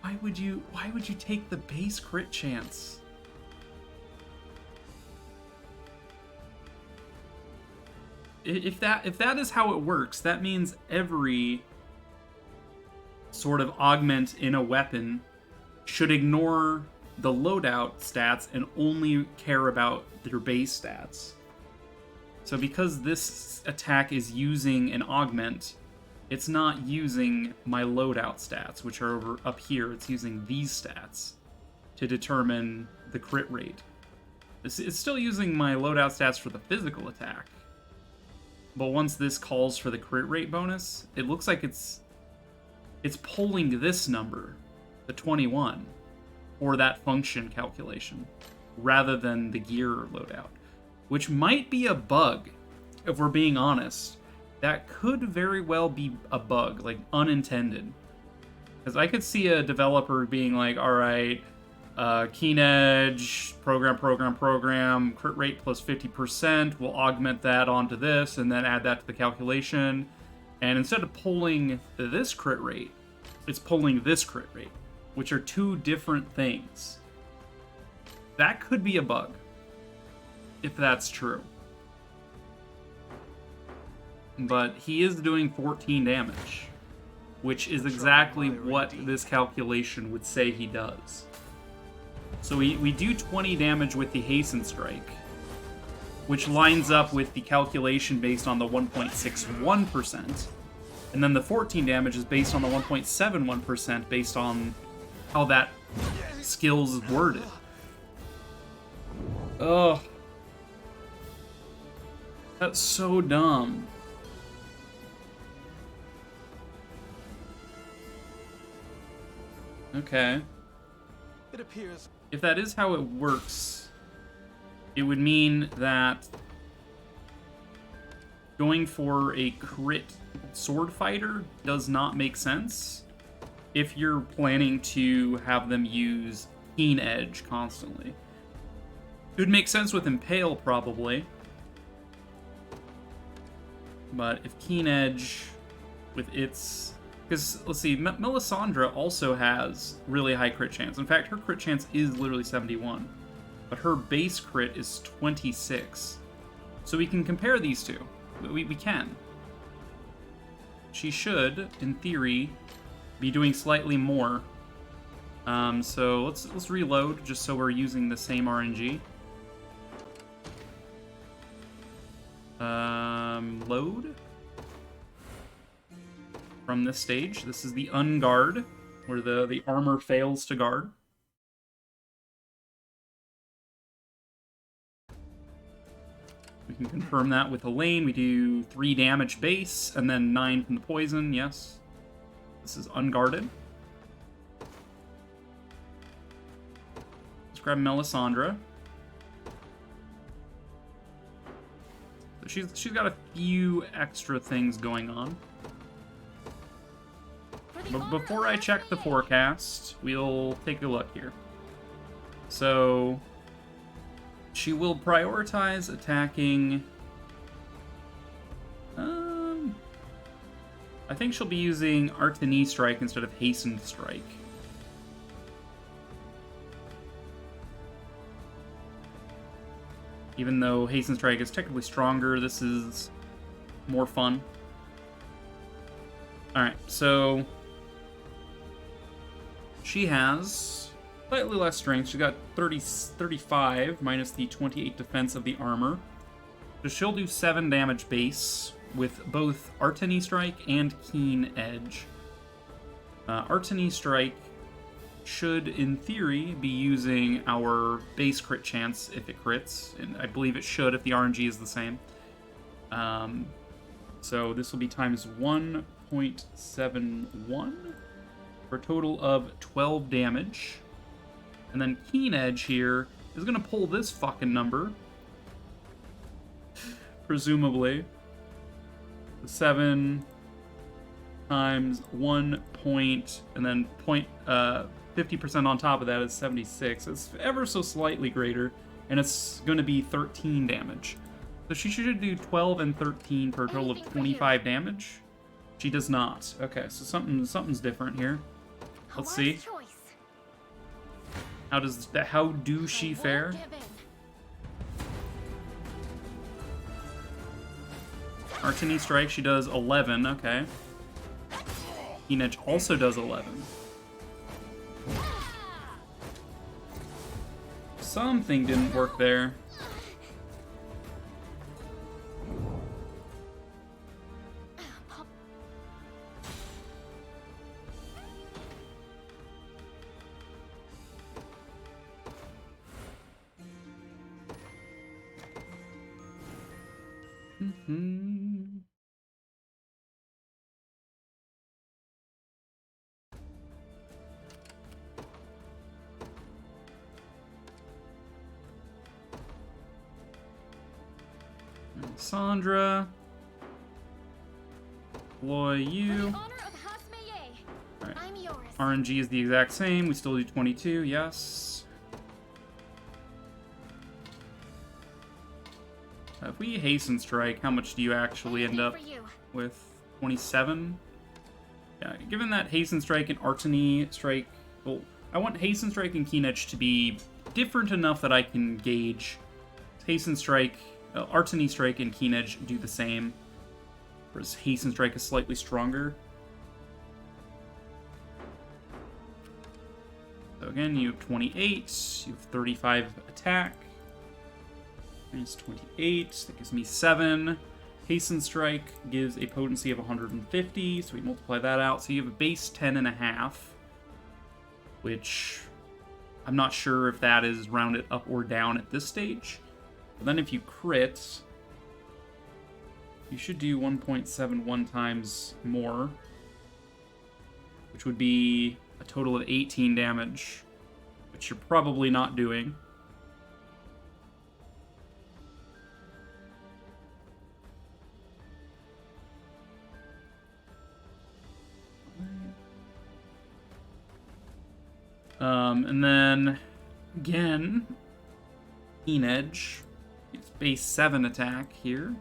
Why would you take the base crit chance? If that is how it works, that means every sort of augment in a weapon should ignore the loadout stats and only care about their base stats. So because this attack is using an augment, it's not using my loadout stats, which are over up here. It's using these stats to determine the crit rate. It's still using my loadout stats for the physical attack. But once this calls for the crit rate bonus, it looks like it's pulling this number, the 21, for that function calculation, rather than the gear loadout. Which might be a bug, if we're being honest. That could very well be a bug, like unintended. Because I could see a developer being like, alright, Keen Edge, program, crit rate plus 50%, we'll augment that onto this, and then add that to the calculation. And instead of pulling this crit rate, it's pulling this crit rate, which are two different things. That could be a bug, if that's true. But he is doing 14 damage, which is exactly what this calculation would say he does. So we do 20 damage with the Hasten Strike, which lines up with the calculation based on the 1.61%, and then the 14 damage is based on the 1.71% based on how that skill's worded. Ugh. That's so dumb. Okay. It appears. If that is how it works, it would mean that going for a crit sword fighter does not make sense if you're planning to have them use Keen Edge constantly. It would make sense with Impale, probably. But if Keen Edge, with its... Because, let's see, Melisandre also has really high crit chance. In fact, her crit chance is literally 71. But her base crit is 26. So we can compare these two. We can. she should, in theory, be doing slightly more. So let's reload just so we're using the same RNG. Load from this stage. This is the unguard, where the armor fails to guard. We can confirm that with Elaine. We do 3 damage base, and then 9 from the poison, yes. This is unguarded. Let's grab Melisandre. So she's got a few extra things going on. But before I check the forecast, we'll take a look here. So she will prioritize attacking. I think she'll be using Artani Strike instead of Hastened Strike. Even though Hastened Strike is technically stronger, this is more fun. Alright, so she has slightly less strength. She's got 35 minus the 28 defense of the armor. So she'll do 7 damage base with both Artani Strike and Keen Edge. Artani Strike should, in theory, be using our base crit chance if it crits, and I believe it should if the RNG is the same. So this will be times 1.71 for a total of 12 damage. And then Keen Edge here is going to pull this fucking number. Presumably. 7 times 1 point, and then 50% on top of that is 76. It's ever so slightly greater, and it's going to be 13 damage. So she should do 12 and 13 for a total of 25 damage. She does not. Okay, so something's different here. Let's see. How do she fare? Artani Strike, she does 11, okay. Keen Edge also does 11. Something didn't work there. Sandra. Deploy you. Alright. RNG is the exact same. We still do 22, yes. If we Hasten Strike, how much do you actually end up with? 27? Yeah, given that Hasten Strike and Artani Strike... Well, I want Hasten Strike and Keen Edge to be different enough that I can gauge. Hasten Strike... Artani Strike and Keen Edge do the same, whereas Hasten Strike is slightly stronger. So again, you have 28, you have 35 attack, minus 28, that gives me 7. Hasten Strike gives a potency of 150, so we multiply that out, so you have a base 10.5, which I'm not sure if that is rounded up or down at this stage. But then if you crit, you should do 1.71 times more, which would be a total of 18 damage, which you're probably not doing. And then, again, Keen Edge. It's base 7 attack here.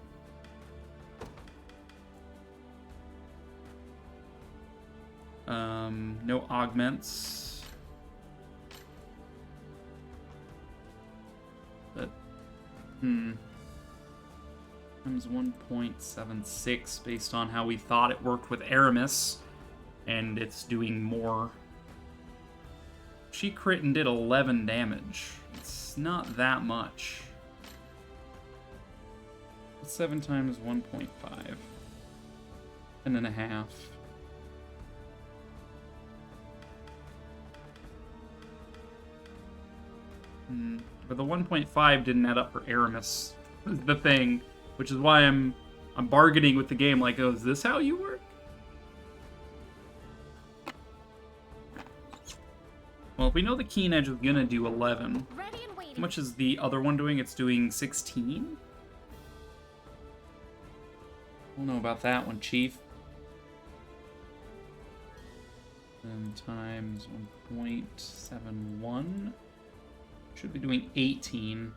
No augments. But, Times 1.76 based on how we thought it worked with Aramis, and it's doing more. She crit and did 11 damage. It's not that much. 7 times 1.5. 10.5. But the 1.5 didn't add up for Aramis. Is the thing, which is why I'm bargaining with the game. Like, oh, is this how you work? Well, if we know the Keen Edge is gonna do 11, Ready and waiting. how much is the other one doing? It's doing 16. I don't know about that one, Chief. 10 times 1.71. Should be doing 18.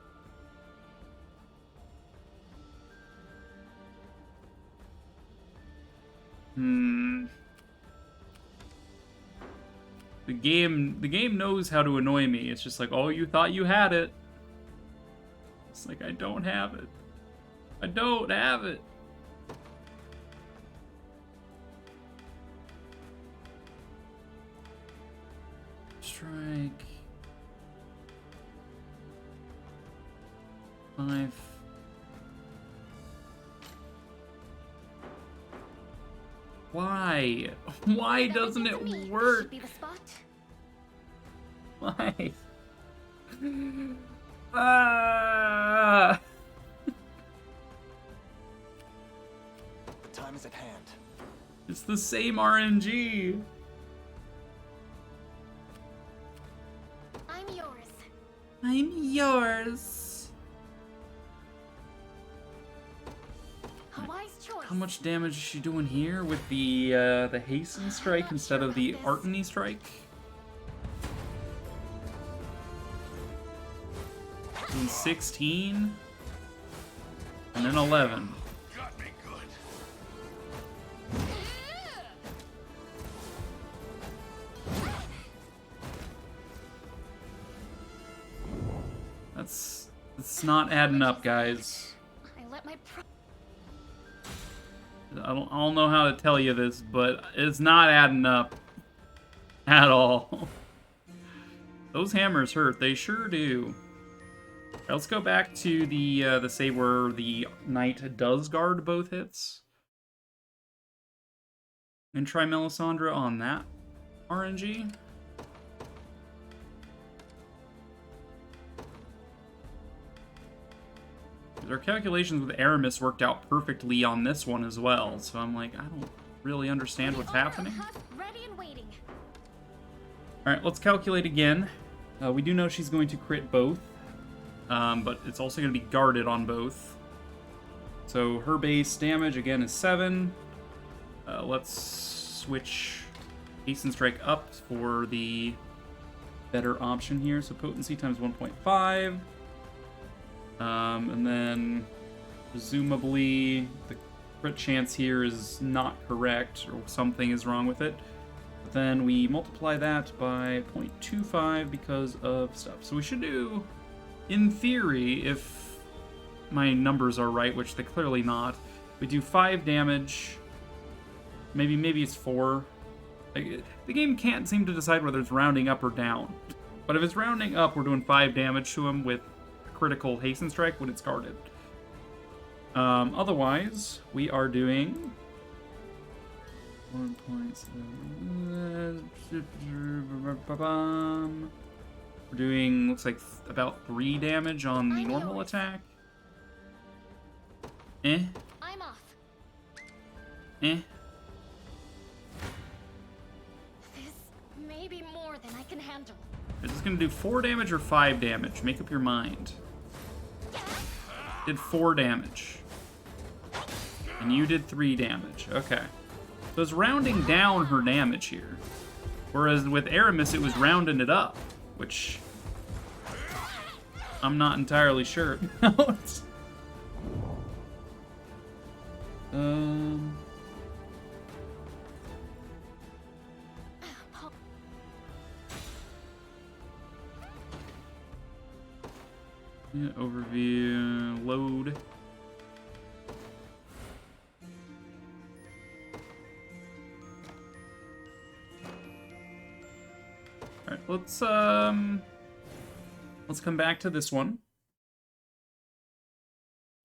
The game knows how to annoy me. It's just like, oh, you thought you had it. It's like, I don't have it. I don't have it. Strike. 5. Why? Why doesn't it work? Should be the spot. Why? Ah! The time is at hand. It's the same RNG. I'm yours. I'm yours. A wise choice. How much damage is she doing here with the hasten strike instead of the Artany strike? Doing 16 and then 11. Got me good. It's not adding up, guys. I let my I don't know how to tell you this, but it's not adding up at all. Those hammers hurt. They sure do. All right, let's go back to the save where the knight does guard both hits, and try Melisandre on that RNG. Our calculations with Aramis worked out perfectly on this one as well, so I'm like, I don't really understand what's happening. Ready and waiting. Alright, let's calculate again. We do know she's going to crit both, but it's also going to be guarded on both. So her base damage, again, is 7. Let's switch Hasten Strike up for the better option here. So potency times 1.5. And then presumably the crit chance here is not correct, or something is wrong with it. But then we multiply that by 0.25 because of stuff. So we should do, in theory, if my numbers are right, which they're clearly not, we do 5 damage. Maybe it's 4. Like, the game can't seem to decide whether it's rounding up or down. But if it's rounding up, we're doing 5 damage to him with critical hasten strike when it's guarded. Otherwise, we are doing 1.7. We're doing, looks like about 3 damage on the normal attack. I'm off. This This may be more than I can handle. Is this gonna do 4 damage or 5 damage? Make up your mind. Did 4 damage. And you did 3 damage. Okay. So it's rounding down her damage here. Whereas with Aramis, it was rounding it up, which I'm not entirely sure about. Yeah, overview, load. let's come back to this one.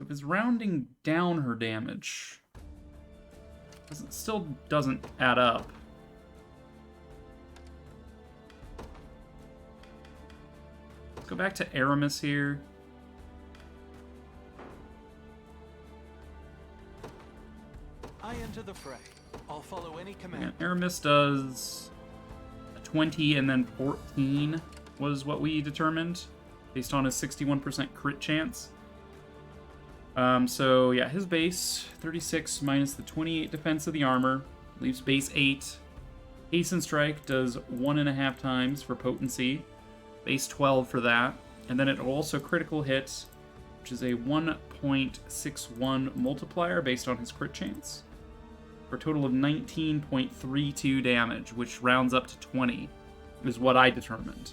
If it's rounding down her damage, it still doesn't add up. Let's go back to Aramis here. I enter the fray. I'll follow any command. Yeah, Aramis does 20 and then 14 was what we determined based on his 61% crit chance. So yeah, his base 36 minus the 28 defense of the armor leaves base 8. Hasten Strike does 1.5 times for potency, base 12 for that, and then it also critical hit, which is a 1.61 multiplier based on his crit chance, for a total of 19.32 damage, which rounds up to 20, is what I determined.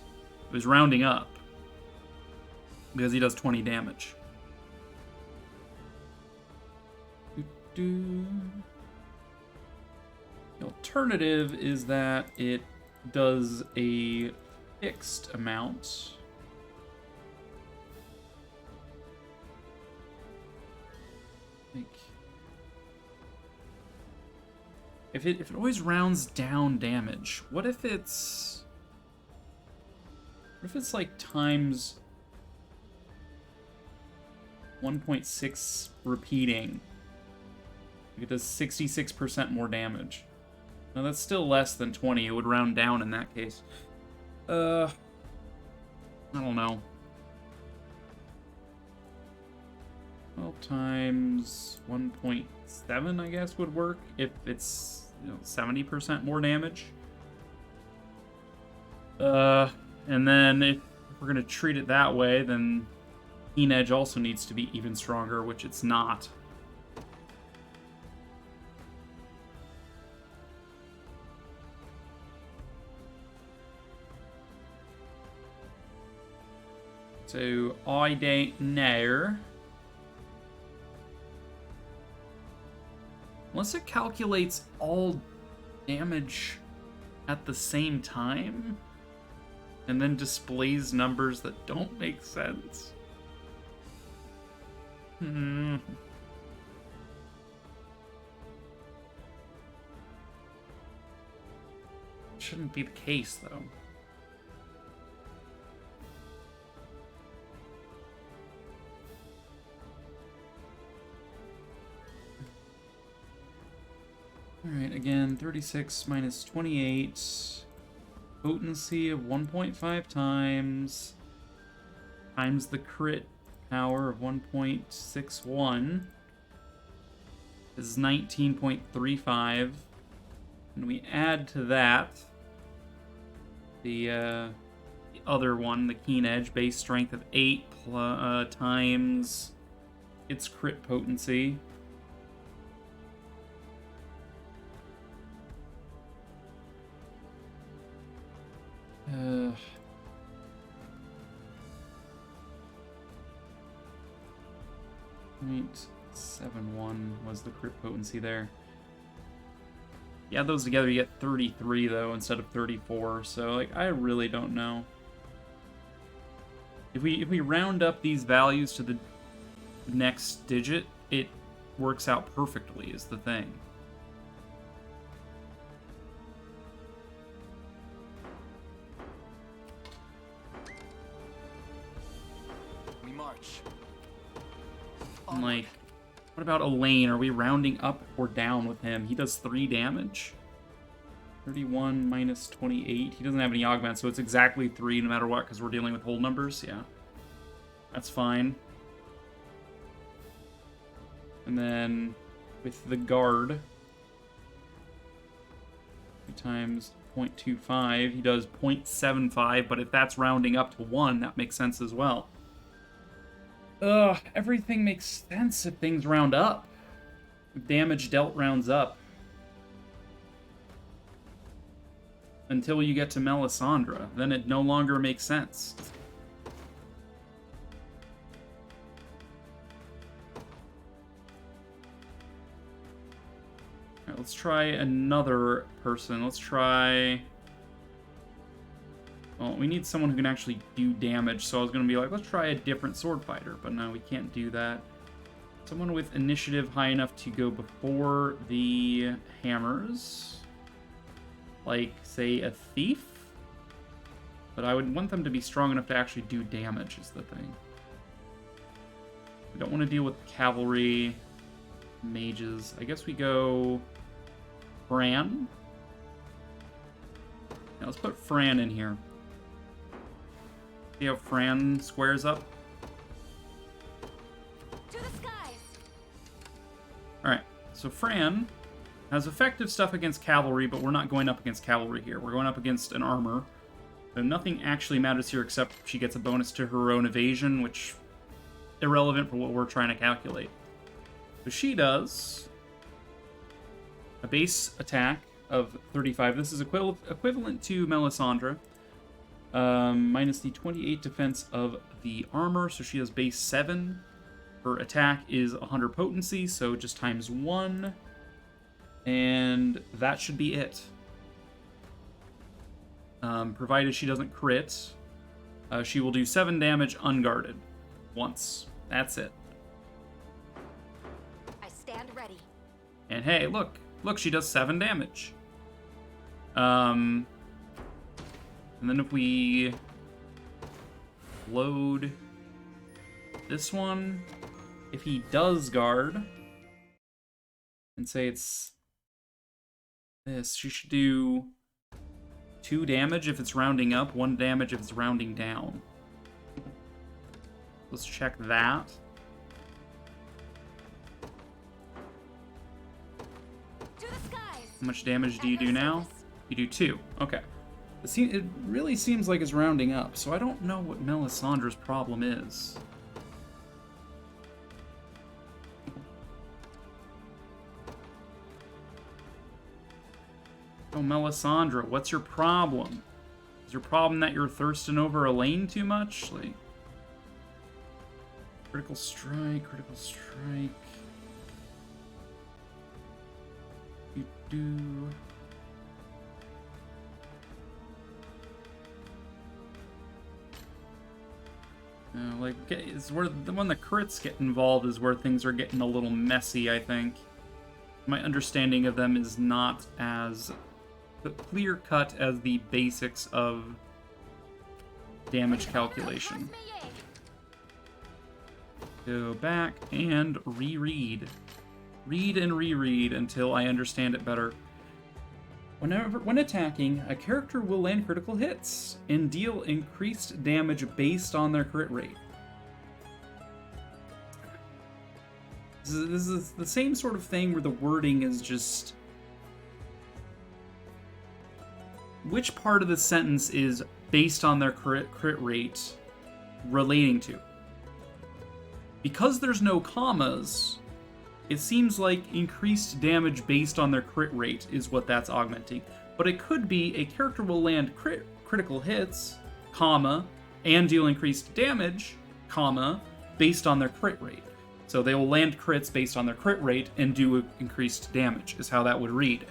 It was rounding up because he does 20 damage. The alternative is that it does a fixed amount. If it always rounds down damage, what if it's like times 1.6 repeating? It does 66% more damage. Now that's still less than 20. It would round down in that case. I don't know. 12 times 1.7, I guess, would work if it's 70% more damage. And then if we're gonna treat it that way, then Keen Edge also needs to be even stronger, which it's not. So I don't know. Unless it calculates all damage at the same time and then displays numbers that don't make sense. Shouldn't be the case, though. Alright, again, 36 minus 28. Potency of 1.5 times the crit power of 1.61 is 19.35. And we add to that the other one, the Keen Edge, base strength of 8 times its crit potency. .71 was the crit potency there. You add those together, you get 33 though instead of 34. So like, I really don't know. If we round up these values to the next digit, it works out perfectly. Is the thing. And like, what about Elaine? Are we rounding up or down with him? He does 3 damage. 31 minus 28. He doesn't have any augments, so it's exactly 3 no matter what, because we're dealing with whole numbers. Yeah. That's fine. And then with the guard, times 0.25, he does 0.75, but if that's rounding up to 1, that makes sense as well. Everything makes sense if things round up. If damage dealt rounds up. Until you get to Melisandre, then it no longer makes sense. Alright, let's try another person. Let's try... Well, we need someone who can actually do damage, so I was going to be like, let's try a different sword fighter, but no, we can't do that. Someone with initiative high enough to go before the hammers. Like, say, a thief? But I would want them to be strong enough to actually do damage, is the thing. We don't want to deal with cavalry, mages. I guess we go Fran. Now let's put Fran in here. See how Fran squares up? To the skies. Alright, so Fran has effective stuff against cavalry, but we're not going up against cavalry here. We're going up against an armor. So nothing actually matters here except she gets a bonus to her own evasion, which irrelevant for what we're trying to calculate. So she does a base attack of 35. This is equivalent to Melisandre. Minus the 28 defense of the armor, so she has base 7. Her attack is 100 potency, so just times 1. And that should be it. Provided she doesn't crit, she will do 7 damage unguarded. Once. That's it. I stand ready. And hey, look, she does 7 damage. And then if we load this one, if he does guard, and say it's this, she should do 2 damage if it's rounding up, 1 damage if it's rounding down. Let's check that. To the skies. How much damage do you do now? You do 2. Okay. It really seems like it's rounding up, so I don't know what Melisandre's problem is. Oh, Melisandre, what's your problem? Is your problem that you're thirsting over a lane too much? Like, critical strike, critical strike. You do. Like, it's where when the crits get involved is where things are getting a little messy, I think. My understanding of them is not as clear-cut as the basics of damage calculation. Go back and reread. Read and reread until I understand it better. When attacking, a character will land critical hits and deal increased damage based on their crit rate. This is the same sort of thing where the wording is just... Which part of the sentence is based on their crit rate relating to? Because there's no commas, it seems like increased damage based on their crit rate is what that's augmenting. But it could be a character will land critical hits, comma, and deal increased damage, comma, based on their crit rate. So they will land crits based on their crit rate and do increased damage, is how that would read.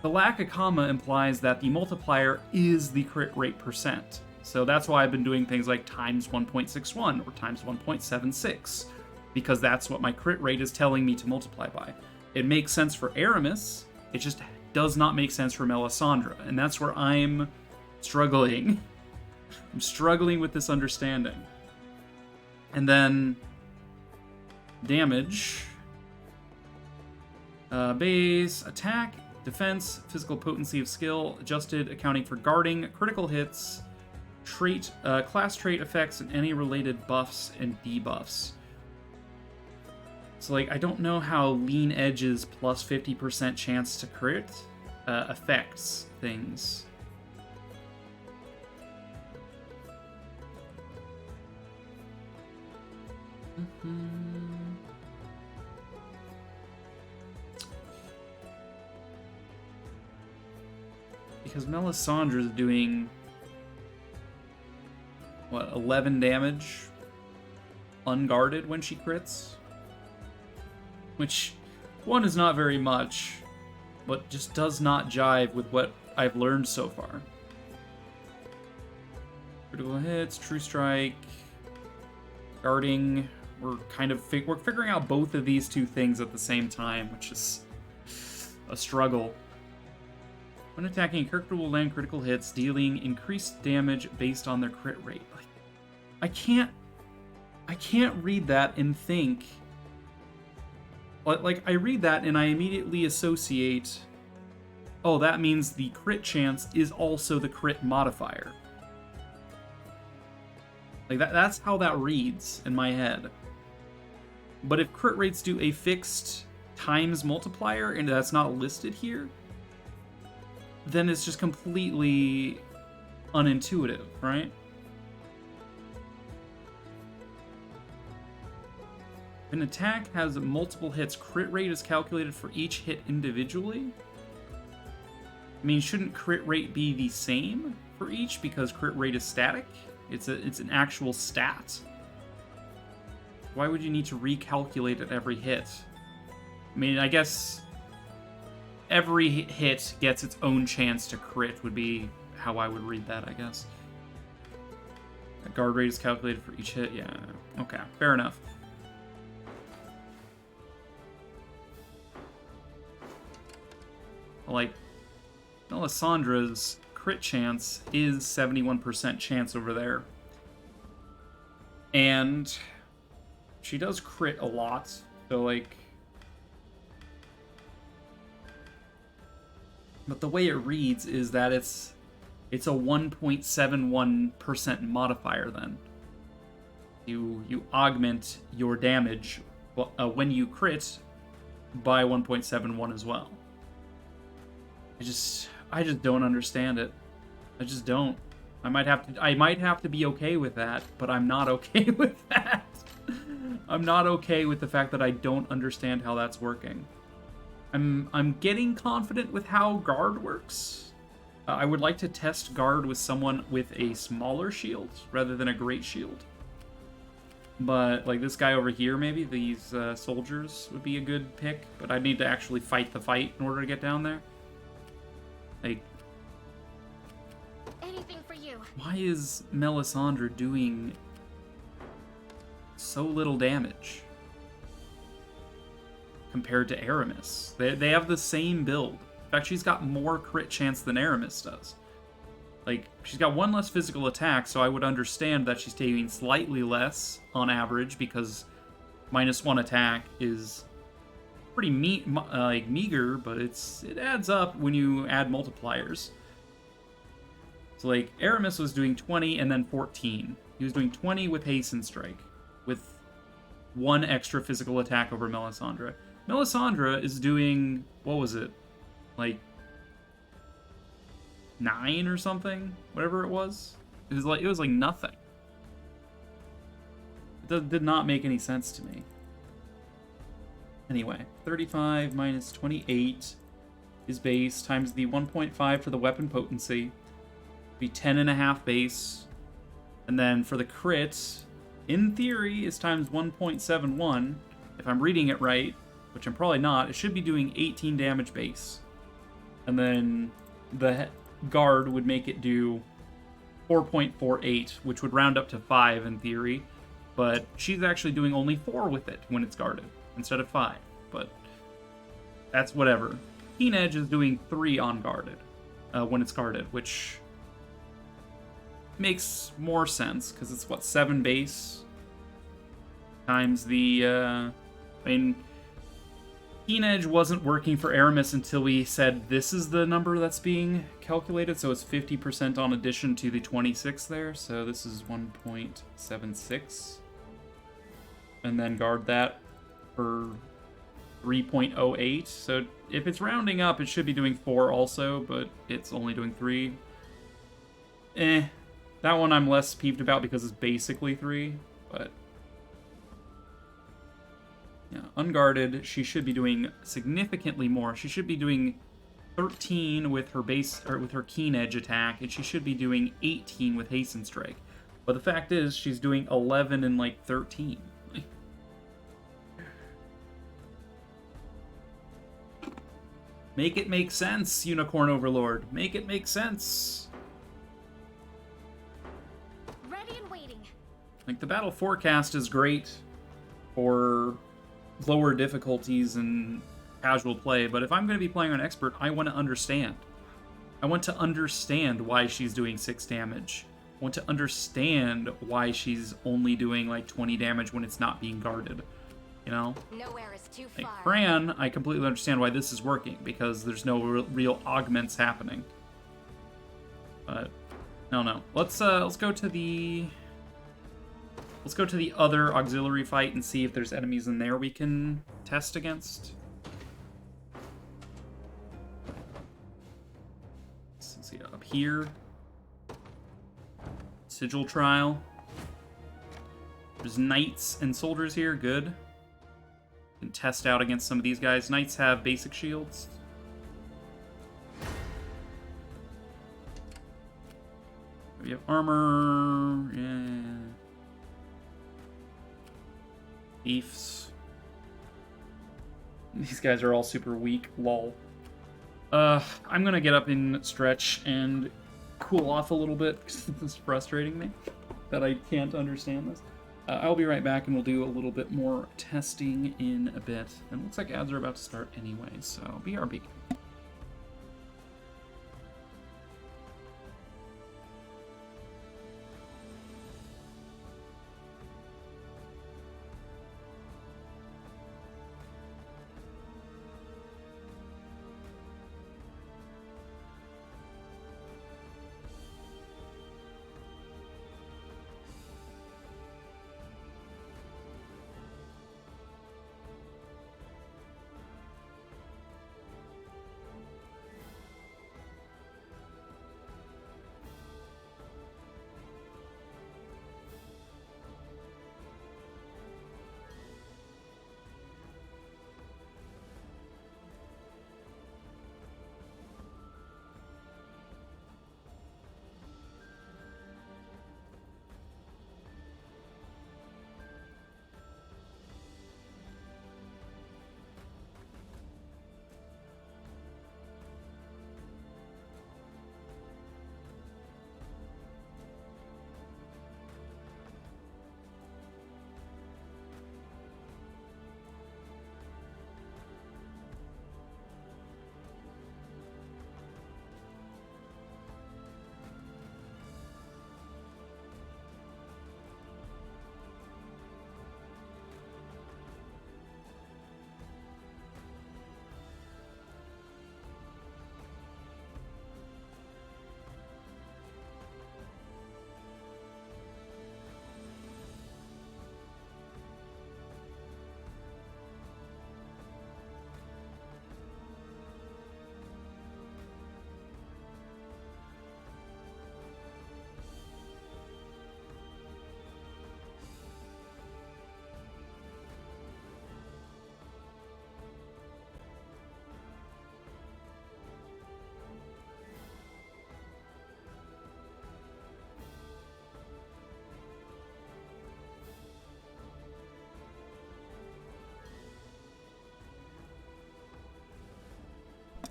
The lack of comma implies that the multiplier is the crit rate percent. So that's why I've been doing things like times 1.61 or times 1.76. Because that's what my crit rate is telling me to multiply by. It makes sense for Aramis, it just does not make sense for Melisandre, and that's where I'm struggling. I'm struggling with this understanding. And then damage. Base, attack, defense, physical potency of skill, adjusted, accounting for guarding, critical hits, trait, class trait effects, and any related buffs and debuffs. So, like, I don't know how Lean Edge's plus 50% chance to crit affects things. Because Melisandre is doing, what, 11 damage unguarded when she crits? Which, one, is not very much, but just does not jive with what I've learned so far. Critical hits, true strike, guarding. We're kind of we're figuring out both of these two things at the same time, which is a struggle. When attacking, a character will land critical hits, dealing increased damage based on their crit rate. Like, I can't read that and think. Like, I read that and I immediately associate, oh, that means the crit chance is also the crit modifier. Like, that's how that reads in my head. But if crit rates do a fixed times multiplier and that's not listed here, then it's just completely unintuitive, right? If an attack has multiple hits, crit rate is calculated for each hit individually. I mean, shouldn't crit rate be the same for each because crit rate is static? It's an actual stat. Why would you need to recalculate at every hit? I mean, I guess every hit gets its own chance to crit would be how I would read that, I guess. A guard rate is calculated for each hit. Yeah, okay, fair enough. Like, Melisandre's crit chance is 71% chance over there. And she does crit a lot, so like... But the way it reads is that it's a 1.71% modifier then. You augment your damage when you crit by 1.71 as well. I just don't understand it. I just don't. I might have to be okay with that, but I'm not okay with that. I'm not okay with the fact that I don't understand how that's working. I'm getting confident with how guard works. I would like to test guard with someone with a smaller shield rather than a great shield. But like this guy over here, maybe these soldiers would be a good pick. But I'd need to actually fight the fight in order to get down there. Like, Anything for you. why is Melisandre doing so little damage compared to Aramis? They have the same build. In fact, she's got more crit chance than Aramis does. Like, she's got one less physical attack, so I would understand that she's taking slightly less on average because -1 attack is pretty meager, but it adds up when you add multipliers. So like Aramis was doing 20 and then 14. He was doing 20 with Hasten Strike, with 1 extra physical attack over Melisandre. Melisandre is doing, what was it, like 9 or something, whatever it was. It was like nothing. It did not make any sense to me. Anyway, 35 minus 28 is base, times the 1.5 for the weapon potency. Be 10.5 base. And then for the crit, in theory, is times 1.71. If I'm reading it right, which I'm probably not, it should be doing 18 damage base. And then the guard would make it do 4.48, which would round up to 5 in theory. But she's actually doing only 4 with it when it's guarded, instead of 5, but that's whatever. Keen Edge is doing 3 on guarded when it's guarded, which makes more sense because it's what, 7 base times the. I mean, Keen Edge wasn't working for Aramis until we said this is the number that's being calculated, so it's 50% on addition to the 26 there. So this is 1.76. And then guard that for 3.08. So if it's rounding up, it should be doing 4 also, but it's only doing 3. That one I'm less peeved about because it's basically 3, but yeah, unguarded, she should be doing significantly more. She should be doing 13 with her base, or with her Keen Edge attack, and she should be doing 18 with Hasten Strike. But the fact is, she's doing 11 and like 13. Make it make sense, Unicorn Overlord. Make it make sense. Like, the battle forecast is great for lower difficulties and casual play, but if I'm going to be playing on expert, I want to understand. I want to understand why she's doing 6 damage. I want to understand why she's only doing like 20 damage when it's not being guarded. You know? Nowhere is too Like far. Fran, I completely understand why this is working, because there's no real augments happening. But no. Let's go to the other auxiliary fight and see if there's enemies in there we can test against. Let's see, up here. Sigil trial. There's knights and soldiers here, good. Can test out against some of these guys. Knights have basic shields. We have armor. Yeah. Thiefs. These guys are all super weak. Lol. I'm gonna get up in stretch and cool off a little bit because this is frustrating me that I can't understand this. I'll be right back and we'll do a little bit more testing in a bit. And it looks like ads are about to start anyway, so BRB.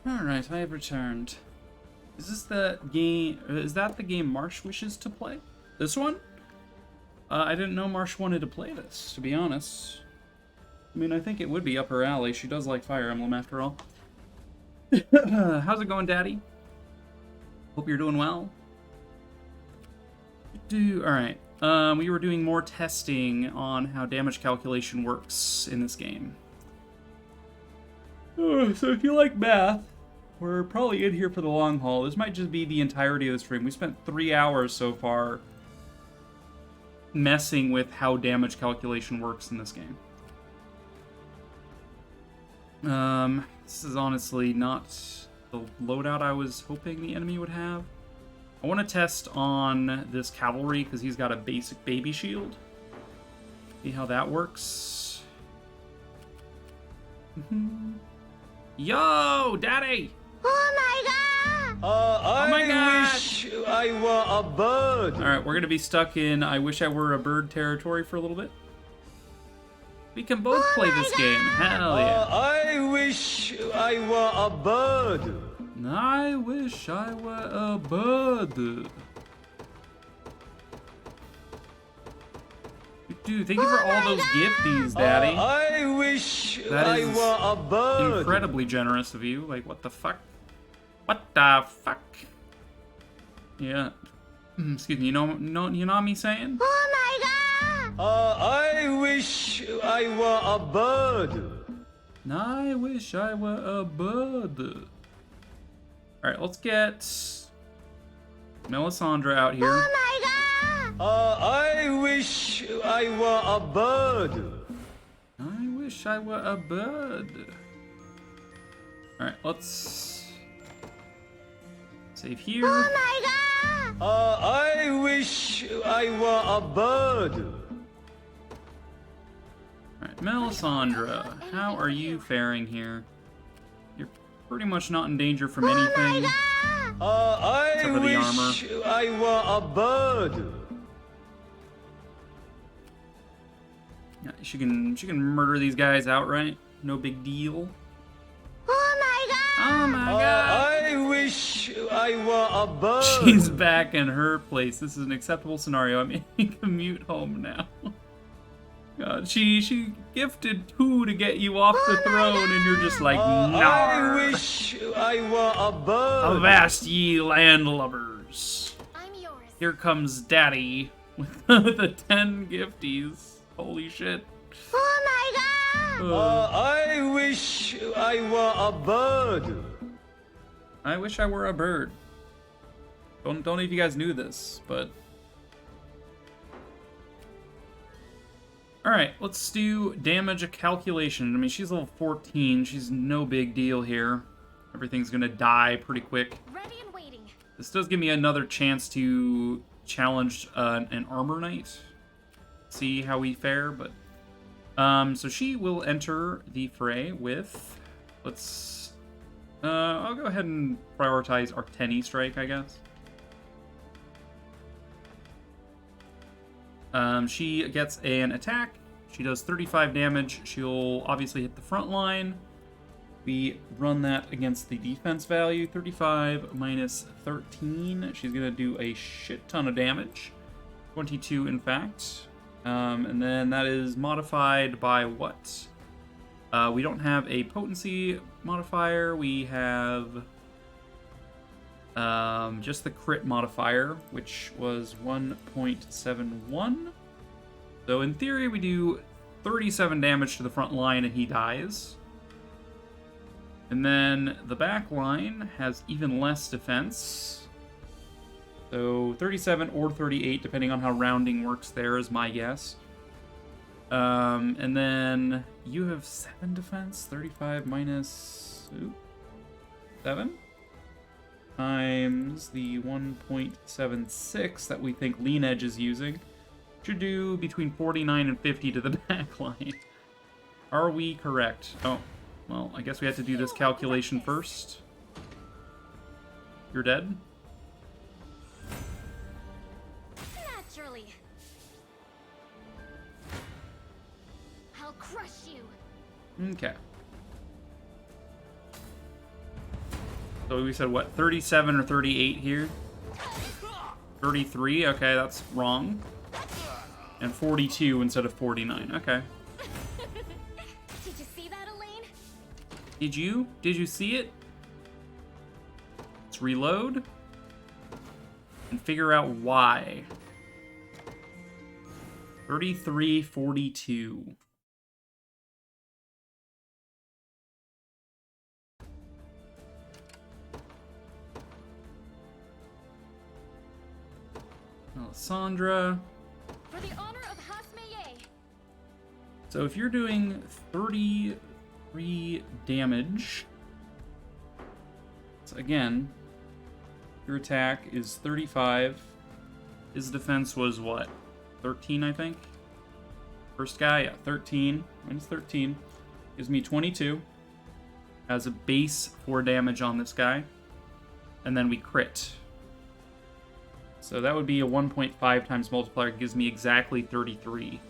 Alright, I have returned. Is this the game... Is that the game Marsh wishes to play? This one? I didn't know Marsh wanted to play this, to be honest. I mean, I think it would be up her alley. She does like Fire Emblem, after all. How's it going, Daddy? Hope you're doing well. Alright. We were doing more testing on how damage calculation works in this game. So if you like math, we're probably in here for the long haul. This might just be the entirety of the stream. We spent 3 hours so far messing with how damage calculation works in this game. This is honestly not the loadout I was hoping the enemy would have. I want to test on this cavalry because he's got a basic baby shield. See how that works. Yo, Daddy! Oh my god! Oh my god! Wish I were a bird. Alright, we're gonna be stuck in I wish I were a bird territory for a little bit. We can both play this game. Hell yeah. I wish I were a bird. I wish I were a bird. Dude, thank you for all those gifties, Daddy. I wish That I is were a bird. incredibly generous of you. Like, what the fuck? What the fuck? Yeah. Excuse me. You know what me saying? Oh my god! I wish I were a bird. I wish I were a bird. All right, let's get Melisandre out here. Oh my god! I wish I were a bird. I wish I were a bird. All right, let's save here. Oh my god! I wish I were a bird. All right, Melisandre, how are you faring here? You're pretty much not in danger from anything. I Except for the wish I were a bird. Yeah, she can murder these guys outright. No big deal. Oh my god! Oh my god. I wish I were a bird. She's back in her place. This is an acceptable scenario. I'm in a commute home now. God, she gifted 2 to get you off the throne, and you're just like, I nah. wish I were a bird. Avast ye landlubbers. I'm yours. Here comes Daddy with the 10 gifties. Holy shit. Oh my god! I wish I were a bird. I wish I were a bird. Don't know if you guys knew this, but... Alright, let's do damage calculation. I mean, she's level 14. She's no big deal here. Everything's gonna die pretty quick. Ready and waiting. This does give me another chance to challenge an armor knight. See how we fare, but... so she will enter the fray with... Let's... I'll go ahead and prioritize Arteni Strike, I guess. She gets an attack. She does 35 damage. She'll obviously hit the front line. We run that against the defense value. 35 minus 13. She's going to do a shit ton of damage. 22, in fact. And then that is modified by what? We don't have a potency modifier. We have just the crit modifier, which was 1.71. So in theory, we do 37 damage to the front line and he dies. And then the back line has even less defense. So 37 or 38, depending on how rounding works there, is my guess. And then you have 7 defense. 35 minus 7 times the 1.76 that we think Lean Edge is using. Should do between 49 and 50 to the back line. Are we correct? Oh, well, I guess we have to do this calculation first. You're dead? Naturally. I'll crush you. Okay. So we said, what, 37 or 38 here? 33? Okay, that's wrong. And 42 instead of 49. Okay. Did you see that, Elaine? Did you? Did you see it? Let's reload. And figure out why. 33, 42. Melisandre. For the honor of Hasmeye. So if you're doing 33 damage, so again, your attack is 35. His defense was what? 13, I think? First guy, yeah, 13. Minus 13. Gives me 22. As a base 4 damage on this guy. And then we crit. So that would be a 1.5 times multiplier. Gives me exactly 33.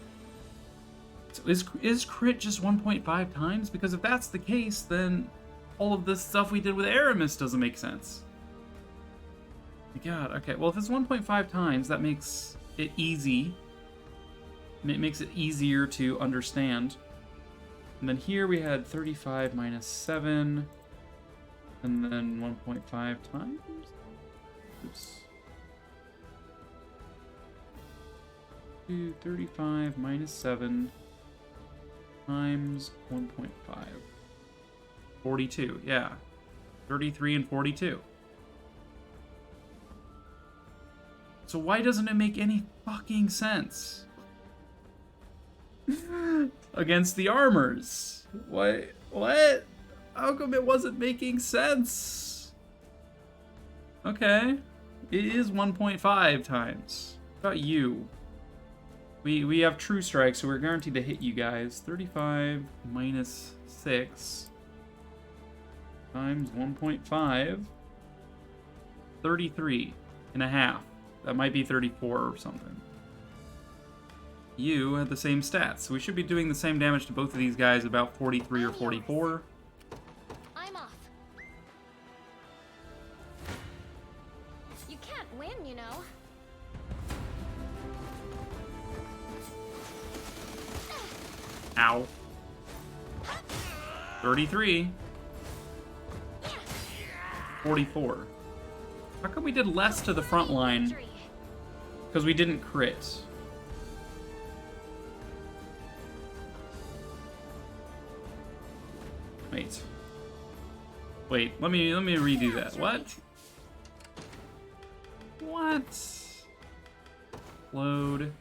So is crit just 1.5 times? Because if that's the case, then all of this stuff we did with Aramis doesn't make sense. My God, okay. Well, if it's 1.5 times, that makes it easy It makes it easier to understand. And then here we had 35 minus 7, and then 1.5 times. Oops. 35 minus 7 times 1.5. 42, yeah. 33 and 42. So why doesn't it make any fucking sense? Against the armors. What? How come it wasn't making sense? Okay. It is 1.5 times. What about you? We have true strike, so we're guaranteed to hit you guys. 35 minus 6 times 1.5. 33 and a half. That might be 34 or something. You had the same stats, so we should be doing the same damage to both of these guys, about 43 or 44. I'm off. You can't win, you know. Ow. 33. 44. How come we did less to the front line? Because we didn't crit. Wait, let me redo that. What? Load.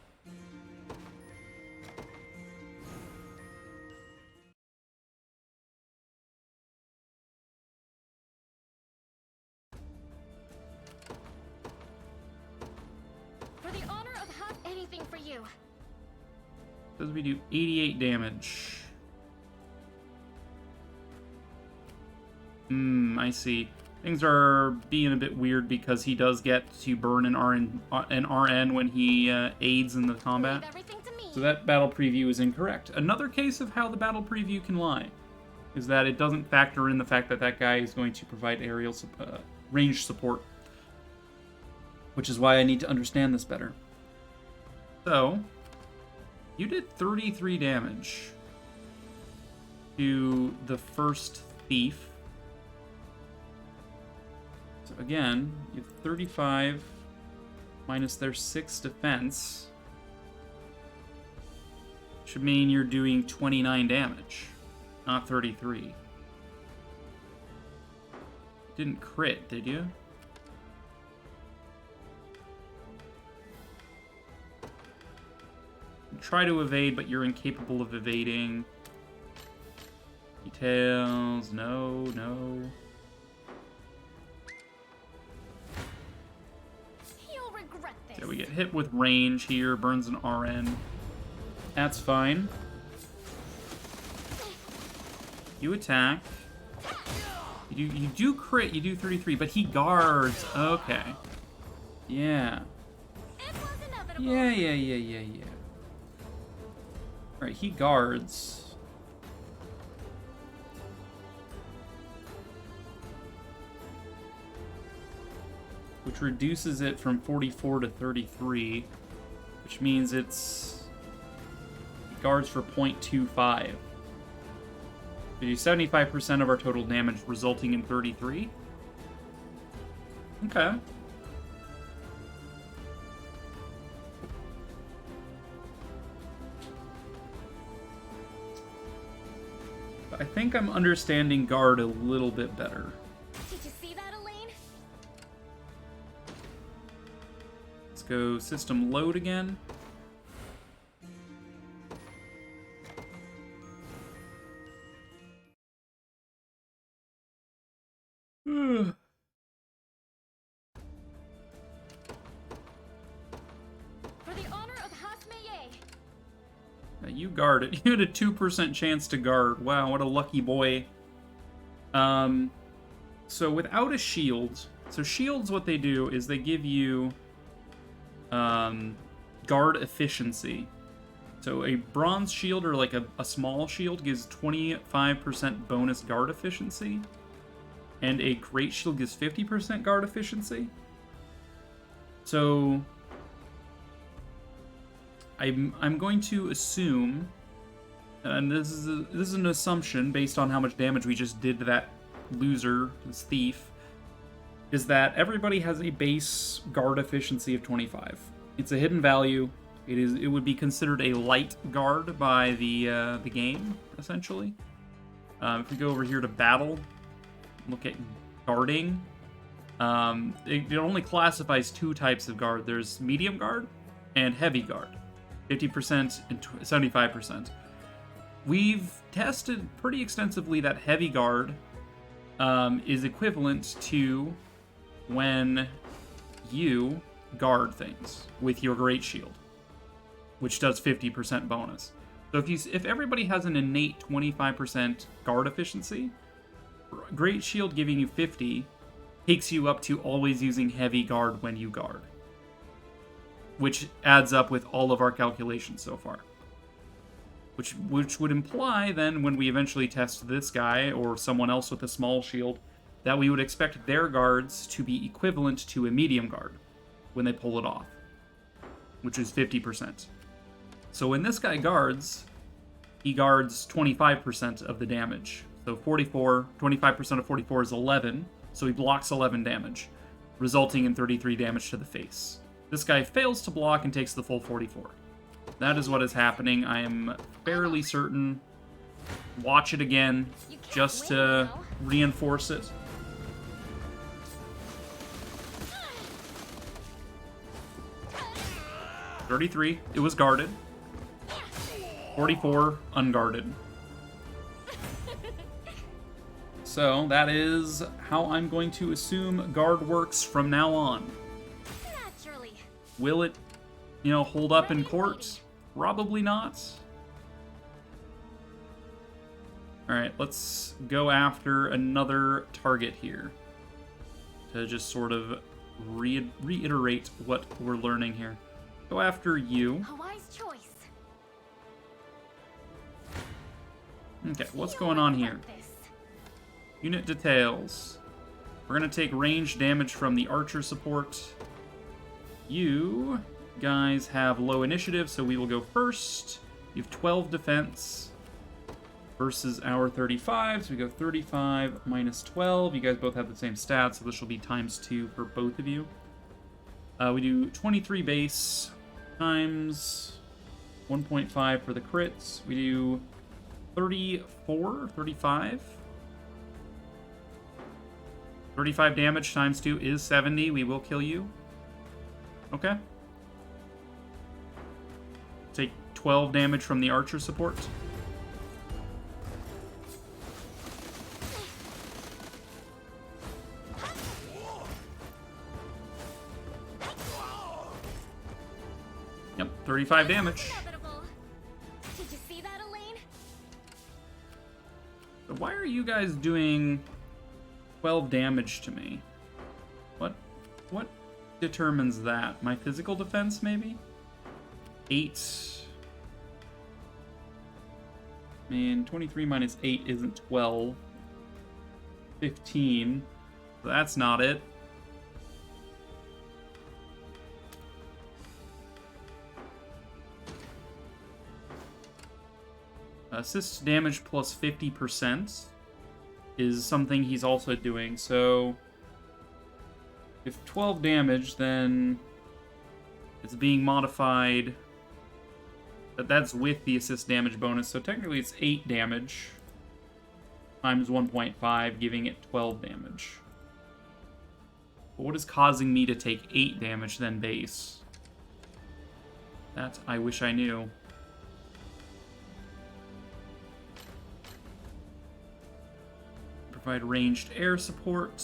For the honor of anything for you. Says we do 88 damage. I see. Things are being a bit weird because he does get to burn an RN when he aids in the combat. Leave everything to me. So that battle preview is incorrect. Another case of how the battle preview can lie is that it doesn't factor in the fact that that guy is going to provide aerial range support, which is why I need to understand this better. So, you did 33 damage to the first thief. So again, you have 35 minus their 6 defense. Should mean you're doing 29 damage, not 33. Didn't crit, did you? You try to evade, but you're incapable of evading. Details, no. You'll regret this. Yeah, we get hit with range here, burns an RN. That's fine. You attack. You do crit, you do 33, but he guards. Okay. Yeah. It was inevitable. Yeah. Alright, he guards. Which reduces it from 44 to 33, which means it guards for 0.25. We do 75% of our total damage, resulting in 33. Okay. I think I'm understanding guard a little bit better. Did you see that, Elaine? Let's go system load again. For the honor of Hasmeye. You guarded. You had a 2% chance to guard. Wow, what a lucky boy. So without a shield, so shields, what they do is they give you guard efficiency. So a bronze shield or like a small shield gives 25% bonus guard efficiency, and a great shield gives 50% guard efficiency. So I'm going to assume, and this is an assumption based on how much damage we just did to that loser, this thief, is that everybody has a base guard efficiency of 25. It's a hidden value. It would be considered a light guard by the game, essentially. If we go over here to battle, look at guarding. It only classifies 2 types of guard. There's medium guard and heavy guard, 50% and 75%. We've tested pretty extensively that heavy guard is equivalent to when you guard things with your Great Shield, which does 50% bonus. So if everybody has an innate 25% guard efficiency, Great Shield giving you 50 takes you up to always using heavy guard when you guard, which adds up with all of our calculations so far. Which would imply then when we eventually test this guy or someone else with a small shield, that we would expect their guards to be equivalent to a medium guard when they pull it off, which is 50%. So when this guy guards, he guards 25% of the damage. So 25% of 44 is 11, so he blocks 11 damage, resulting in 33 damage to the face. This guy fails to block and takes the full 44. That is what is happening. I am fairly certain. Watch it again, just to reinforce it. $33, it was guarded. 44, unguarded. So that is how I'm going to assume guard works from now on. Naturally. Will it, hold up in court? Probably not. Alright, let's go after another target here. To just sort of reiterate what we're learning here. Go after you. A wise choice. Okay, what's going on here? This. Unit details. We're going to take range damage from the archer support. You guys have low initiative, so we will go first. You have 12 defense versus our 35, so we go 35 minus 12. You guys both have the same stats, so this will be ×2 for both of you. We do 23 base times 1.5 for the crits. We do 34, 35. 35 damage ×2 is 70. We will kill you. Okay. Take 12 damage from the archer support. Yep, 35 damage. Inevitable. Did you see that, Elaine? So why are you guys doing 12 damage to me? What determines that? My physical defense, maybe? 8. Man, 23 minus 8 isn't 12. 15. So that's not it. Assist damage plus 50% is something he's also doing. So if 12 damage, then it's being modified. That's with the assist damage bonus. So technically it's 8 damage times 1.5, giving it 12 damage. But what is causing me to take 8 damage then base? That I wish I knew. Provide ranged air support.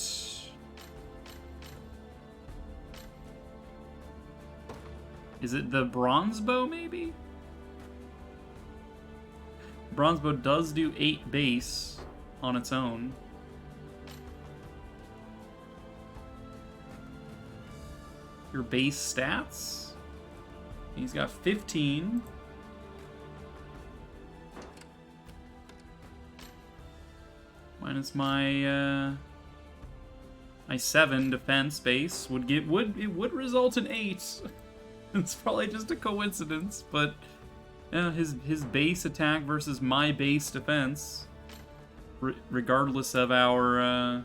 Is it the bronze bow, maybe? Bronze bow does do 8 base on its own. Your base stats? He's got 15. Minus my my 7 defense base would result in 8. It's probably just a coincidence, but yeah, his base attack versus my base defense, regardless of our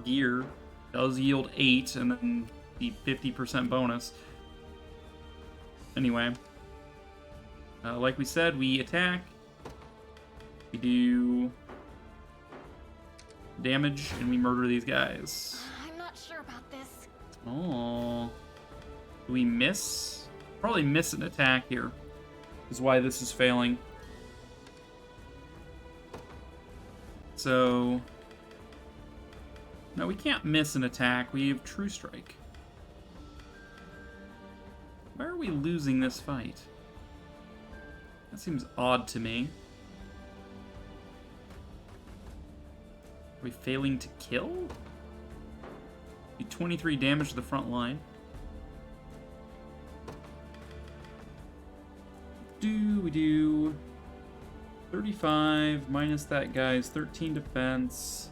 gear, does yield 8 and then the 50% bonus. Anyway, like we said, we attack, we do damage, and we murder these guys. I'm not sure about this. Oh. Do we miss? Probably miss an attack here. Is why this is failing. So... No, we can't miss an attack. We have True Strike. Why are we losing this fight? That seems odd to me. Are we failing to kill? Do 23 damage to the front line. We do 35 minus that guy's 13 defense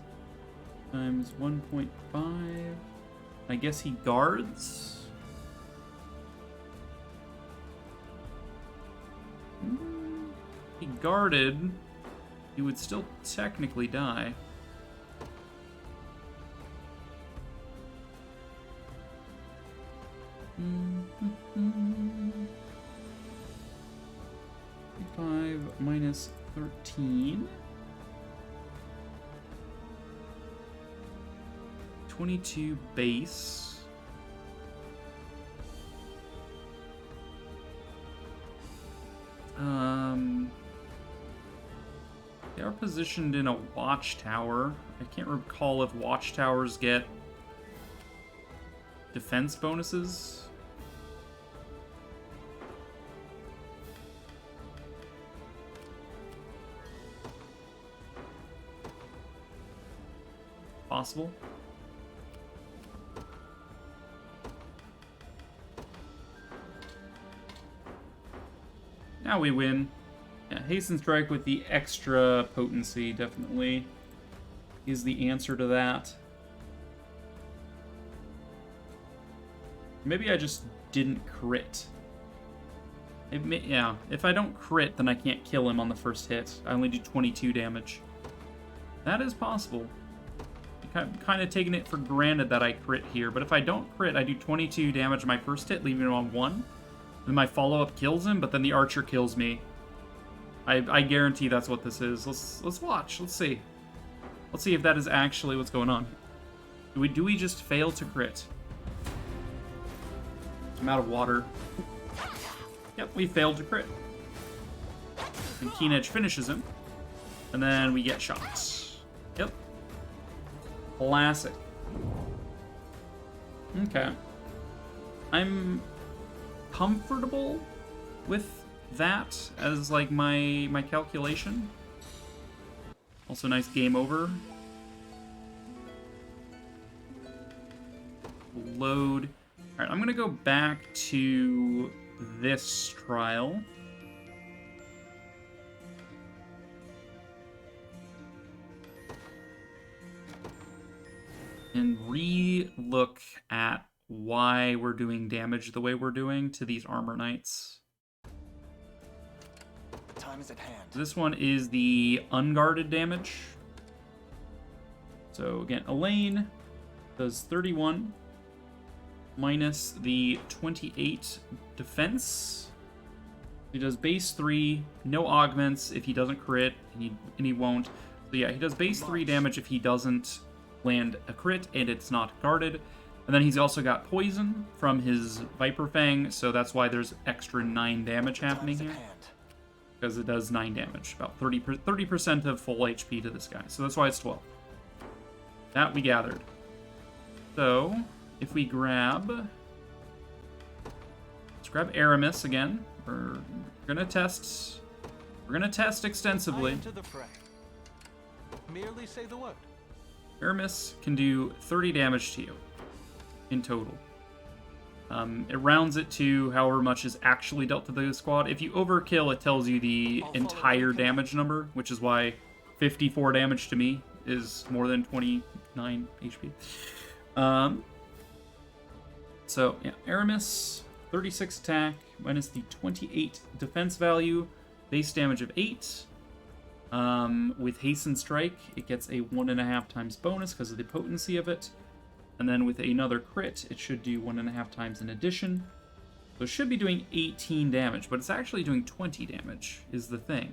times 1.5. I guess he guards. He guarded. He would still technically die. Minus 13. 22 base. They are positioned in a watchtower. I can't recall if watchtowers get defense bonuses. Possible. Now we win. Yeah, Hasten Strike with the extra potency definitely is the answer to that. Maybe I just didn't crit. Yeah, if I don't crit, then I can't kill him on the first hit. I only do 22 damage. That is possible. Kind of taking it for granted that I crit here, but if I don't crit, I do 22 damage my first hit, leaving him on 1. Then my follow-up kills him, but then the archer kills me. I guarantee that's what this is. Let's watch. Let's see. Let's see if that is actually what's going on. Do we just fail to crit? I'm out of water. Yep, we failed to crit. And Keen Edge finishes him. And then we get shots. Yep. Classic. Okay. I'm comfortable with that as like my calculation. Also nice game over. Load. Alright, I'm gonna go back to this trial. And re-look at why we're doing damage the way we're doing to these armor knights. Time is at hand. This one is the unguarded damage. So again, Elaine does 31 minus the 28 defense. He does base 3, no augments if he doesn't crit, and he won't. So yeah, he does base 3 damage if he doesn't land a crit and it's not guarded. And then he's also got poison from his Viper Fang, so that's why there's extra 9 damage happening here. Because it does 9 damage, about 30% of full HP to this guy. So that's why it's 12. That we gathered. So, if we grab... Let's grab Aramis again. We're gonna test... We're gonna test extensively. To the fray. Merely say the word. Aramis can do 30 damage to you in total. It rounds it to however much is actually dealt to the squad. If you overkill, it tells you the entire damage number, which is why 54 damage to me is more than 29 HP. So, yeah, Aramis 36 attack minus the 28 defense value, base damage of 8. With Hasten Strike, it gets a 1.5 times bonus because of the potency of it. And then with another crit, it should do 1.5 times in addition. So it should be doing 18 damage, but it's actually doing 20 damage, is the thing.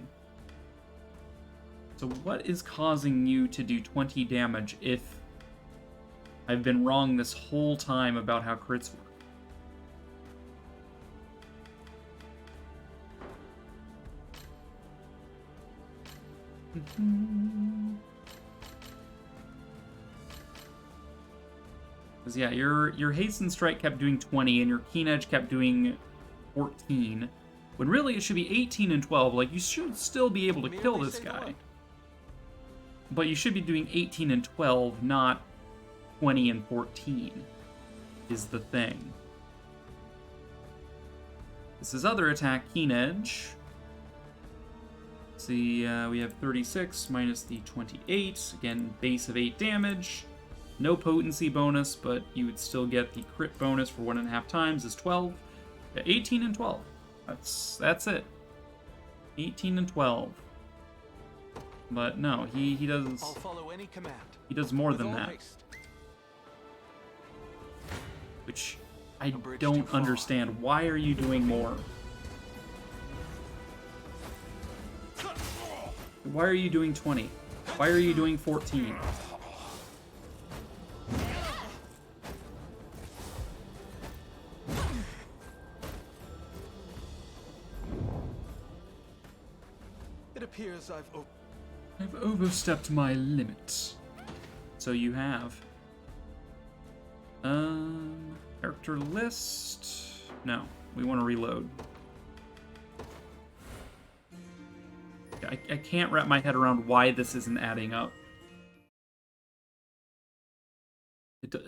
So what is causing you to do 20 damage if I've been wrong this whole time about how crits work? Because yeah, your Hasten Strike kept doing 20 and your Keen Edge kept doing 14. When really it should be 18 and 12. Like, you should still be able to kill this guy. But you should be doing 18 and 12, not 20 and 14, is the thing. This is other attack, Keen Edge. See, we have 36 minus the 28. Again, base of 8 damage. No potency bonus, but you would still get the crit bonus for 1.5 times is 12. Yeah, 18 and 12. That's it. 18 and 12. But no, he does. I'll follow any command. He does more With than all that, haste. which I bridge don't too far. understand. Why are you doing more? Why are you doing 20? Why are you doing 14? It appears I've overstepped my limit. So you have. Character list. No, we want to reload. I can't wrap my head around why this isn't adding up.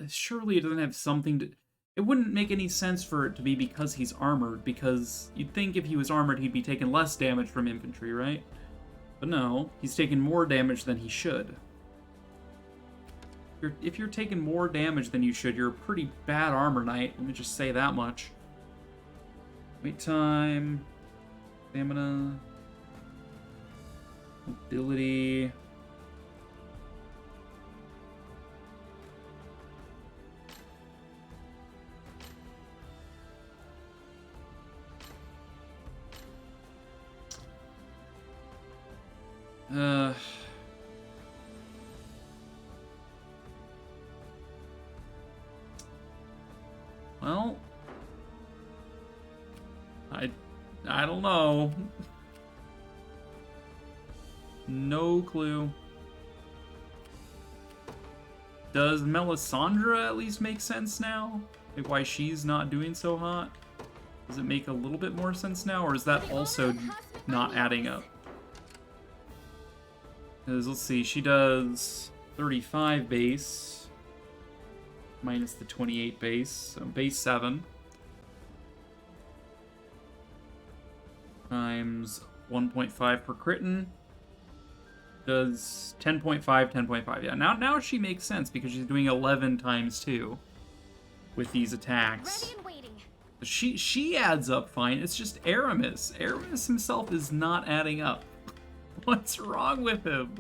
Surely it doesn't have something to... It wouldn't make any sense for it to be because he's armored, because you'd think if he was armored he'd be taking less damage from infantry, right? But no, he's taking more damage than he should. If you're taking more damage than you should, you're a pretty bad armor knight. Let me just say that much. Wait time. Stamina. Mobility. Well, I don't know. No clue. Does Melisandre at least make sense now? Like why she's not doing so hot? Does it make a little bit more sense now, or is that also not adding up? Because let's see, she does 35 base minus the 28 base, so base 7 times 1.5 per critin does 10.5, 10.5. Yeah, now she makes sense because she's doing 11 times 2 with these attacks. Ready and waiting. She adds up fine. It's just Aramis. Aramis himself is not adding up. What's wrong with him?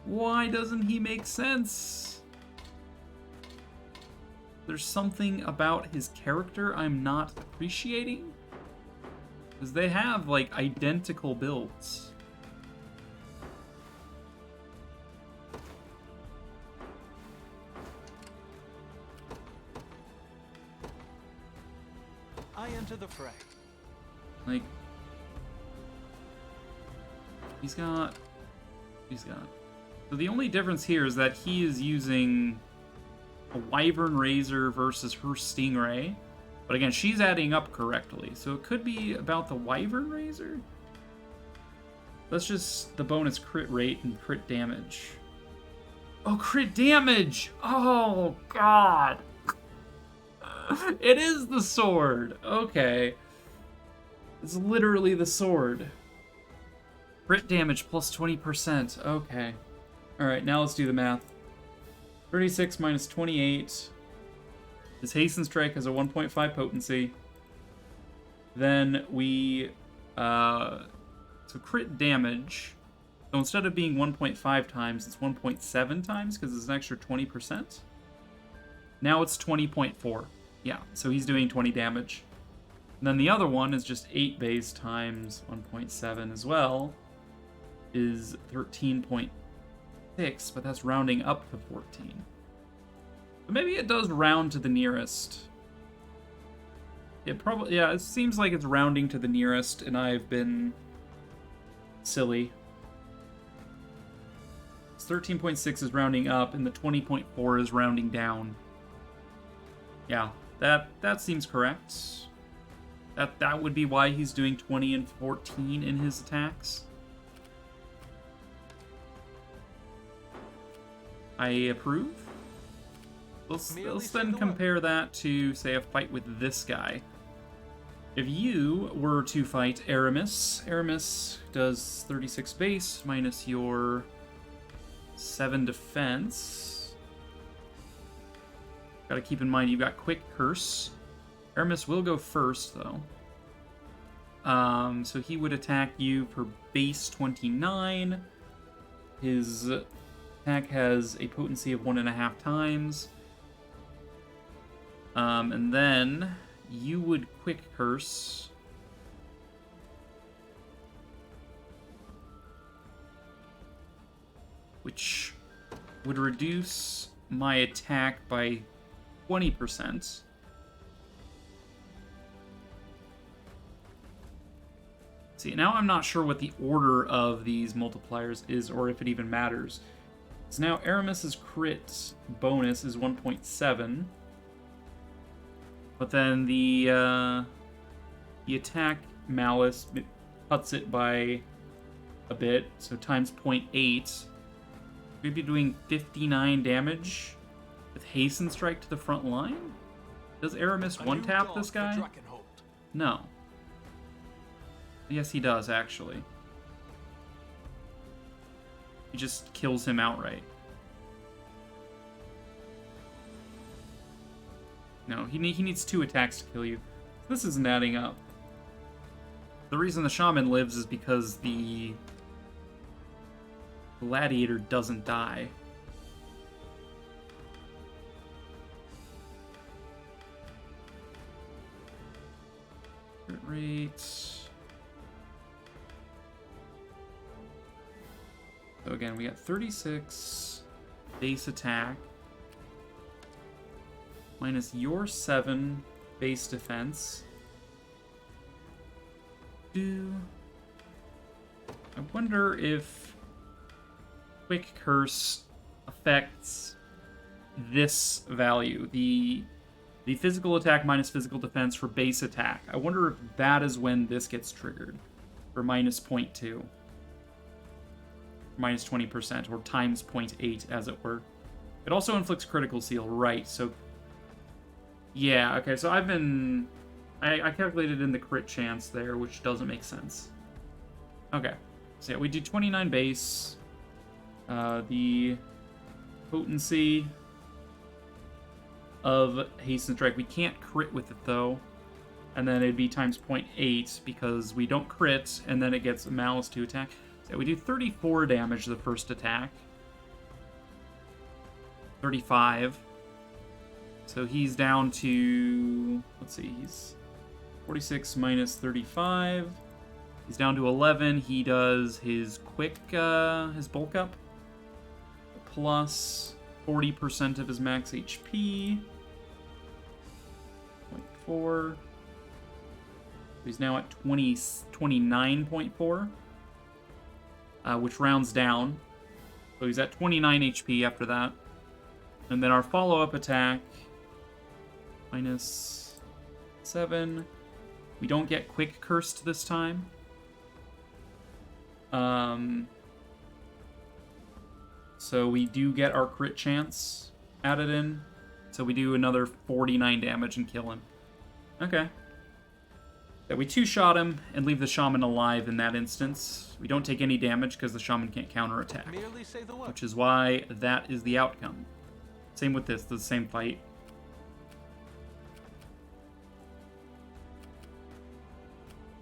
Why doesn't he make sense? There's something about his character I'm not appreciating? Because they have, like, identical builds. I enter the fray. Like, he's got. So the only difference here is that he is using a Wyvern Razor versus her Stingray. But again, she's adding up correctly. So it could be about the Wyvern Razor? That's just the bonus crit rate and crit damage. Oh, crit damage! Oh, God! It is the sword! Okay. It's literally the sword. Crit damage plus 20%. Okay. Alright, now let's do the math. 36 minus 28 This Hasten Strike has a 1.5 potency. Then we... so crit damage. So instead of being 1.5 times, it's 1.7 times because it's an extra 20%. Now it's 20.4. Yeah, so he's doing 20 damage. And then the other one is just 8 base times 1.7 as well. Is 13.6, but that's rounding up to 14. But maybe it does round to the nearest. It probably, yeah, it seems like it's rounding to the nearest, and I've been silly. 13.6 is rounding up, and the 20.4 is rounding down. Yeah, that seems correct. That would be why he's doing 20 and 14 in his attacks. I approve. Let's then compare that to, say, a fight with this guy. If you were to fight Aramis, Aramis does 36 base minus your 7 defense. Gotta keep in mind you've got Quick Curse. Aramis will go first, though. So he would attack you for base 29. His attack has a potency of 1.5 times. And then you would Quick Curse. Which would reduce my attack by 20%. See, now I'm not sure what the order of these multipliers is, or if it even matters. So now Aramis's crit bonus is 1.7. But then the attack malice cuts it by a bit, so times 0.8. We'd be doing 59 damage with Hasten Strike to the front line? Does Aramis one-tap this guy? No. Yes, he does, actually. He just kills him outright. No, he needs 2 attacks to kill you. This isn't adding up. The reason the Shaman lives is because the Gladiator doesn't die. Crit rate. So again, we got 36 base attack. Minus your 7 base defense. I wonder if Quick Curse affects this value, the physical attack minus physical defense for base attack. I wonder if that is when this gets triggered, for minus 0.2. Minus 20%, or times 0.8, as it were. It also inflicts critical seal, right, so... Yeah, okay, so I calculated in the crit chance there, which doesn't make sense. Okay, so yeah, we do 29 base. The potency of Hasten Strike, we can't crit with it, though. And then it'd be times 0.8, because we don't crit, and then it gets Malice to attack. So we do 34 damage the first attack. 35. So he's down to, let's see, he's 46 minus 35. He's down to 11. He does his his bulk up, plus 40% of his max HP. 0.4. He's now at 29.4. Which rounds down. So he's at 29 HP after that. And then our follow-up attack, minus 7. We don't get Quick Cursed this time. So we do get our crit chance added in. So we do another 49 damage and kill him. Okay. Yeah, we 2-shot him and leave the Shaman alive in that instance. We don't take any damage because the Shaman can't counterattack. Which is why that is the outcome. Same with this, the same fight.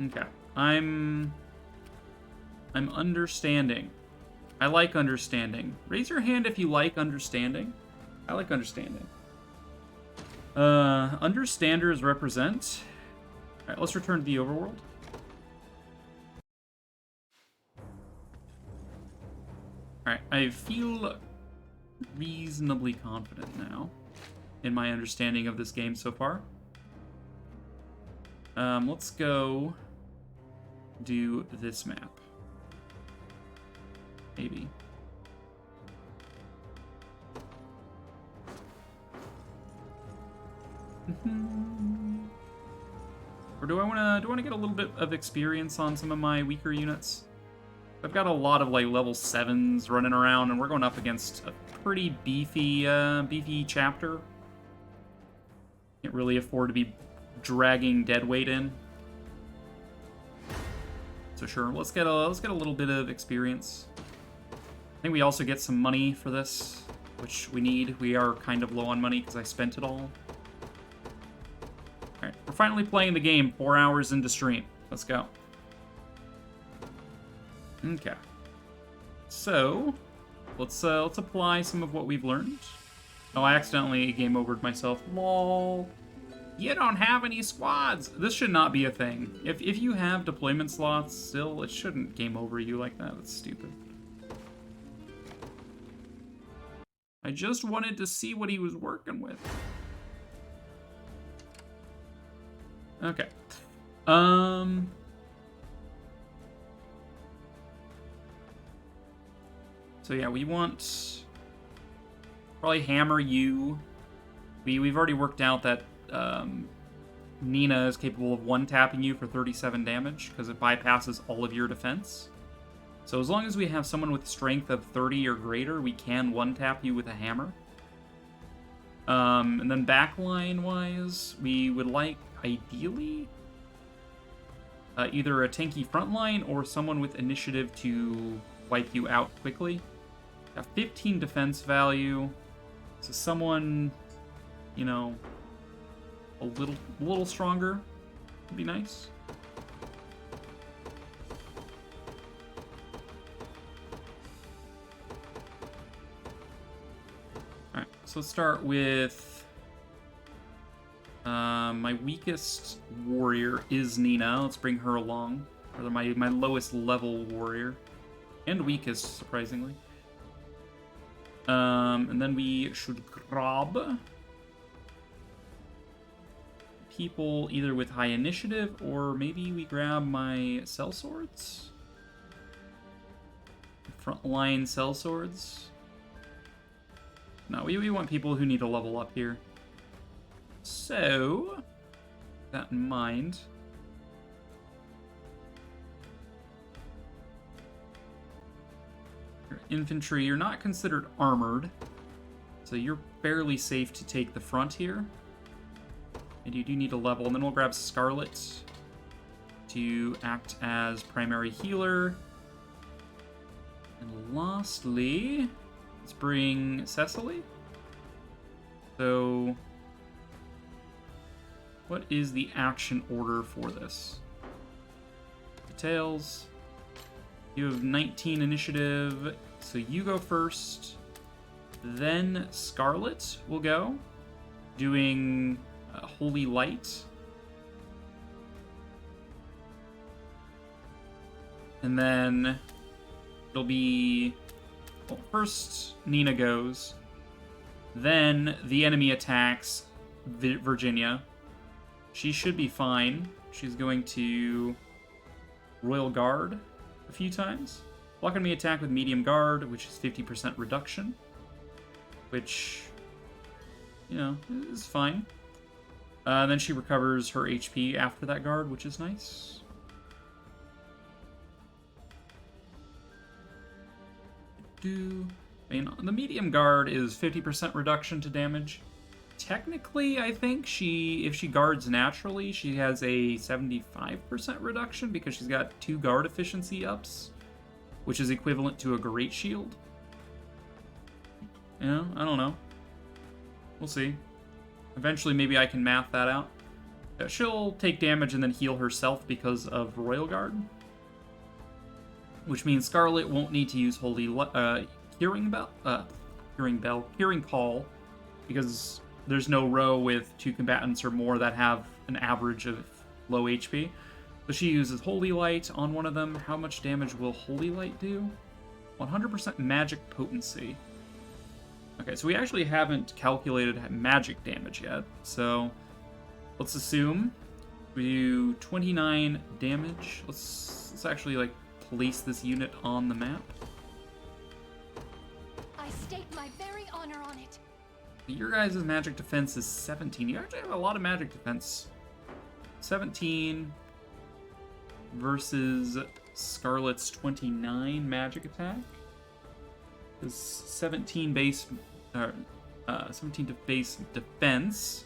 Okay. I'm understanding. I like understanding. Raise your hand if you like understanding. I like understanding. Understanders represent. Alright, let's return to the overworld. Alright, I feel reasonably confident now in my understanding of this game so far. Let's go do this map. Maybe. Or do I wanna get a little bit of experience on some of my weaker units? I've got a lot of like level 7s running around, and we're going up against a pretty beefy chapter. Can't really afford to be dragging deadweight in. So sure, let's get a little bit of experience. I think we also get some money for this, which we need. We are kind of low on money because I spent it all. Alright, we're finally playing the game 4 hours into stream. Let's go. Okay. So, let's apply some of what we've learned. Oh, I accidentally game overed myself. Lol. You don't have any squads! This should not be a thing. If you have deployment slots still, it shouldn't game over you like that. That's stupid. I just wanted to see what he was working with. Okay. So yeah, we want probably hammer you. We've already worked out that Nina is capable of one-tapping you for 37 damage because it bypasses all of your defense. So as long as we have someone with strength of 30 or greater, we can one-tap you with a hammer. And then backline-wise, we would like, ideally, either a tanky frontline or someone with initiative to wipe you out quickly. Got 15 defense value, so someone, you know, a little stronger would be nice. Alright, so let's start with my weakest warrior is Nina. Let's bring her along. Or my lowest level warrior. And weakest, surprisingly. And then we should grab people either with high initiative, or maybe we grab my sellswords? Frontline sellswords? No, we want people who need to level up here. So, with that in mind, your infantry, you're not considered armored, so you're fairly safe to take the front here. And you do need a level, and then we'll grab Scarlet to act as primary healer. And lastly, let's bring Cecily. So, what is the action order for this? Details. You have 19 initiative, so you go first. Then Scarlet will go, doing Holy Light. And then it'll be, well, first Nina goes, then the enemy attacks Virginia. She should be fine. She's going to Royal Guard a few times. Block enemy attack with Medium Guard, which is 50% reduction. Which, you know, is fine. Then she recovers her HP after that guard, which is nice. I mean, the Medium Guard is 50% reduction to damage. Technically, I think if she guards naturally, she has a 75% reduction because she's got 2 guard efficiency ups, which is equivalent to a Great Shield. You know, I don't know. We'll see. Eventually, maybe I can math that out. She'll take damage and then heal herself because of Royal Guard. Which means Scarlet won't need to use Hearing Call, because there's no row with 2 combatants or more that have an average of low HP. So she uses Holy Light on one of them. How much damage will Holy Light do? 100% magic potency. Okay, so we actually haven't calculated magic damage yet, so let's assume we do 29 damage. Let's actually like place this unit on the map. I stake my very honor on it. Your guys' magic defense is 17. You actually have a lot of magic defense. 17 versus Scarlet's 29 magic attack. Is 17 base, 17 to base defense.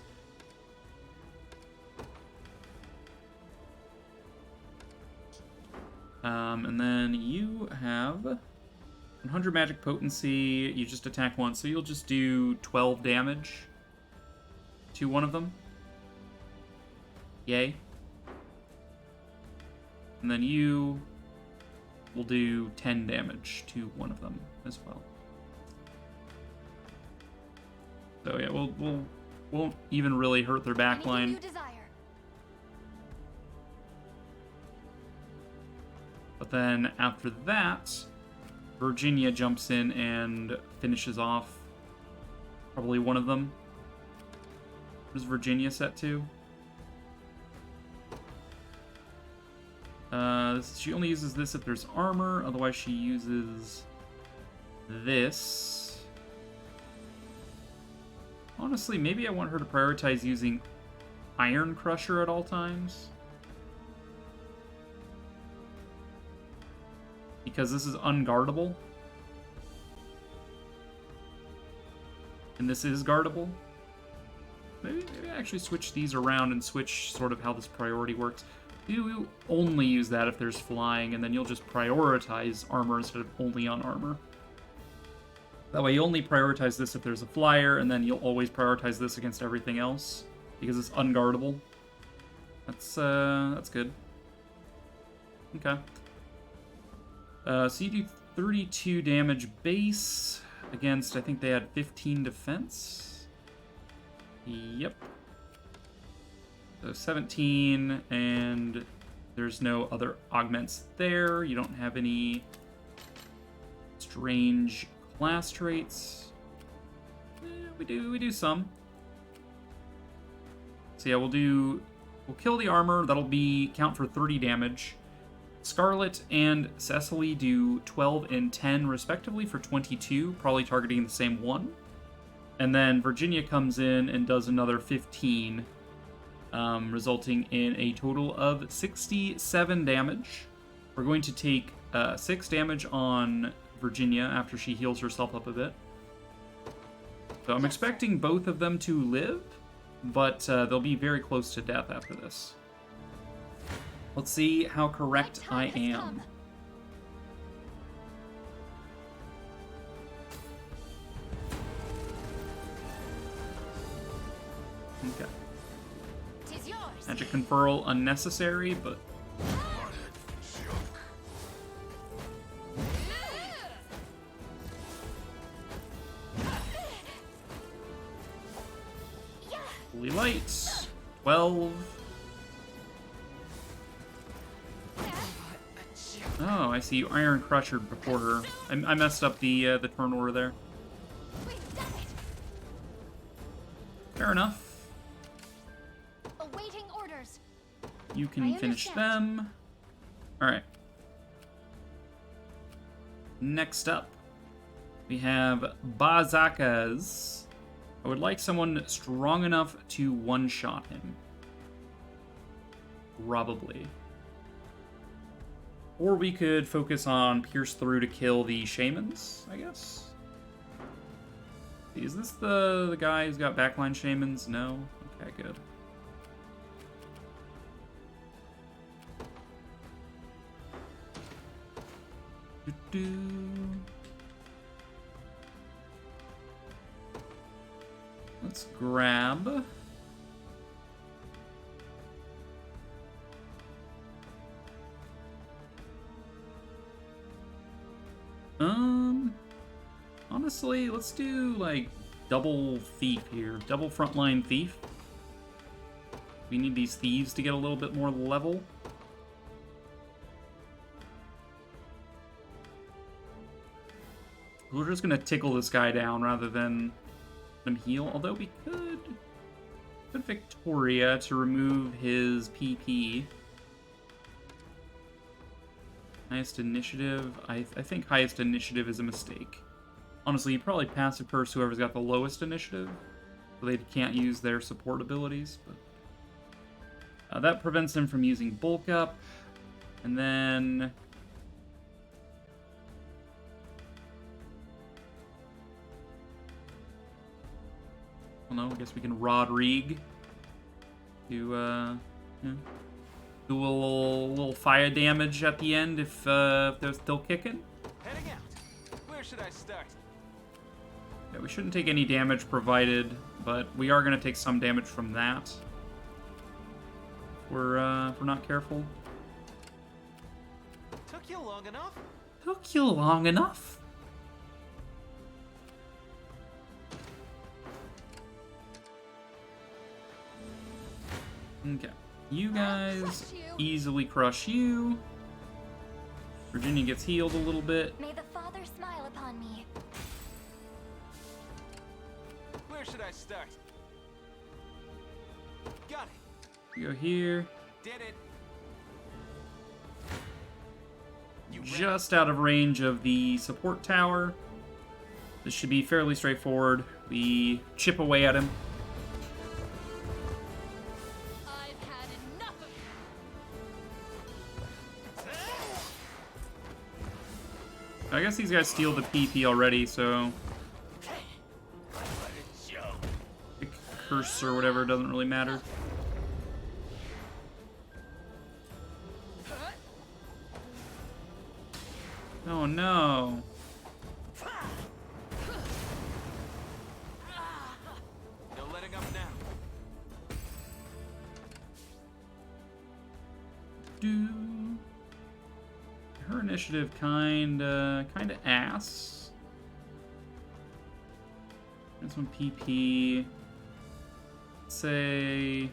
And then you have 100 magic potency. You just attack once, so you'll just do 12 damage to one of them. Yay. And then you will do 10 damage to one of them as well. So yeah, won't even really hurt their backline. Anything you desire. But then after that, Virginia jumps in and finishes off probably one of them. What is Virginia set to? She only uses this if there's armor, otherwise she uses this. Honestly, maybe I want her to prioritize using Iron Crusher at all times. Because this is unguardable. And this is guardable. Maybe I actually switch these around and switch sort of how this priority works. You only use that if there's flying, and then you'll just prioritize armor instead of only on armor. That way you only prioritize this if there's a flyer, and then you'll always prioritize this against everything else, because it's unguardable. That's good. Okay. So you do 32 damage base against, I think they had 15 defense. Yep. So 17, and there's no other augments there. You don't have any strange class traits. We do some. So yeah, we'll kill the armor. That'll count for 30 damage. Scarlet and Cecily do 12 and 10 respectively for 22, probably targeting the same one. And then Virginia comes in and does another 15, resulting in a total of 67 damage. We're going to take 6 damage on Virginia after she heals herself up a bit. So I'm expecting both of them to live, but they'll be very close to death after this. Let's see how correct I am. Okay. Tis yours. Magic Conferral unnecessary, but Holy Lights. 12. Oh, I see you Iron Crusher before her. I messed up the turn order there. We've done it. Fair enough. Awaiting orders. You can I finish understand. them. Alright. Next up, we have Bazakas. I would like someone strong enough to one-shot him. Probably. Or we could focus on Pierce Through to kill the Shamans, I guess. Is this the guy who's got backline Shamans? No? Okay, good. Let's grab Honestly, let's do, like, double thief here. Double frontline thief. We need these thieves to get a little bit more level. We're just gonna tickle this guy down rather than let him heal. Although we could Victoria to remove his PP. Highest initiative. I think highest initiative is a mistake. Honestly, you probably passive curse whoever's got the lowest initiative, so they can't use their support abilities. But that prevents him from using bulk up, and then. I don't know, I guess we can Rodrigue to, yeah, do a little fire damage at the end if they're still kicking. Heading out. Where should I start? Yeah, we shouldn't take any damage provided, but we are going to take some damage from that. If we're not careful. Took you long enough? Took you long enough? Okay. You guys easily crush you. Virginia gets healed a little bit. May the Father smile upon me. Where should I start? Got it. You go here. Did it. Just out of range of the support tower. This should be fairly straightforward. We chip away at him. I've had enough of I guess these guys steal the PP already, so the curse or whatever doesn't really matter. Oh no. No letting up now. Her initiative kinda ass. There's one PP. Say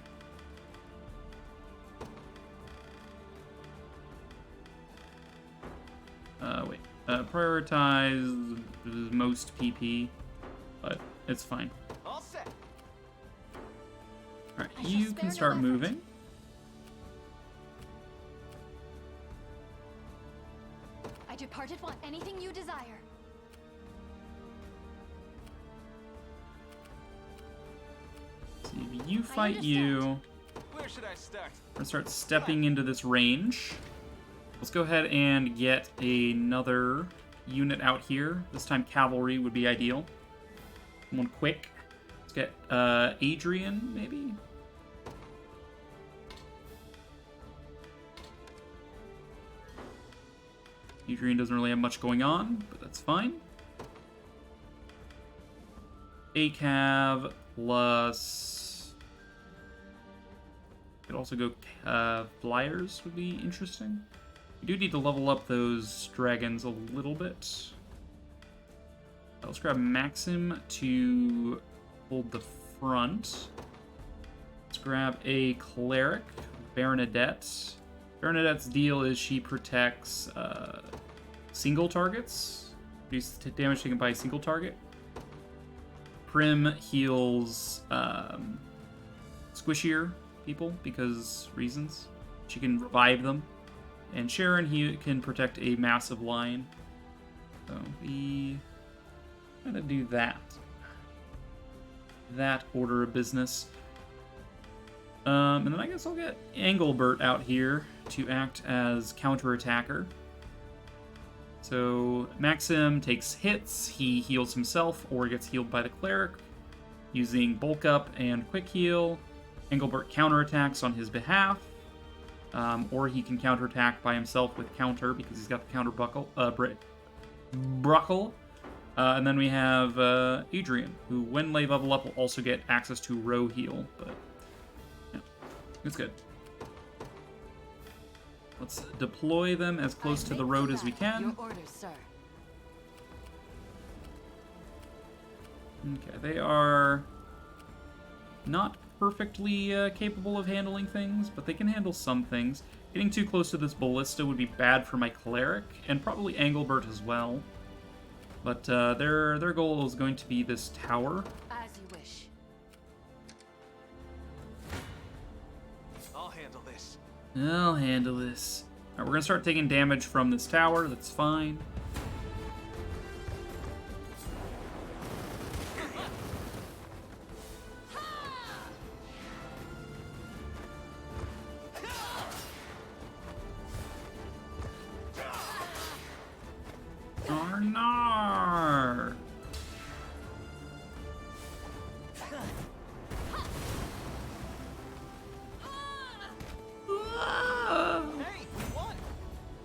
wait. Prioritize most PP, but it's fine. All set. Alright, I shall you spare can no start effort. moving. I departed want anything you desire. See, if you fight you, Where should I start? we're gonna start stepping into this range. Let's go ahead and get another unit out here. This time cavalry would be ideal. One quick. Let's get Adrian, maybe? Adrian doesn't really have much going on, but that's fine. ACAV plus... Could also go Flyers would be interesting. We do need to level up those dragons a little bit. Let's grab Maxim to hold the front. Let's grab a cleric, Bernadette. Bernadette's deal is she protects single targets. Reduces damage taken by a single target. Prim heals squishier people because reasons. She can revive them. And Sharon, he can protect a massive line. So we gotta do that. That order of business. And then I guess I'll get Engelbert out here to act as counterattacker. So Maxim takes hits, he heals himself or gets healed by the cleric using bulk up and quick heal. Engelbert counterattacks on his behalf. Or he can counterattack by himself with counter because he's got the counter buckle, Bruckle. And then we have Adrian, who when they level up will also get access to row heal, but yeah, it's good. Let's deploy them as close to the road as we Your can. orders, sir. Okay, they are not perfectly capable of handling things, but they can handle some things. Getting too close to this ballista would be bad for my cleric, and probably Engelbert as well. But their goal is going to be this tower. As you wish. I'll handle this. I'll handle this. Alright, we're gonna start taking damage from this tower. That's fine. Arnar! Hey, we won.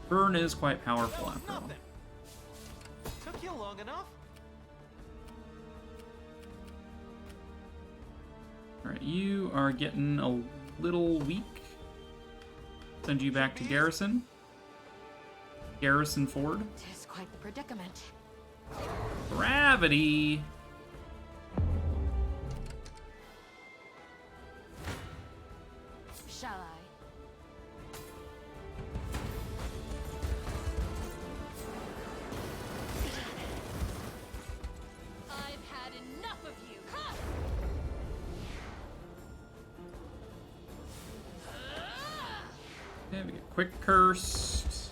Burn is quite powerful That was after all. nothing. Took you long enough. Alright, you are getting a little weak. Send you back to Garrison. Garrison Ford. Tis quite the predicament. Gravity! Shall I? I've had enough of you. Ha! Okay, we get quick cursed.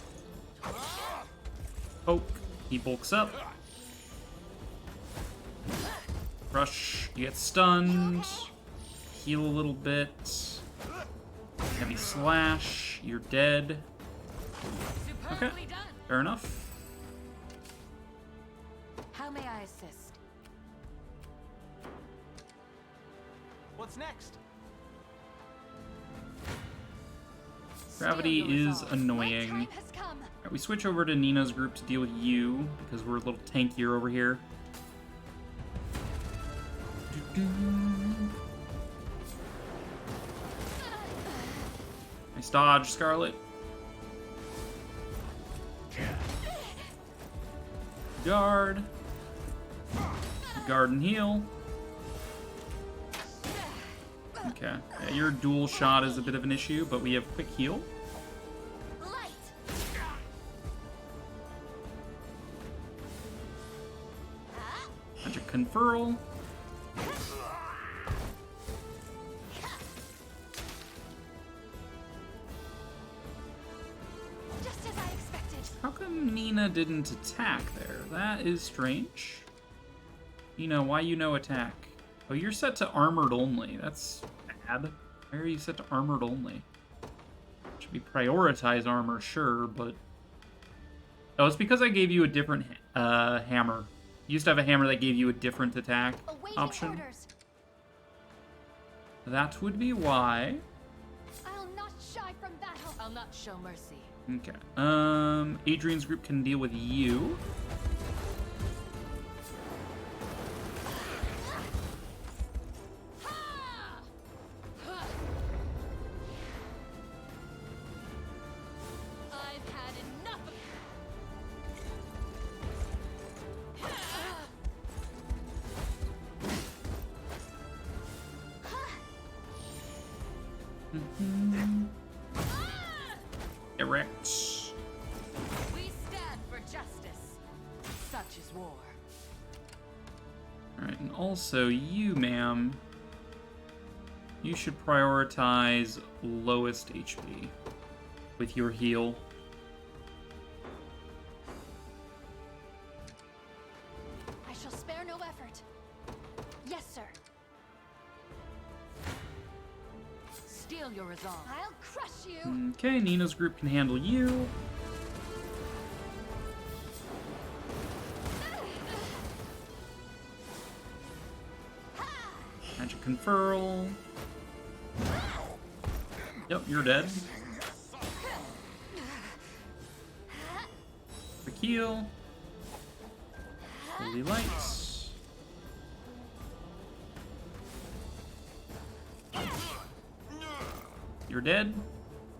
Poke. He bulks up. Rush. You get stunned. Heal a little bit. Heavy slash. You're dead. Okay. Superbly done. Fair enough. How may I assist? What's next? Gravity Steel your is resolve. annoying. My time has come. Alright, we switch over to Nina's group to deal with you, because we're a little tankier over here. Nice dodge, Scarlet. Guard. Guard and heal. Okay. Yeah, your dual shot is a bit of an issue, but we have quick heal. Light. Magic Conferral. Just as I expected. How come Nina didn't attack there? That is strange. Nina, why you no attack? Oh, you're set to armored only. That's bad. Why are you set to armored only? Should be prioritize armor, sure, but... Oh, it's because I gave you a different hammer. You used to have a hammer that gave you a different attack Awaiting option. orders. That would be why. I'll not shy from battle. I'll not show mercy. Okay. Adrian's group can deal with you. I've had enough of Erect. We stand for justice. Such is war. Alright, and also you, ma'am. You should prioritize lowest HP with your heal. I shall spare no effort. Yes, sir. Steel your resolve. I'll crush you. Okay, Nina's group can handle you. Magic Conferral. Yep, you're dead. Quick heal. Holy lights. You're dead.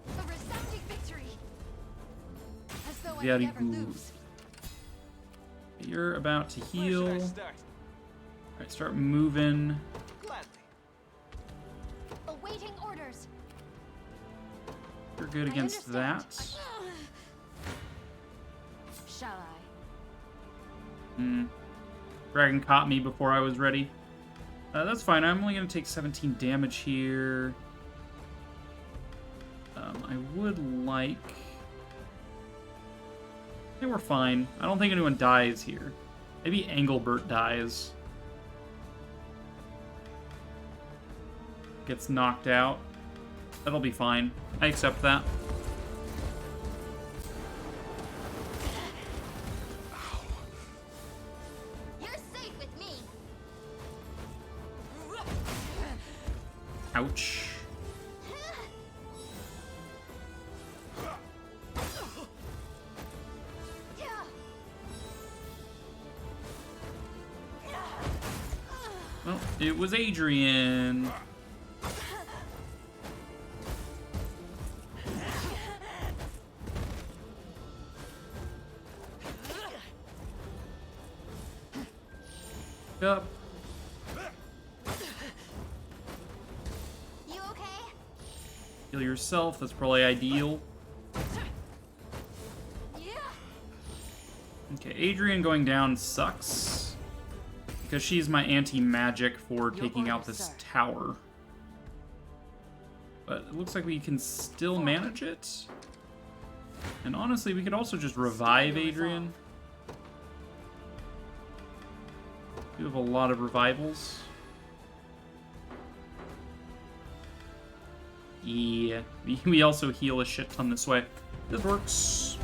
A resounding victory. As though I Very could never good. lose. You're about to Where should I heal. start? Alright, start moving. Gladly. Awaiting orders. You're good I against understand. that. Shall I? Dragon caught me before I was ready. That's fine. I'm only going to take 17 damage here. I would like... I think we're fine. I don't think anyone dies here. Maybe Engelbert dies. Gets knocked out. That'll be fine. I accept that. You're safe with me. Ouch. Well, it was Adrian. Up. You okay? Heal yourself. That's probably ideal. Yeah. Okay, Adrian going down sucks. Because she's my anti-magic for taking out this tower. But it looks like we can still manage it. And honestly, we could also just revive Adrian. We have a lot of revivals. Yeah, we also heal a shit ton this way. This works.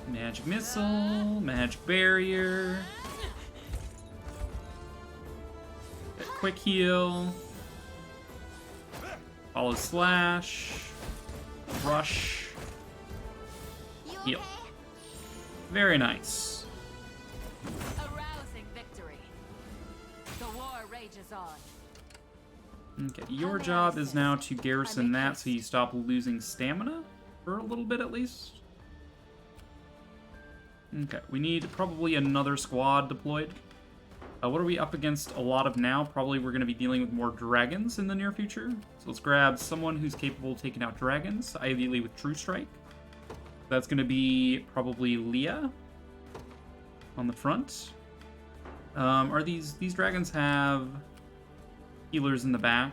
Magic missile, magic barrier. Quick heal. Follow slash. Rush. You Heal. okay? Very nice. A rousing victory. The war rages on. Okay, your job is now to garrison that so you stop losing stamina for a little bit at least. Okay, we need probably another squad deployed. What are we up against a lot of now? Probably we're going to be dealing with more dragons in the near future. So let's grab someone who's capable of taking out dragons, ideally with True Strike. That's going to be probably Leah on the front. Are these dragons have healers in the back?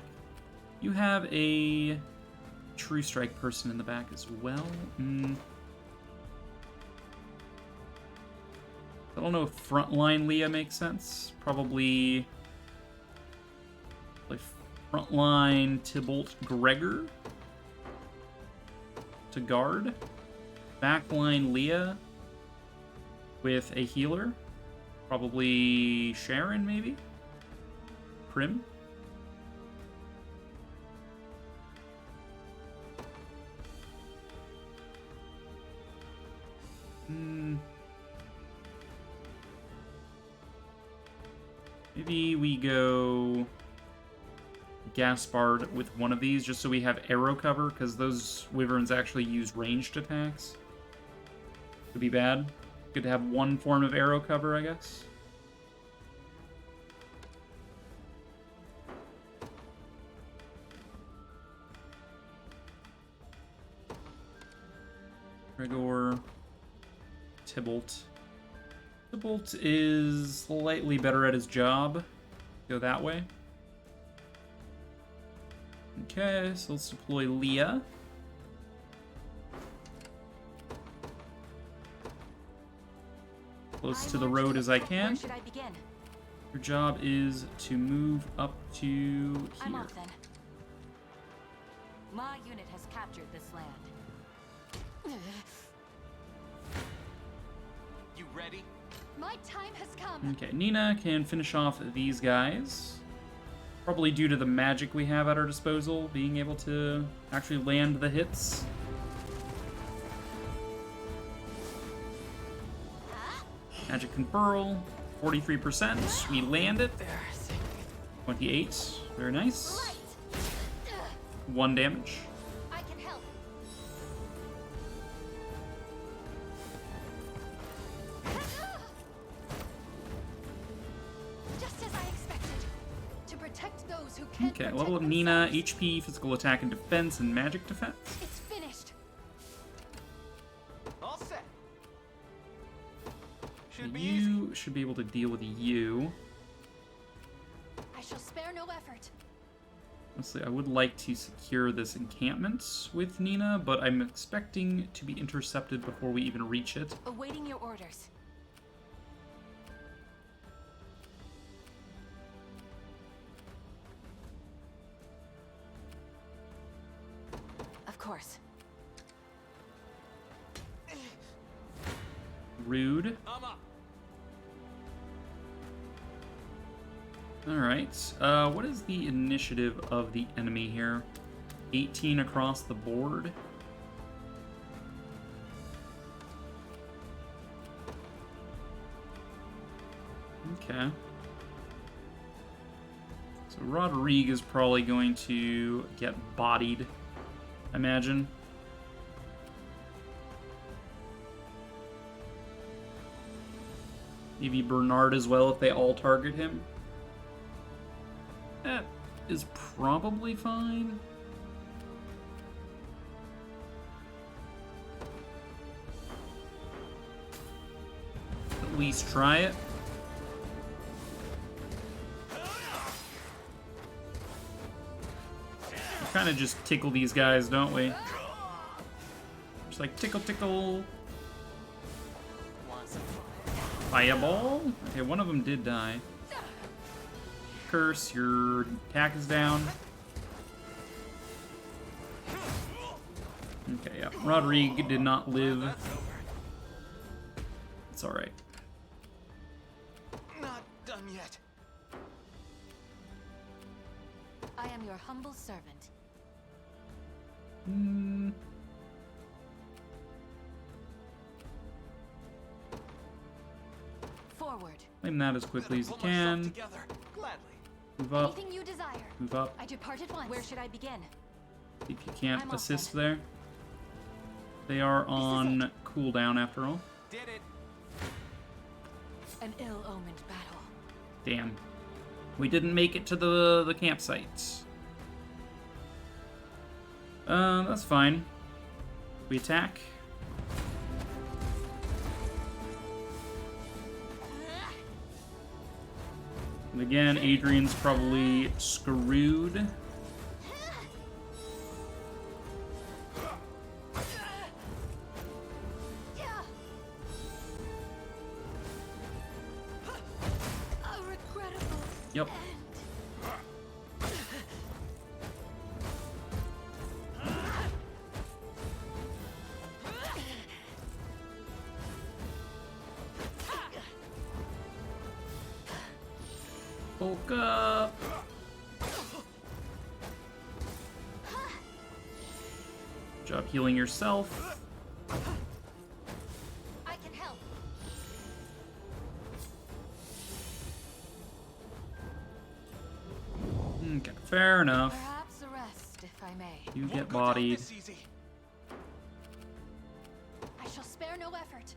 You have a True Strike person in the back as well. I don't know if frontline Leah makes sense. Probably like frontline Tybalt Gregor to guard. Backline Leah with a healer. Probably Sharon, maybe? Prim? Maybe we go Gaspard with one of these, just so we have arrow cover, because those wyverns actually use ranged attacks. Could be bad. Good to have one form of arrow cover, I guess. Gregor, Tybalt. Tybalt is slightly better at his job. Go that way. Okay, so let's deploy Leah. Close to the road as I can. Where should I begin? Your job is to move up to I'm here. off then. My unit has captured this land. You ready? My time has come. Okay, Nina can finish off these guys. Probably due to the magic we have at our disposal, being able to actually land the hits. Magic Conferral, 43%. We land it. 28. Very nice. 1 damage. I can help. Just as I expected. To protect those who can't Okay, protect level of Nina, themselves. HP, physical attack and defense, and magic defense. It's finished. All set. Should be easy. You should be able to deal with you. I shall spare no effort. Honestly, I would like to secure this encampment with Nina, but I'm expecting to be intercepted before we even reach it. Awaiting your orders. Of course. Rude. I'm up. Alright, what is the initiative of the enemy here? 18 across the board. Okay. So Rodrigue is probably going to get bodied, I imagine. Maybe Bernard as well if they all target him. That is probably fine. At least try it. We kind of just tickle these guys, don't we? Just like tickle, tickle. Fireball? Okay, one of them did die. Curse, your attack is down. Okay, yeah. Rodrigue did not live. It's alright. Not done yet. I am your humble servant. Hmm. Forward. Claim that as quickly as you Pull myself can. together. Gladly. Move up. Anything you desire. Move up. I depart at once. Where should I begin? See if you can't I'm all assist set. there. They are on cooldown after all. Did it. An ill-omened battle. Damn. We didn't make it to the campsite. That's fine. We attack. And again, Adrian's probably screwed. A regrettable Yep. Bulk up. Good job healing yourself. I can help. Okay, fair enough. Perhaps a rest, if I may. You Won't get go down bodied. this easy. I shall spare no effort.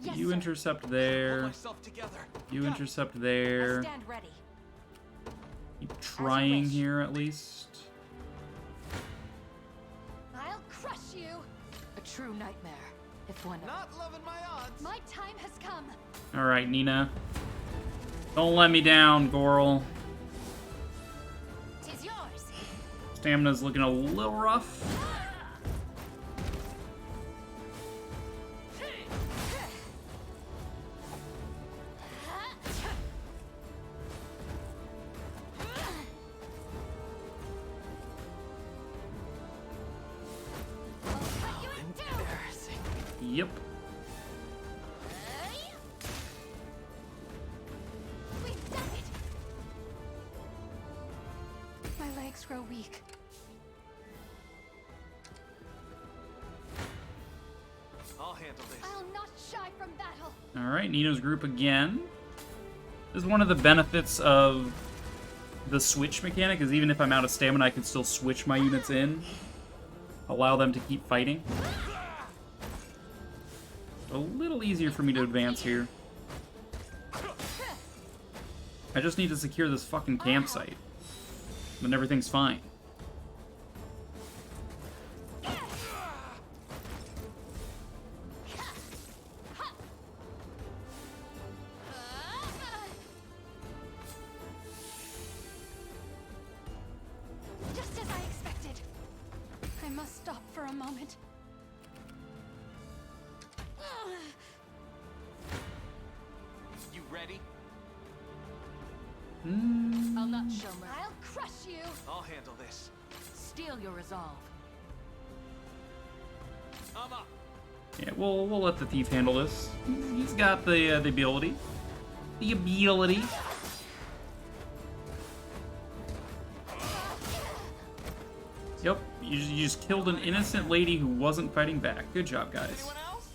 Yes, You sir. intercept Pull there. myself together. You Got it. intercept I there. stand ready. Keep trying wish. here at least. I'll crush you. A true nightmare, if one. Not loving my odds. My time has come. All right, Nina. Don't let me down, Goral. 'Tis yours. Stamina's looking a little rough. I'll cut you in two. Embarrassing. Yep. We've done it. My legs grow weak. I'll handle this. I'll not shy from battle. Alright, Nino's group again. This is one of the benefits of the switch mechanic, is even if I'm out of stamina, I can still switch my units in. Allow them to keep fighting. A little easier for me to advance here. I just need to secure this fucking campsite. Then everything's fine. Just as I expected. I must stop for a moment. You ready? I'll not show mercy. I'll crush you. I'll handle this. Steal your resolve. I'm up. Yeah, we'll let the thief handle this. He's got the ability. The ability. Yep, you just killed an innocent lady who wasn't fighting back. Good job, guys. Anyone else?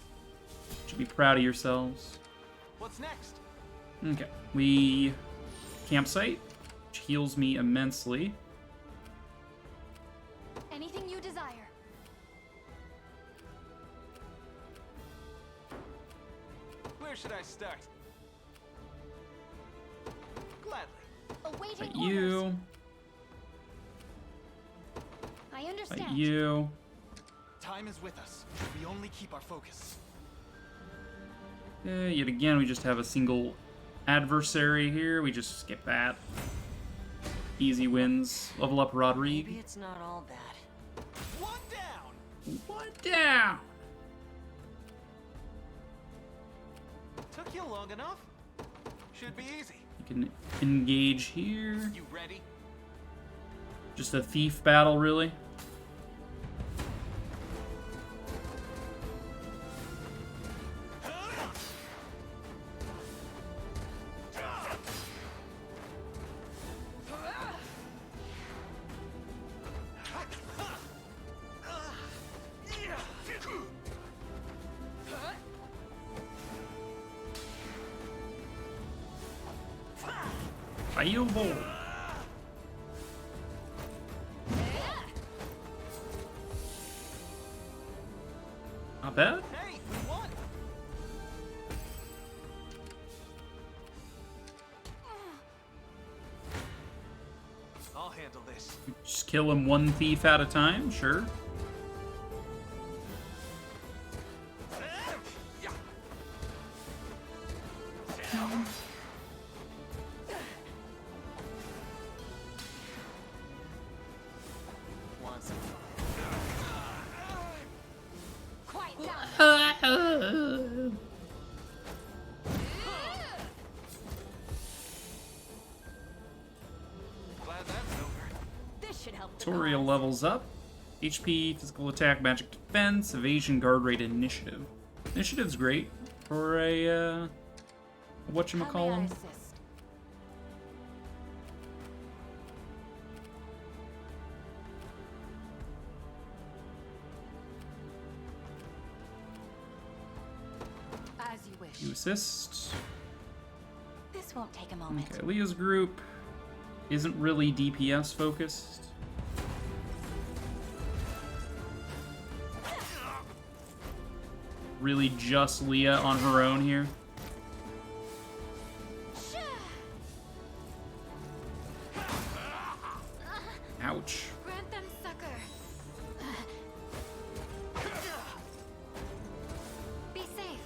Should be proud of yourselves. What's next? Okay, we campsite, which heals me immensely. Anything you desire. Where should I start? Gladly. Awaiting Fight orders. you. I Fight understand. you. Time is with us. We only keep our focus. Yet again, we just have a single adversary here. We just skip that. Easy wins. Level up Rodrigue. Maybe it's not all bad. One down. One down. Took you long enough. Should be easy. You can engage here. You ready? Just a thief battle, really. Fireball. Not bad. Hey, we won. I'll handle this. Just kill him one thief at a time, sure. Want some? Quiet down. Glad that's over. This should help. the Toria cause. levels up. HP, physical attack, magic defense, evasion, guard rate, initiative. Initiative's great for a, How may I whatchamacallem. assist? As you wish. You assist. This won't take a moment. Okay, Leah's group isn't really DPS focused. Really just Leah on her own here. Ouch. Grant them succor. Be safe.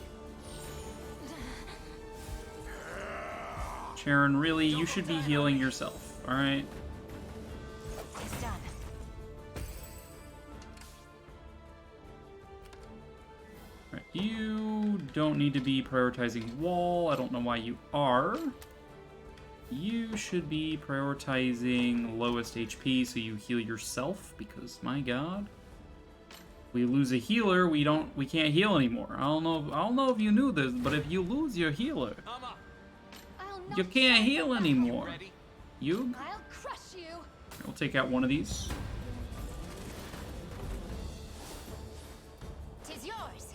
Sharon, really, you should be healing yourself, alright? It's done. Alright, you don't need to be prioritizing wall. I don't know why you are. You should be prioritizing lowest HP so you heal yourself, because my god. We lose a healer, we can't heal anymore. I don't know if you knew this, but if you lose your healer, I'm up. I'll not you can't shy heal from battle. anymore. Ready? You? I'll crush you. We'll take out one of these. Tis yours.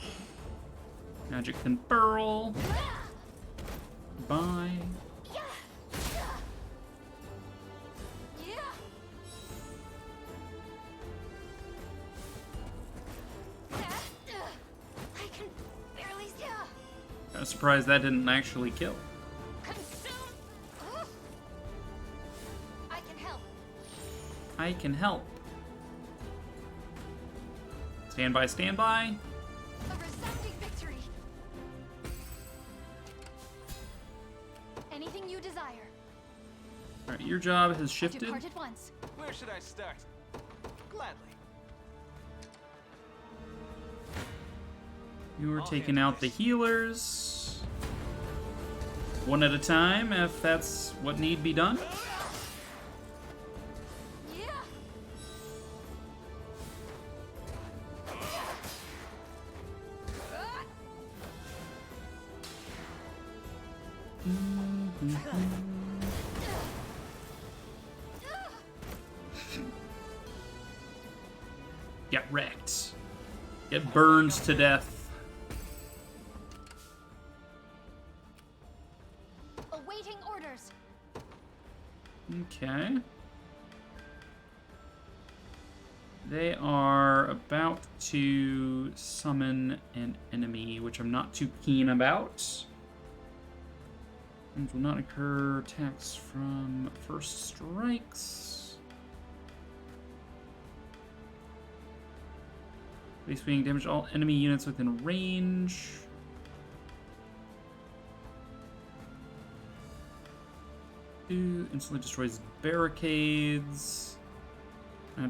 Magic Conferral. Bye. I can barely see. I'm surprised that didn't actually kill. Consume. I can help. I can help. Stand by, stand by. A resounding victory. Anything you desire. Alright, your job has shifted. Depart at once. Where should I start? Gladly. You are I'll taking handle out the this. healers. One at a time, if that's what need be done. Yeah. Get wrecked. Get burned to death. Awaiting orders. Okay. They are about to summon an enemy, which I'm not too keen about. And will not occur attacks from first strikes. Base being damage all enemy units within range. Instantly destroys barricades.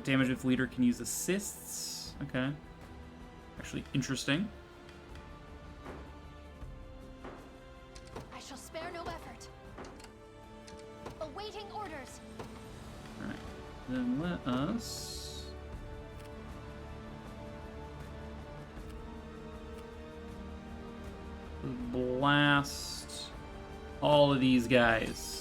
Damage if leader can use assists. Okay. Actually interesting. I shall spare no effort. Awaiting orders. Alright. Then let us blast all of these guys.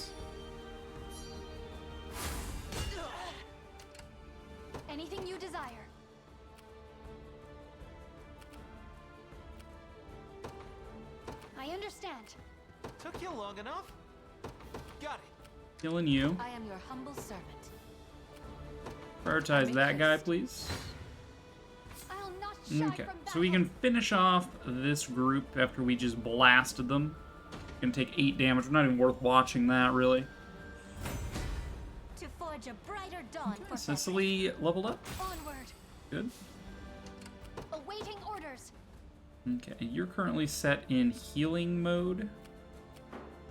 Anything you desire. I understand. Took you long enough? Got it. Killing you. I am your humble servant. Prioritize that guy, please. I'll not shy Okay, from so we battle. can finish off this group after we just blasted them. Gonna take 8 damage. Not even worth watching that, really. To forge a brighter dawn for Cicely leveled up. onward. Good. Awaiting orders. Okay, you're currently set in healing mode.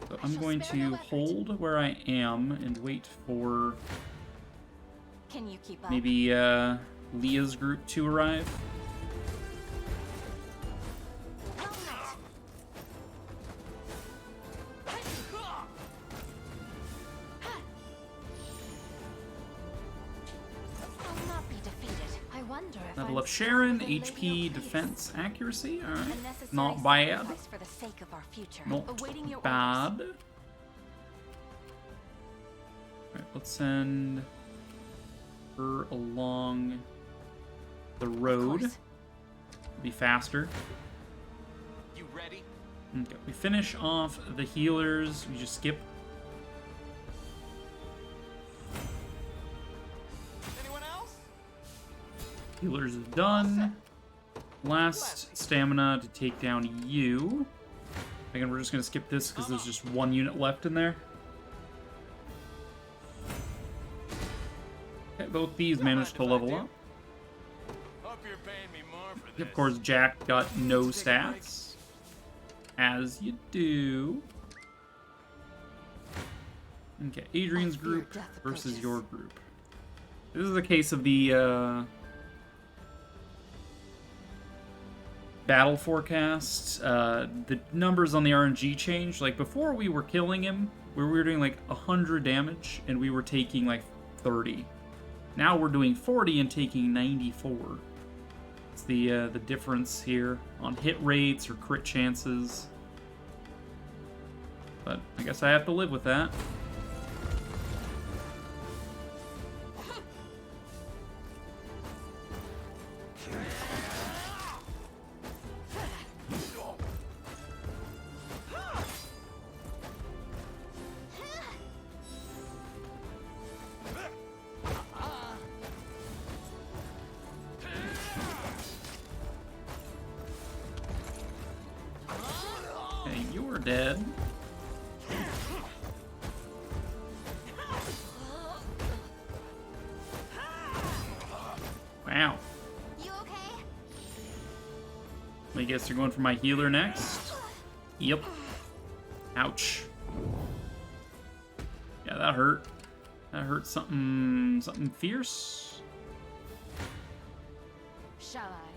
So I'm going to hold where I am and wait for Can you keep up? maybe Leah's group to arrive. Well met. I'll not be defeated. I wonder if Level I'm up Sharon, still the Lady HP, of Peace. defense, accuracy. A Alright. necessary Not bad. sacrifice for the sake of our future. Not Awaiting your bad. orders. Alright, let's send her along the road. course. Be faster. You ready? Okay, we finish off the healers. We just skip. Anyone else? Healers is done. Last stamina to take down you. Again, we're just gonna skip this because there's just one unit left in there. Okay, both these managed to level up. Hope you're paying me more for this. Of course, Jack got no stats. As you do. Okay, Adrian's group versus your group. This is a case of the battle forecast. The numbers on the RNG changed. Like before, we were killing him, we were doing like 100 damage, and we were taking like 30. Now we're doing 40 and taking 94. It's the difference here on hit rates or crit chances. But I guess I have to live with that. dead. Wow. You okay? I guess you're going for my healer next. Yep. Ouch. Yeah, that hurt. That hurt something fierce. Shall I?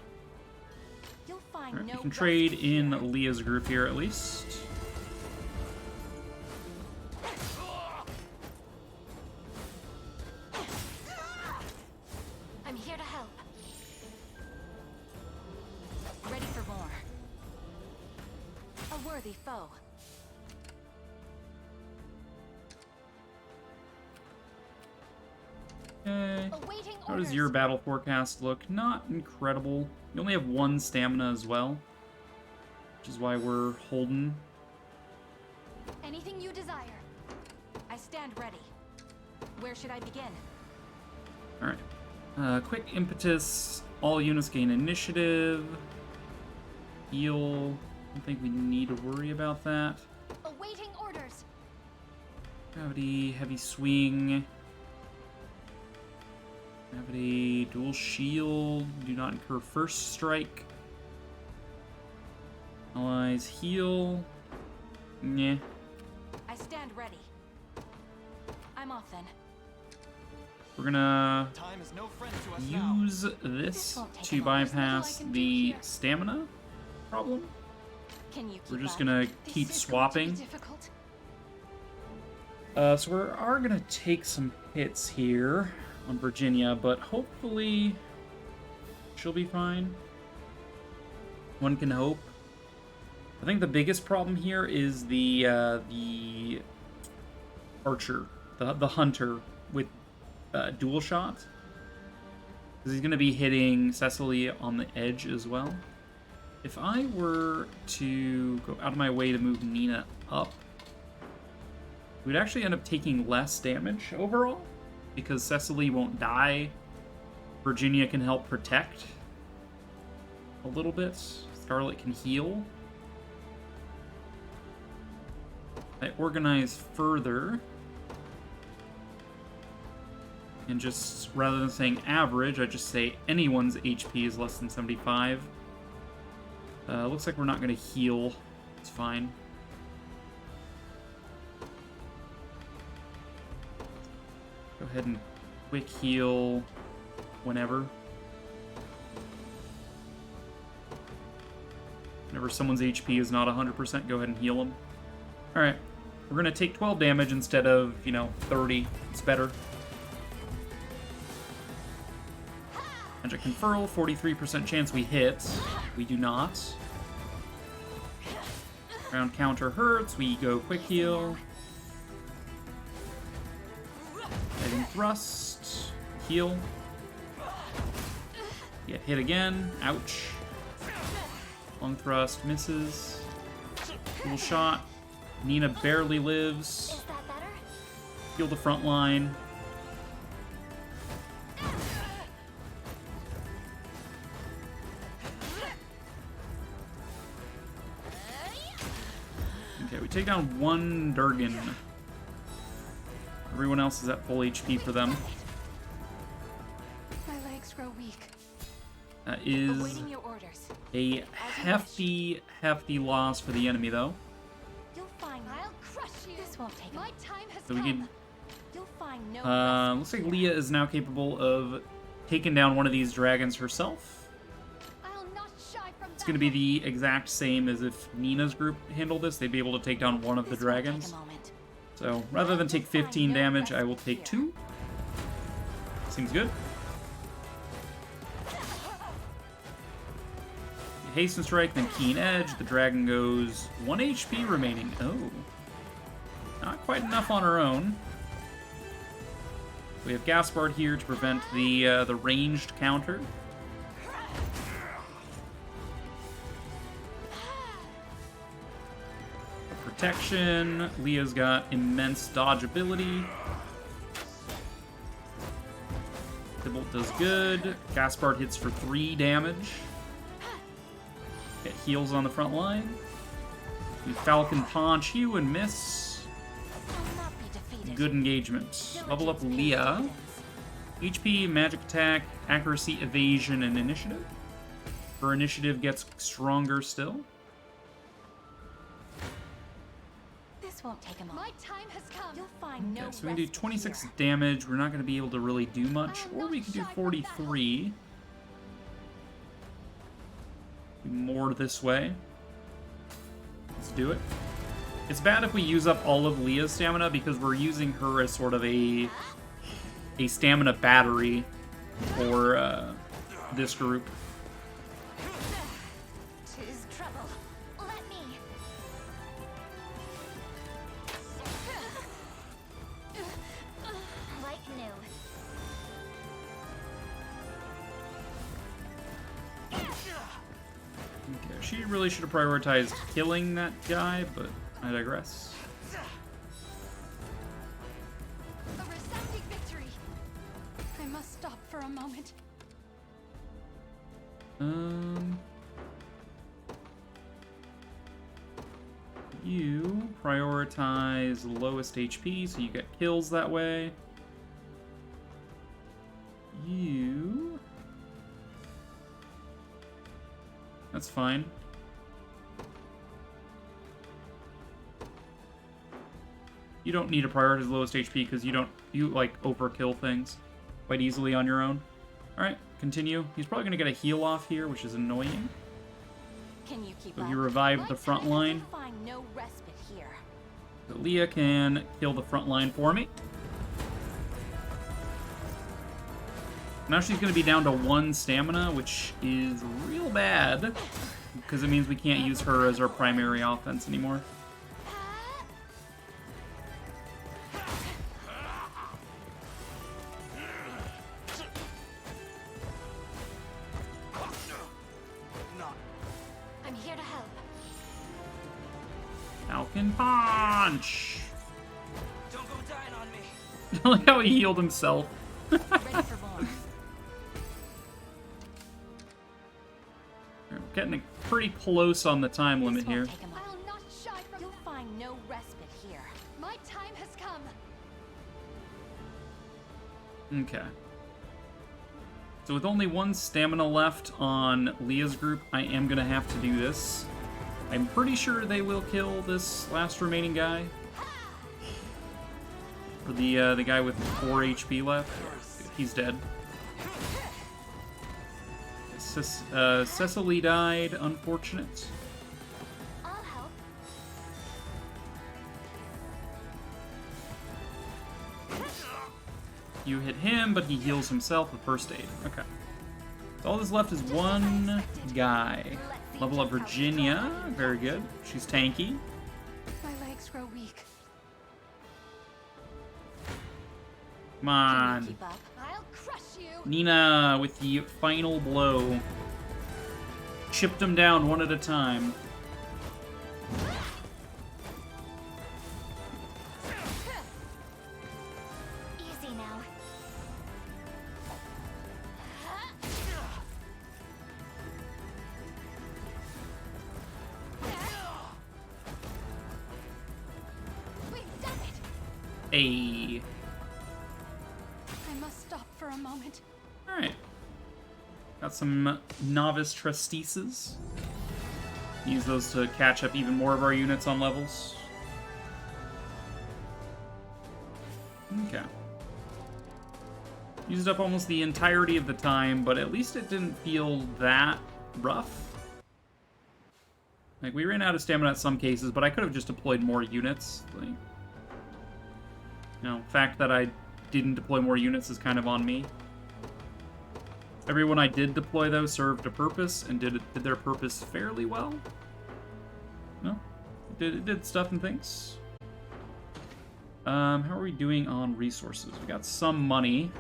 You'll find All right, no we can rest trade here. in Leah's group here at least. I'm here to help. Ready for more. A worthy foe. Okay. Awaiting How does orders. your battle forecast look? Not incredible. You only have 1 stamina as well, which is why we're holding. Anything you desire. I stand ready. Where should I begin? Alright. Quick impetus. All units gain initiative. Heal. I don't think we need to worry about that. Awaiting orders. Gravity, heavy swing. Gravity, dual shield. Do not incur first strike. Allies heal. Nyeh. I stand ready. I'm off then. We're gonna Time is no friend to us now. use this won't take to long. There's bypass little I can do the here. stamina problem. Can you We're keep just up? gonna This keep is going to be swapping. difficult. So we are gonna take some hits here on Virginia, but hopefully she'll be fine. One can hope. I think the biggest problem here is the archer, the hunter with dual shot, because he's gonna be hitting Cecily on the edge as well. If I were to go out of my way to move Nina up, we'd actually end up taking less damage overall, because Cecily won't die. Virginia can help protect a little bit. Scarlet can heal. I organize further. And just, rather than saying average, I just say anyone's HP is less than 75. Looks like we're not going to heal. It's fine. Go ahead and quick heal whenever. Whenever someone's HP is not 100%, go ahead and heal them. Alright, we're going to take 12 damage instead of, 30. It's better. Magic Conferral, 43% chance we hit. We do not. Ground counter hurts, we go quick heal. Heading thrust, heal. Get hit again, ouch. Long thrust misses. Cool shot. Nina barely lives. Is that better? Heal the front line. Okay, we take down 1 Durgan. Everyone else is at full HP for them. My legs grow weak. That is Awaiting your orders. a hefty loss for the enemy, though. You'll find I'll crush you. This won't take My time has So we come. can. You'll find no rest. Looks like Leah is now capable of taking down one of these dragons herself. I'll not shy from It's going to be the exact same as if Nina's group handled this. They'd be able to take down one of the This won't take dragons. a moment. So rather than take 15 damage, I will take 2. Seems good. Hasten Strike, then Keen Edge. The dragon goes 1 HP remaining. Oh. Not quite enough on her own. We have Gaspard here to prevent the ranged counter. Protection. Leah's got immense dodge ability. Tybalt does good. Gaspard hits for 3 damage. Get heals on the front line. You Falcon Punch you and miss. I'll not be defeated. Good engagement. Level up Leah. HP, magic attack, accuracy, evasion, and initiative. Her initiative gets stronger still. This won't take him My long. time has come. You'll find no Okay, so we can do respite 26 here. damage. We're not going to be able to really do much. I will Or we not could do shy from 43. Do more this way. Let's do it. It's bad if we use up all of Leah's stamina because we're using her as sort of a stamina battery for this group. Tis trouble. Let me. Like new. Okay, she really should have prioritized killing that guy, but I digress. A resounding victory. I must stop for a moment. You prioritize lowest HP, so you get kills that way. You... That's fine. You don't need to prioritize lowest HP because you like overkill things quite easily on your own. Alright, continue. He's probably gonna get a heal off here, which is annoying. Can you keep So up? he revived the front line. You'll find no respite here. So Leah can kill the front line for me. Now she's going to be down to 1 stamina, which is real bad, because it means we can't use her as our primary offense anymore. I'm here to help. Falcon Punch! Don't go dying on me. I like how he healed himself. Ready for more. We're getting pretty close on the time limit This won't here. take him long. I'll not shy from You'll find no respite here. My time has come. Okay. So with only 1 stamina left on Leah's group, I am going to have to do this. I'm pretty sure they will kill this last remaining guy. Or the guy with 4 HP left. He's dead. Cecily died, unfortunate. I'll help. You hit him, but he heals himself with first aid. Okay. So all that's left is 1 guy. Level up Virginia. Very good. She's tanky. My legs grow weak. Come Can you on. keep up? I'll crush you. Nina with the final blow. Chipped them down one at a time. Easy now. We've done it. Hey. I must stop for a moment. Alright. Got some novice trustees. Use those to catch up even more of our units on levels. Okay. Used up almost the entirety of the time, but at least it didn't feel that rough. Like, we ran out of stamina in some cases, but I could have just deployed more units. Like, you know, the fact that I didn't deploy more units is kind of on me. Everyone I did deploy, though, served a purpose and did their purpose fairly well. No? It did stuff and things. How are we doing on resources? We got some money.